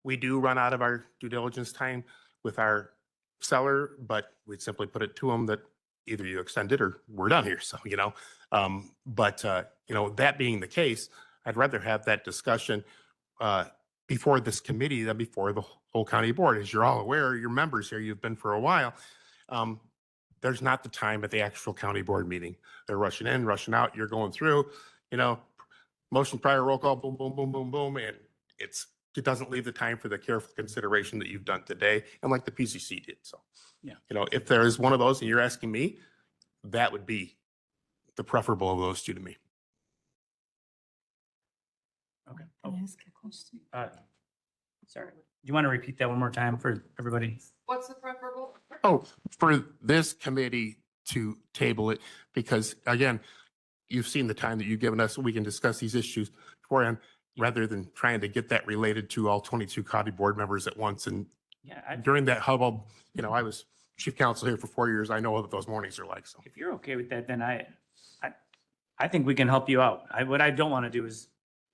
we do run out of our due diligence time with our seller, but we'd simply put it to them that either you extend it or we're done here. So, that being the case, I'd rather have that discussion before this committee than before the whole county board. As you're all aware, your members here, you've been for a while. There's not the time at the actual county board meeting. They're rushing in, rushing out. You're going through, motion prior roll call, boom, boom, boom, boom, boom. And it doesn't leave the time for the careful consideration that you've done today and like the PCC did. So, Yeah. If there is one of those and you're asking me, that would be the preferable of those two to me. Okay. Sorry. Do you want to repeat that one more time for everybody? What's the preferable? Oh, for this committee to table it, because again, you've seen the time that you've given us, we can discuss these issues beforehand, rather than trying to get that related to all 22 county board members at once. And Yeah, during that hubbub, I was chief counsel here for 4 years. I know what those mornings are like. So if you're okay with that, then I think we can help you out. What I don't want to do is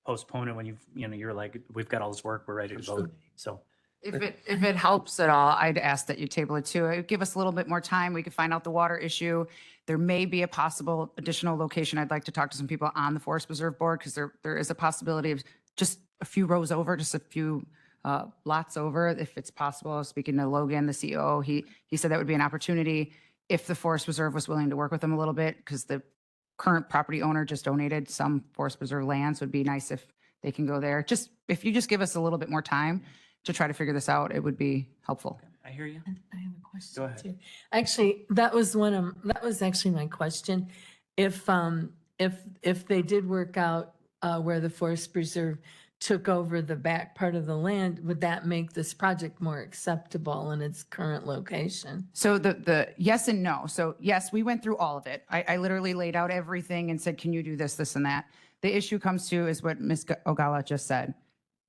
postpone it when you're like, we've got all this work, we're ready to vote. So If it helps at all, I'd ask that you table it too. It would give us a little bit more time. We could find out the water issue. There may be a possible additional location. I'd like to talk to some people on the Forest Preserve Board because there is a possibility of just a few rows over, just a few lots over, if it's possible. I was speaking to Logan, the CEO. He said that would be an opportunity if the Forest Preserve was willing to work with them a little bit because the current property owner just donated some Forest Preserve lands. Would be nice if they can go there. If you just give us a little bit more time to try to figure this out, it would be helpful. I hear you. I have a question. question ahead. too. Actually, that was actually my question. If they did work out where the Forest Preserve took over the back part of the land, would that make this project more acceptable in its current location? So the yes and no. So yes, we went through all of it. I literally laid out everything and said, can you do this, this, and that? The issue comes to is what Ms. Ogala just said.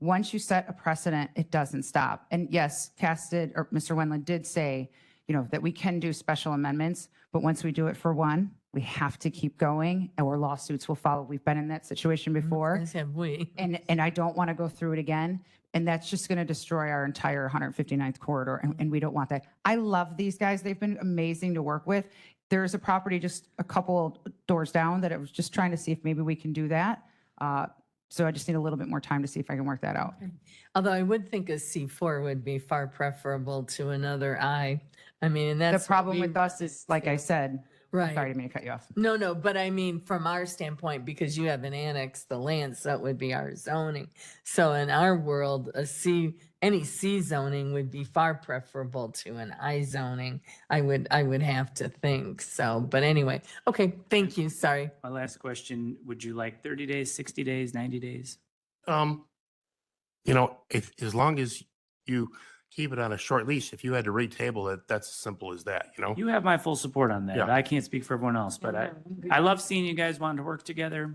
Once you set a precedent, it doesn't stop. And yes, Mr. Wendland did say, that we can do special amendments, but once we do it for one, we have to keep going or lawsuits will follow. We've been in that situation before. As have we. And I don't want to go through it again. And that's just going to destroy our entire 159th corridor. And we don't want that. I love these guys. They've been amazing to work with. There's a property just a couple doors down that I was just trying to see if maybe we can do that. So I just need a little bit more time to see if I can work that out. Although I would think a C4 would be far preferable to another I. I mean, and that's The problem with us is, like I said, Right. sorry, I didn't mean to cut you off. No, but I mean, from our standpoint, because you haven't annexed the land, so it would be our zoning. So in our world, any C zoning would be far preferable to an I zoning. I would have to think so, but anyway, okay, thank you, sorry. My last question, would you like 30 days, 60 days, 90 days? As long as you keep it on a short leash, if you had to retable it, that's as simple as that, You have my full support on that. Yeah. I can't speak for everyone else, but I love seeing you guys wanting to work together.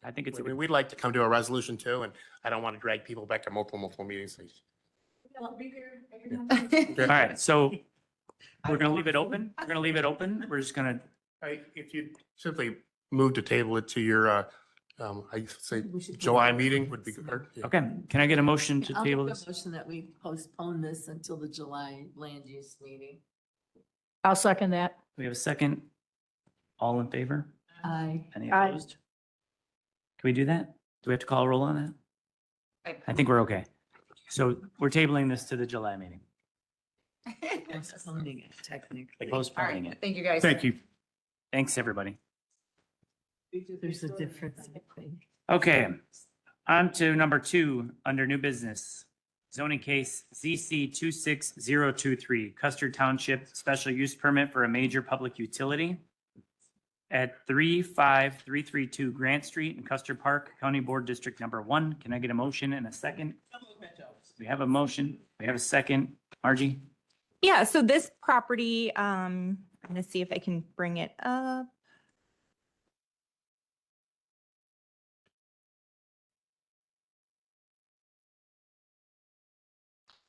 I think it's a We'd like to come to a resolution too, and I don't want to drag people back to multiple meetings. All right, so we're gonna leave it open. We're gonna leave it open. We're just gonna, If you simply move to table it to your, I say July meeting would be good. Yeah. okay, can I get a motion to I'll table make a this? motion that we postpone this until the July land use meeting. I'll second that. We have a second. All in favor? Aye. Any Aye. opposed? Can we do that? Do we have to call a roll on that? I think we're okay. So we're tabling this to the July meeting, Postponing it technically. postponing it. Thank you, guys. Thank you. Thanks, everybody. There's a difference, I think. Okay, on to number 2, under new business. Zoning case ZC 26023, Custer Township Special Use Permit for a major public utility at 35332 Grant Street in Custer Park, County Board District Number 1. Can I get a motion and a second? We have a motion. We have a second. Margie? Yeah, so this property, I'm going to see if I can bring it up.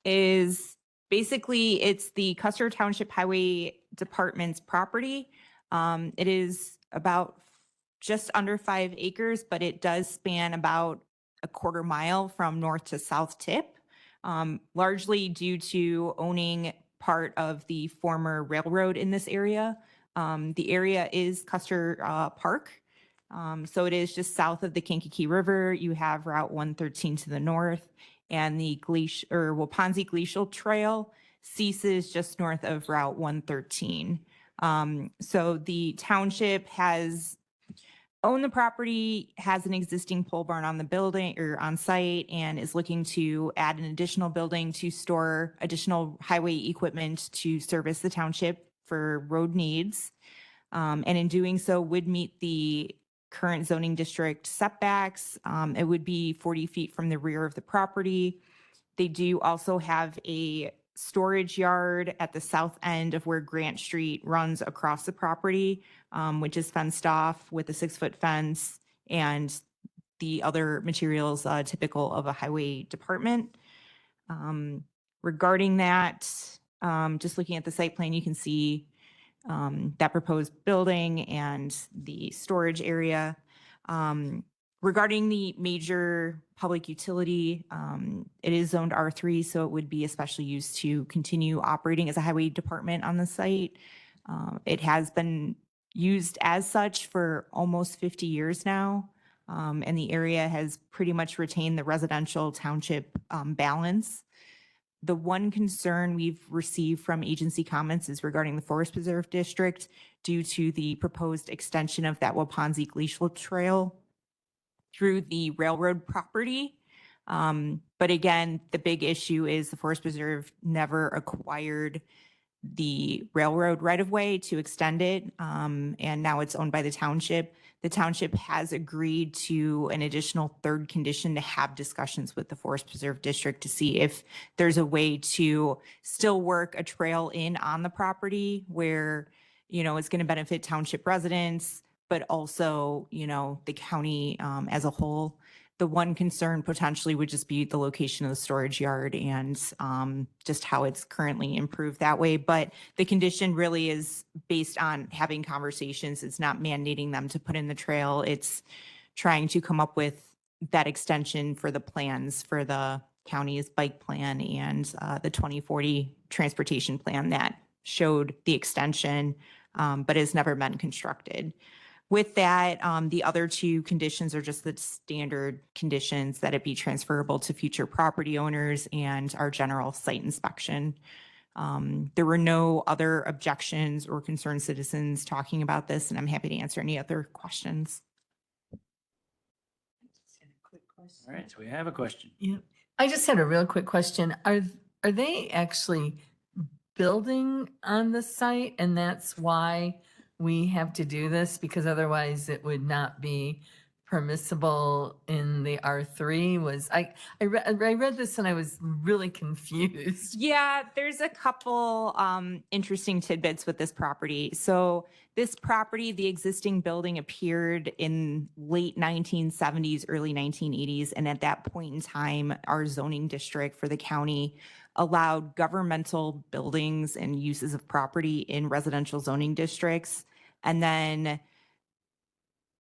Is basically it's the Custer Township Highway Department's property. It is about just under 5 acres, but it does span about a quarter mile from north to south tip, largely due to owning part of the former railroad in this area. The area is Custer Park. So it is just south of the Kankakee River. You have Route 113 to the north, and the Wauponsee Glacial Trail ceases just north of Route 113. So the township has owned the property, has an existing pole barn on the building or on site, and is looking to add an additional building to store additional highway equipment to service the township for road needs. And in doing so would meet the current zoning district setbacks. It would be 40 feet from the rear of the property. They do also have a storage yard at the south end of where Grant Street runs across the property, which is fenced off with a 6-foot fence and the other materials typical of a highway department. Regarding that, just looking at the site plan, you can see that proposed building and the storage area. Regarding the major public utility, it is zoned R3, so it would be a special use to continue operating as a highway department on the site. It has been used as such for almost 50 years now, and the area has pretty much retained the residential township balance. The one concern we've received from agency comments is regarding the Forest Preserve District due to the proposed extension of that Wauponsee Glacial Trail through the railroad property. But again, the big issue is the Forest Preserve never acquired the railroad right-of-way to extend it, and now it's owned by the township. The township has agreed to an additional third condition to have discussions with the Forest Preserve District to see if there's a way to still work a trail in on the property where, it's going to benefit township residents, but also, the county as a whole. The one concern potentially would just be the location of the storage yard and just how it's currently improved that way. But the condition really is based on having conversations. It's not mandating them to put in the trail. It's trying to come up with that extension for the plans for the county's bike plan and the 2040 transportation plan that showed the extension, but has never been constructed. With that, the other two conditions are just the standard conditions that it be transferable to future property owners and our general site inspection. There were no other objections or concerned citizens talking about this, and I'm happy to answer any other questions. All right, so we have a question. Yeah, I just had a real quick question. Are they actually building on the site, and that's why we have to do this? Because otherwise it would not be permissible in the R3? I read this and I was really confused. Yeah, there's a couple interesting tidbits with this property. So this property, the existing building appeared in late 1970s, early 1980s. And at that point in time, our zoning district for the county allowed governmental buildings and uses of property in residential zoning districts. And then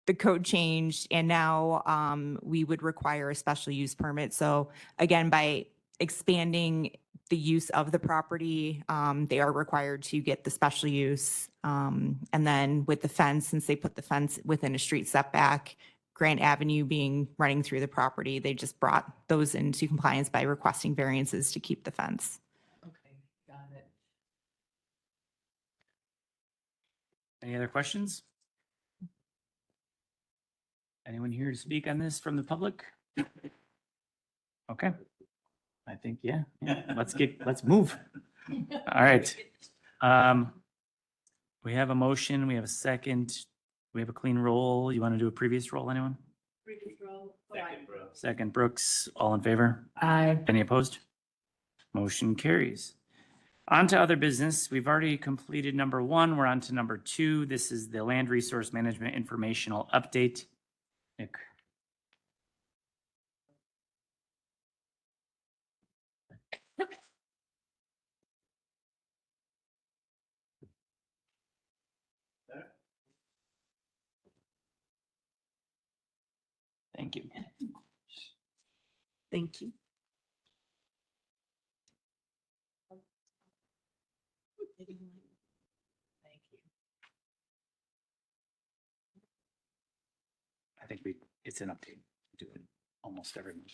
the code changed, and now we would require a special use permit. So again, by expanding the use of the property, they are required to get the special use. And then with the fence, since they put the fence within a street setback, Grant Avenue being running through the property, they just brought those into compliance by requesting variances to keep the fence. Okay, got it. Any other questions? Anyone here to speak on this from the public? Okay. I think, yeah. Let's move. All right. We have a motion, we have a second, we have a clean roll. You want to do a previous roll, anyone? Second, Brooks, all in favor? Aye. Any opposed? Motion carries. On to other business. We've already completed number 1. We're on to number 2. This is the Land Resource Management Informational Update. Nick. Thank you. Thank you. I think it's an update. Do it almost every month.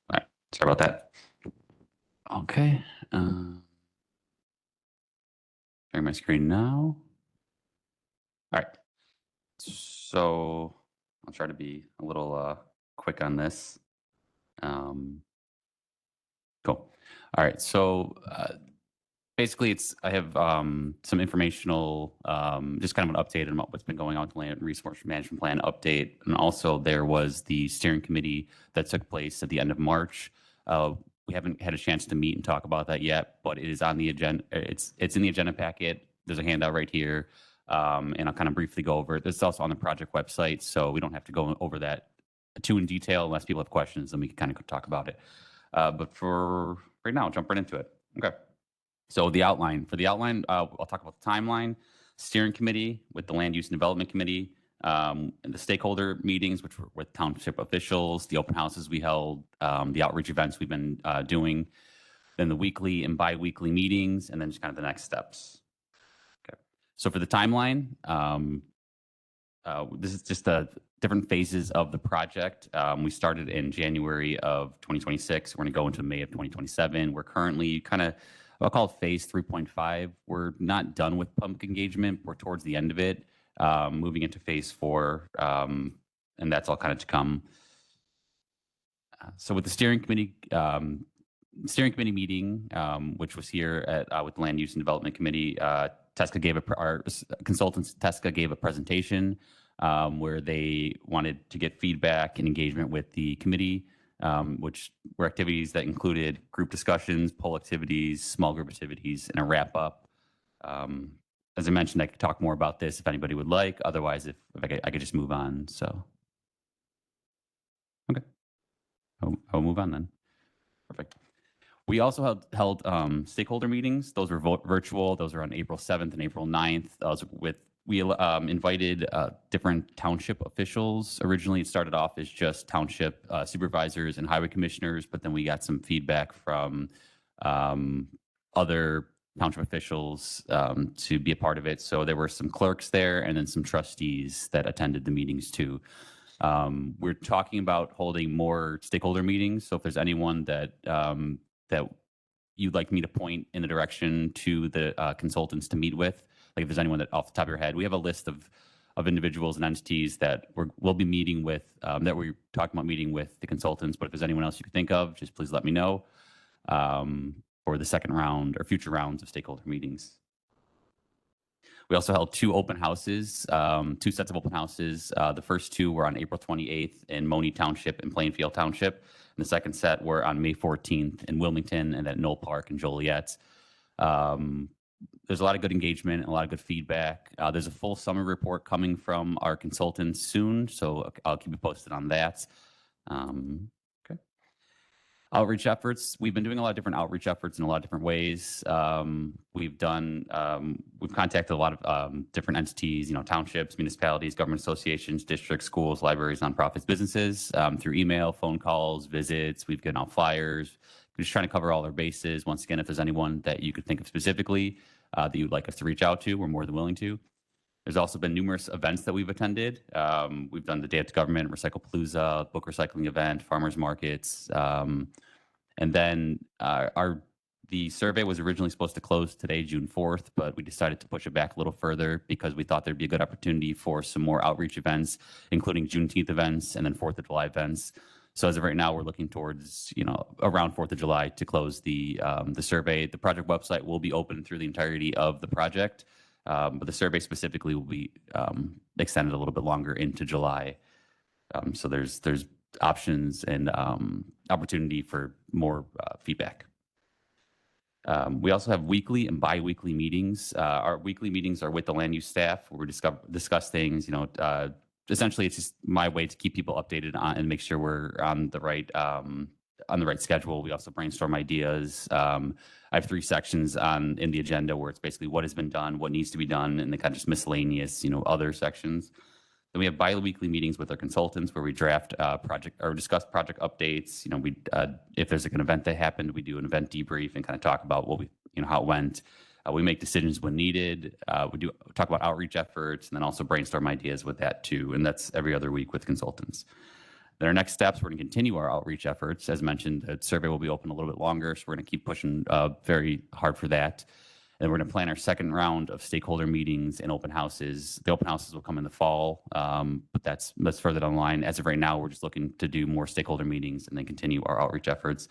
All right, sorry about that. Okay. Sharing my screen now. All right. So I'll try to be a little quick on this. Cool. All right. So basically, I have some informational, just kind of an update on what's been going on with the Land Resource Management Plan update. And also there was the steering committee that took place at the end of March. We haven't had a chance to meet and talk about that yet, but it is on the agenda. It's in the agenda packet. There's a handout right here. And I'll kind of briefly go over it. This is also on the project website, so we don't have to go over that too in detail unless people have questions, then we can kind of talk about it. But for right now, I'll jump right into it. Okay. So the outline. For the outline, I'll talk about the timeline, steering committee with the Land Use and Development Committee, and the stakeholder meetings, which were with township officials, the open houses we held, the outreach events we've been doing, then the weekly and bi-weekly meetings, and then just kind of the next steps. Okay. So for the timeline, this is just the different phases of the project. We started in January of 2026. We're going to go into May of 2027. We're currently kind of, I'll call it phase 3.5. We're not done with public engagement. We're towards the end of it, moving into phase 4, and that's all kind of to come. So with the steering committee meeting, which was here at with the Land Use and Development Committee, Tesca gave our consultants, Tesca gave a presentation where they wanted to get feedback and engagement with the committee, which were activities that included group discussions, poll activities, small group activities, and a wrap up. As I mentioned, I could talk more about this if anybody would like. Otherwise, if I could just move on. So, okay, I'll move on then. Perfect. We also held stakeholder meetings. Those were virtual. Those were on April 7th and April 9th. We invited different township officials. Originally, it started off as just township supervisors and highway commissioners, but then we got some feedback from other township officials to be a part of it. So there were some clerks there and then some trustees that attended the meetings too. We're talking about holding more stakeholder meetings. So if there's anyone that you'd like me to point in the direction to the consultants to meet with, like if there's anyone that off the top of your head, we have a list of individuals and entities that we'll be meeting with, that we're talking about meeting with the consultants. But if there's anyone else you can think of, just please let me know for the second round or future rounds of stakeholder meetings. We also held 2 open houses, 2 sets of open houses. The first 2 were on April 28th in Monee Township and Plainfield Township. And the second set were on May 14th in Wilmington and at Knoll Park and Joliet. There's a lot of good engagement and a lot of good feedback. There's a full summary report coming from our consultants soon, so I'll keep you posted on that. Okay. Outreach efforts. We've been doing a lot of different outreach efforts in a lot of different ways. We've contacted a lot of different entities, townships, municipalities, government associations, districts, schools, libraries, nonprofits, businesses, through email, phone calls, visits. We've given out flyers. We're just trying to cover all our bases. Once again, if there's anyone that you could think of specifically that you'd like us to reach out to, we're more than willing to. There's also been numerous events that we've attended. We've done the Day of Government, Recyclepalooza, book recycling event, farmers markets. And then the survey was originally supposed to close today, June 4th, but we decided to push it back a little further because we thought there'd be a good opportunity for some more outreach events, including Juneteenth events and then 4th of July events. So as of right now, we're looking towards, around 4th of July to close the survey. The project website will be open through the entirety of the project, but the survey specifically will be extended a little bit longer into July. So there's options and opportunity for more feedback. We also have weekly and bi-weekly meetings. Our weekly meetings are with the land use staff where we discuss things, essentially it's just my way to keep people updated on and make sure we're on the right schedule. We also brainstorm ideas. I have 3 sections in the agenda where it's basically what has been done, what needs to be done, and the kind of just miscellaneous, other sections. Then we have bi-weekly meetings with our consultants where we draft project or discuss project updates. If there's an event that happened, we do an event debrief and kind of talk about what how it went. We make decisions when needed. We do talk about outreach efforts and then also brainstorm ideas with that too. And that's every other week with consultants. Then our next steps, we're going to continue our outreach efforts. As mentioned, the survey will be open a little bit longer, so we're going to keep pushing very hard for that. And we're going to plan our second round of stakeholder meetings and open houses. The open houses will come in the fall, but that's further down the line. As of right now, we're just looking to do more stakeholder meetings and then continue our outreach efforts.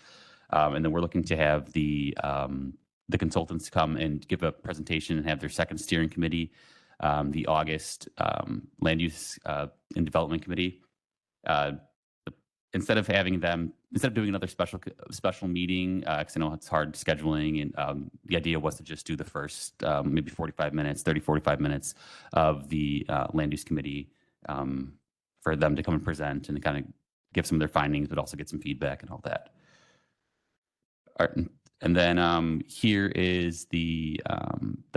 And then we're looking to have the consultants come and give a presentation and have their second steering committee, the August Land Use and Development Committee. Instead of doing another special meeting, because I know it's hard scheduling, and the idea was to just do the first maybe 45 minutes of the Land Use Committee for them to come and present and kind of give some of their findings, but also get some feedback and all that. All right. And then here is the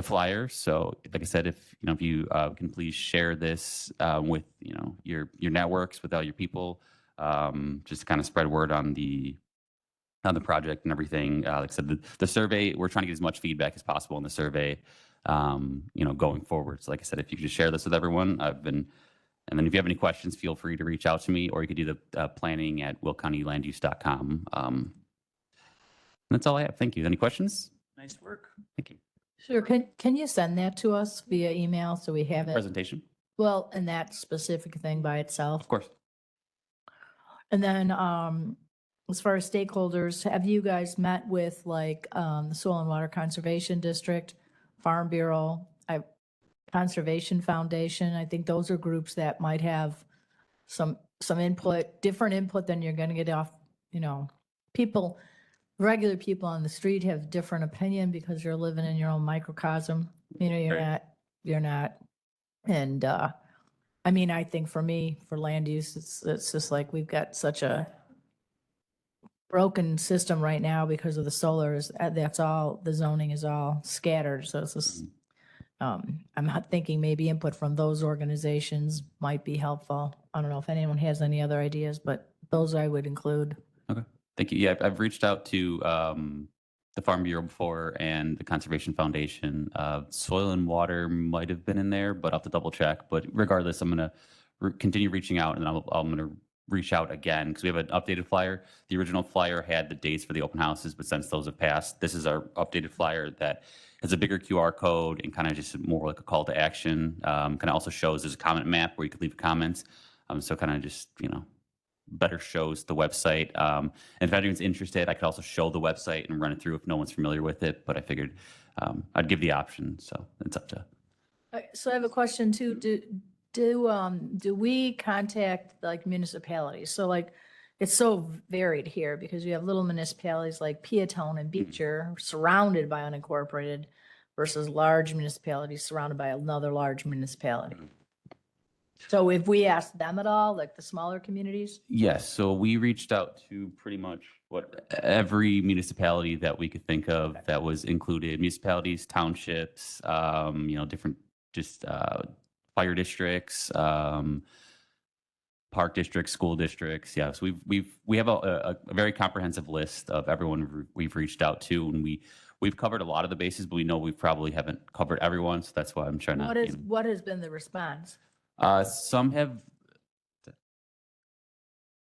flyer. So, like I said, if you can please share this with your networks, with all your people, just to kind of spread word on the project and everything. Like I said, the survey, we're trying to get as much feedback as possible in the survey, going forward. So, like I said, if you could just share this with everyone, and then if you have any questions, feel free to reach out to me, or you could do the planning at willcountylanduse.com. That's all I have. Thank you. Any questions? Nice work. Thank you. Sure. Can you send that to us via email so we have it? Presentation? Well, and that specific thing by itself. Of course. And then as far as stakeholders, have you guys met with like the Soil and Water Conservation District, Farm Bureau, Conservation Foundation? I think those are groups that might have some input, different input than you're going to get off, people, regular people on the street have different opinion because you're living in your own microcosm. You're not. And I mean, I think for me, for land use, it's just like we've got such a broken system right now because of the solar. That's all, the zoning is all scattered. So it's just, I'm not thinking maybe input from those organizations might be helpful. I don't know if anyone has any other ideas, but those I would include. Okay, thank you. Yeah, I've reached out to the Farm Bureau before and the Conservation Foundation. Soil and Water might have been in there, but I'll have to double check. But regardless, I'm going to continue reaching out, and I'm going to reach out again because we have an updated flyer. The original flyer had the dates for the open houses, but since those have passed, this is our updated flyer that has a bigger QR code and kind of just more like a call to action. Kind of also shows there's a comment map where you can leave comments. So kind of just, better shows the website. And if anyone's interested, I could also show the website and run it through if no one's familiar with it, but I figured I'd give the option. So it's up to. So I have a question too. Do we contact like municipalities? So like, it's so varied here because you have little municipalities like Peatone and Beecher surrounded by unincorporated versus large municipalities surrounded by another large municipality. So if we asked them at all, like the smaller communities? Yes. So we reached out to pretty much every municipality that we could think of that was included, municipalities, townships, different just fire districts, park districts, school districts. Yeah, so we have a very comprehensive list of everyone we've reached out to, and we've covered a lot of the bases, but we know we probably haven't covered everyone. So that's why I'm trying to. What has been the response? Some have.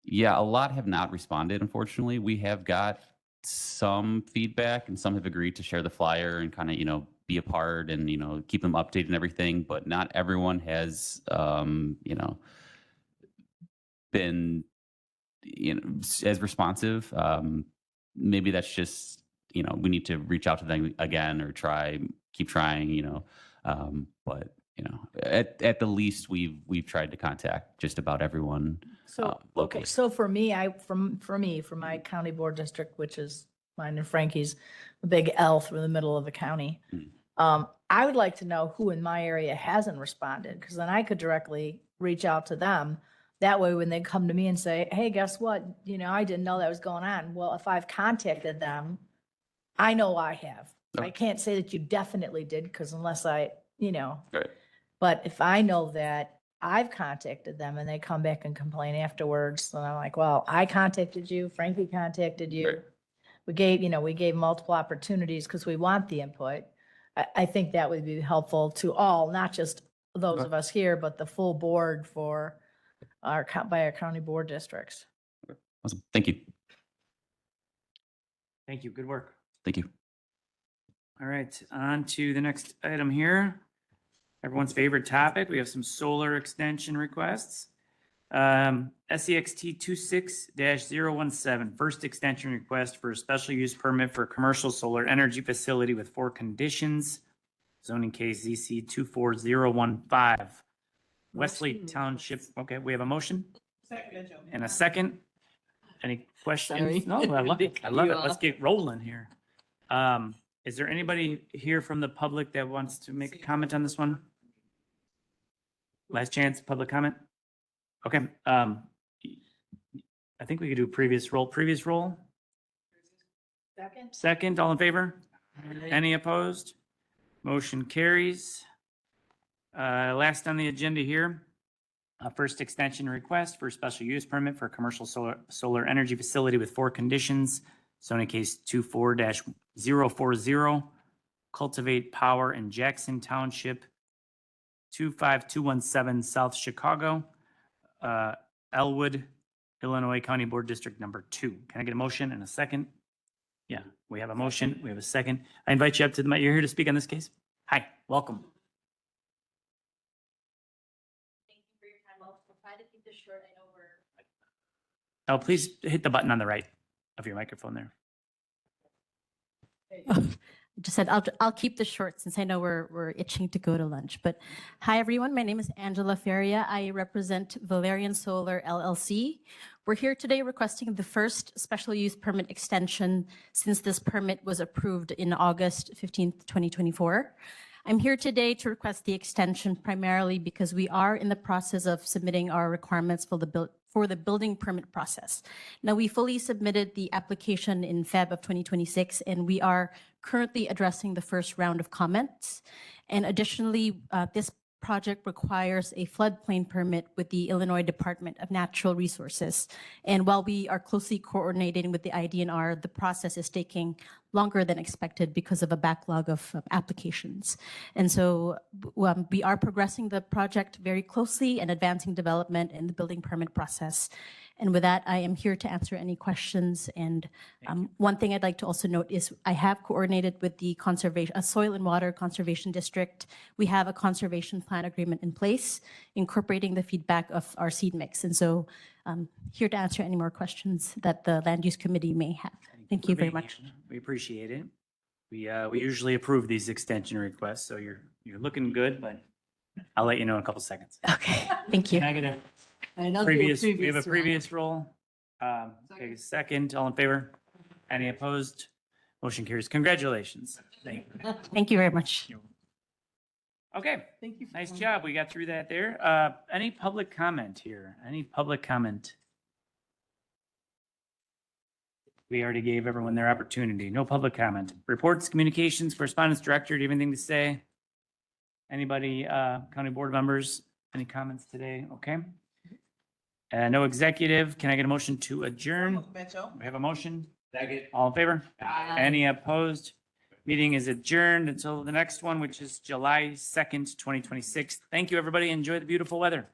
Yeah, a lot have not responded. Unfortunately, we have got some feedback, and some have agreed to share the flyer and kind of be a part and keep them updated and everything. But not everyone has been as responsive. Maybe that's just we need to reach out to them again or keep trying. But at the least we've tried to contact just about everyone. So locally. So for me, for my county board district, which is mine and Frankie's, a big L through the middle of the county. I would like to know who in my area hasn't responded, because then I could directly reach out to them. That way, when they come to me and say, hey, guess what? I didn't know that was going on. Well, if I've contacted them, I know I have. I can't say that you definitely did, because unless I, Right. But if I know that I've contacted them and they come back and complain afterwards, then I'm like, well, I contacted you, Frankie contacted you. Right. We gave multiple opportunities because we want the input. I think that would be helpful to all, not just those of us here, but the full board for our county board districts. Awesome. Thank you. Thank you. Good work. Thank you. All right, on to the next item here. Everyone's favorite topic. We have some solar extension requests. SEXT 26-017, first extension request for a special use permit for a commercial solar energy facility with 4 conditions. Zoning case ZC 24015. Wesley Township. Okay, we have a motion and a second. Any questions? Sorry. No, I love it. I love You it. Let's off. get rolling here. Is there anybody here from the public that wants to make a comment on this one? Last chance, public comment? Okay, I think we could do previous roll. Second, all in favor? Any opposed? Motion carries. Last on the agenda here, first extension request for special use permit for a commercial solar energy facility with 4 conditions. Zoning case 24-040, Cultivate Power in Jackson Township, 25217 South Chicago, Elwood, Illinois County Board District number 2. Can I get a motion and a second? Yeah, we have a motion. We have a second. I invite you up to the mic. You're here to speak on this case? Hi, welcome. Thank you for your time. I'll try to keep this short. I know we're. Oh, please hit the button on the right. of your microphone there. Just said, I'll keep this short since I know we're itching to go to lunch. But hi, everyone. My name is Angela Feria. I represent Valerian Solar LLC. We're here today requesting the first special use permit extension since this permit was approved in August 15th, 2024. I'm here today to request the extension primarily because we are in the process of submitting our requirements for the building permit process. Now, we fully submitted the application in Feb of 2026, and we are currently addressing the first round of comments. And additionally, this project requires a floodplain permit with the Illinois Department of Natural Resources. And while we are closely coordinating with the IDNR, the process is taking longer than expected because of a backlog of applications. And so we are progressing the project very closely and advancing development in the building permit process. And with that, I am here to answer any questions. And one thing I'd like to also note is I have coordinated with the Soil and Water Conservation District. We have a conservation plan agreement in place, incorporating the feedback of our seed mix. And so I'm here to answer any more questions that the Land Use Committee may have. Thank you very much. We appreciate it. We usually approve these extension requests, so you're looking good, but I'll let you know in a couple seconds. Okay, thank you. Can I get a And I'll do a we have a previous round. previous roll? Okay, second, all in favor? Any opposed? Motion carries. Congratulations. Thank you. Thank you very much. Okay, Thank you. nice job. We got through that there. Any public comment here? Any public comment? We already gave everyone their opportunity. No public comment. Reports, communications, correspondence director, do you have anything to say? Anybody, county board members, any comments today? Okay. No executive. Can I get a motion to adjourn? We have a motion. Second. All in favor? Any opposed? Meeting is adjourned until the next one, which is July 2nd, 2026. Thank you, everybody. Enjoy the beautiful weather.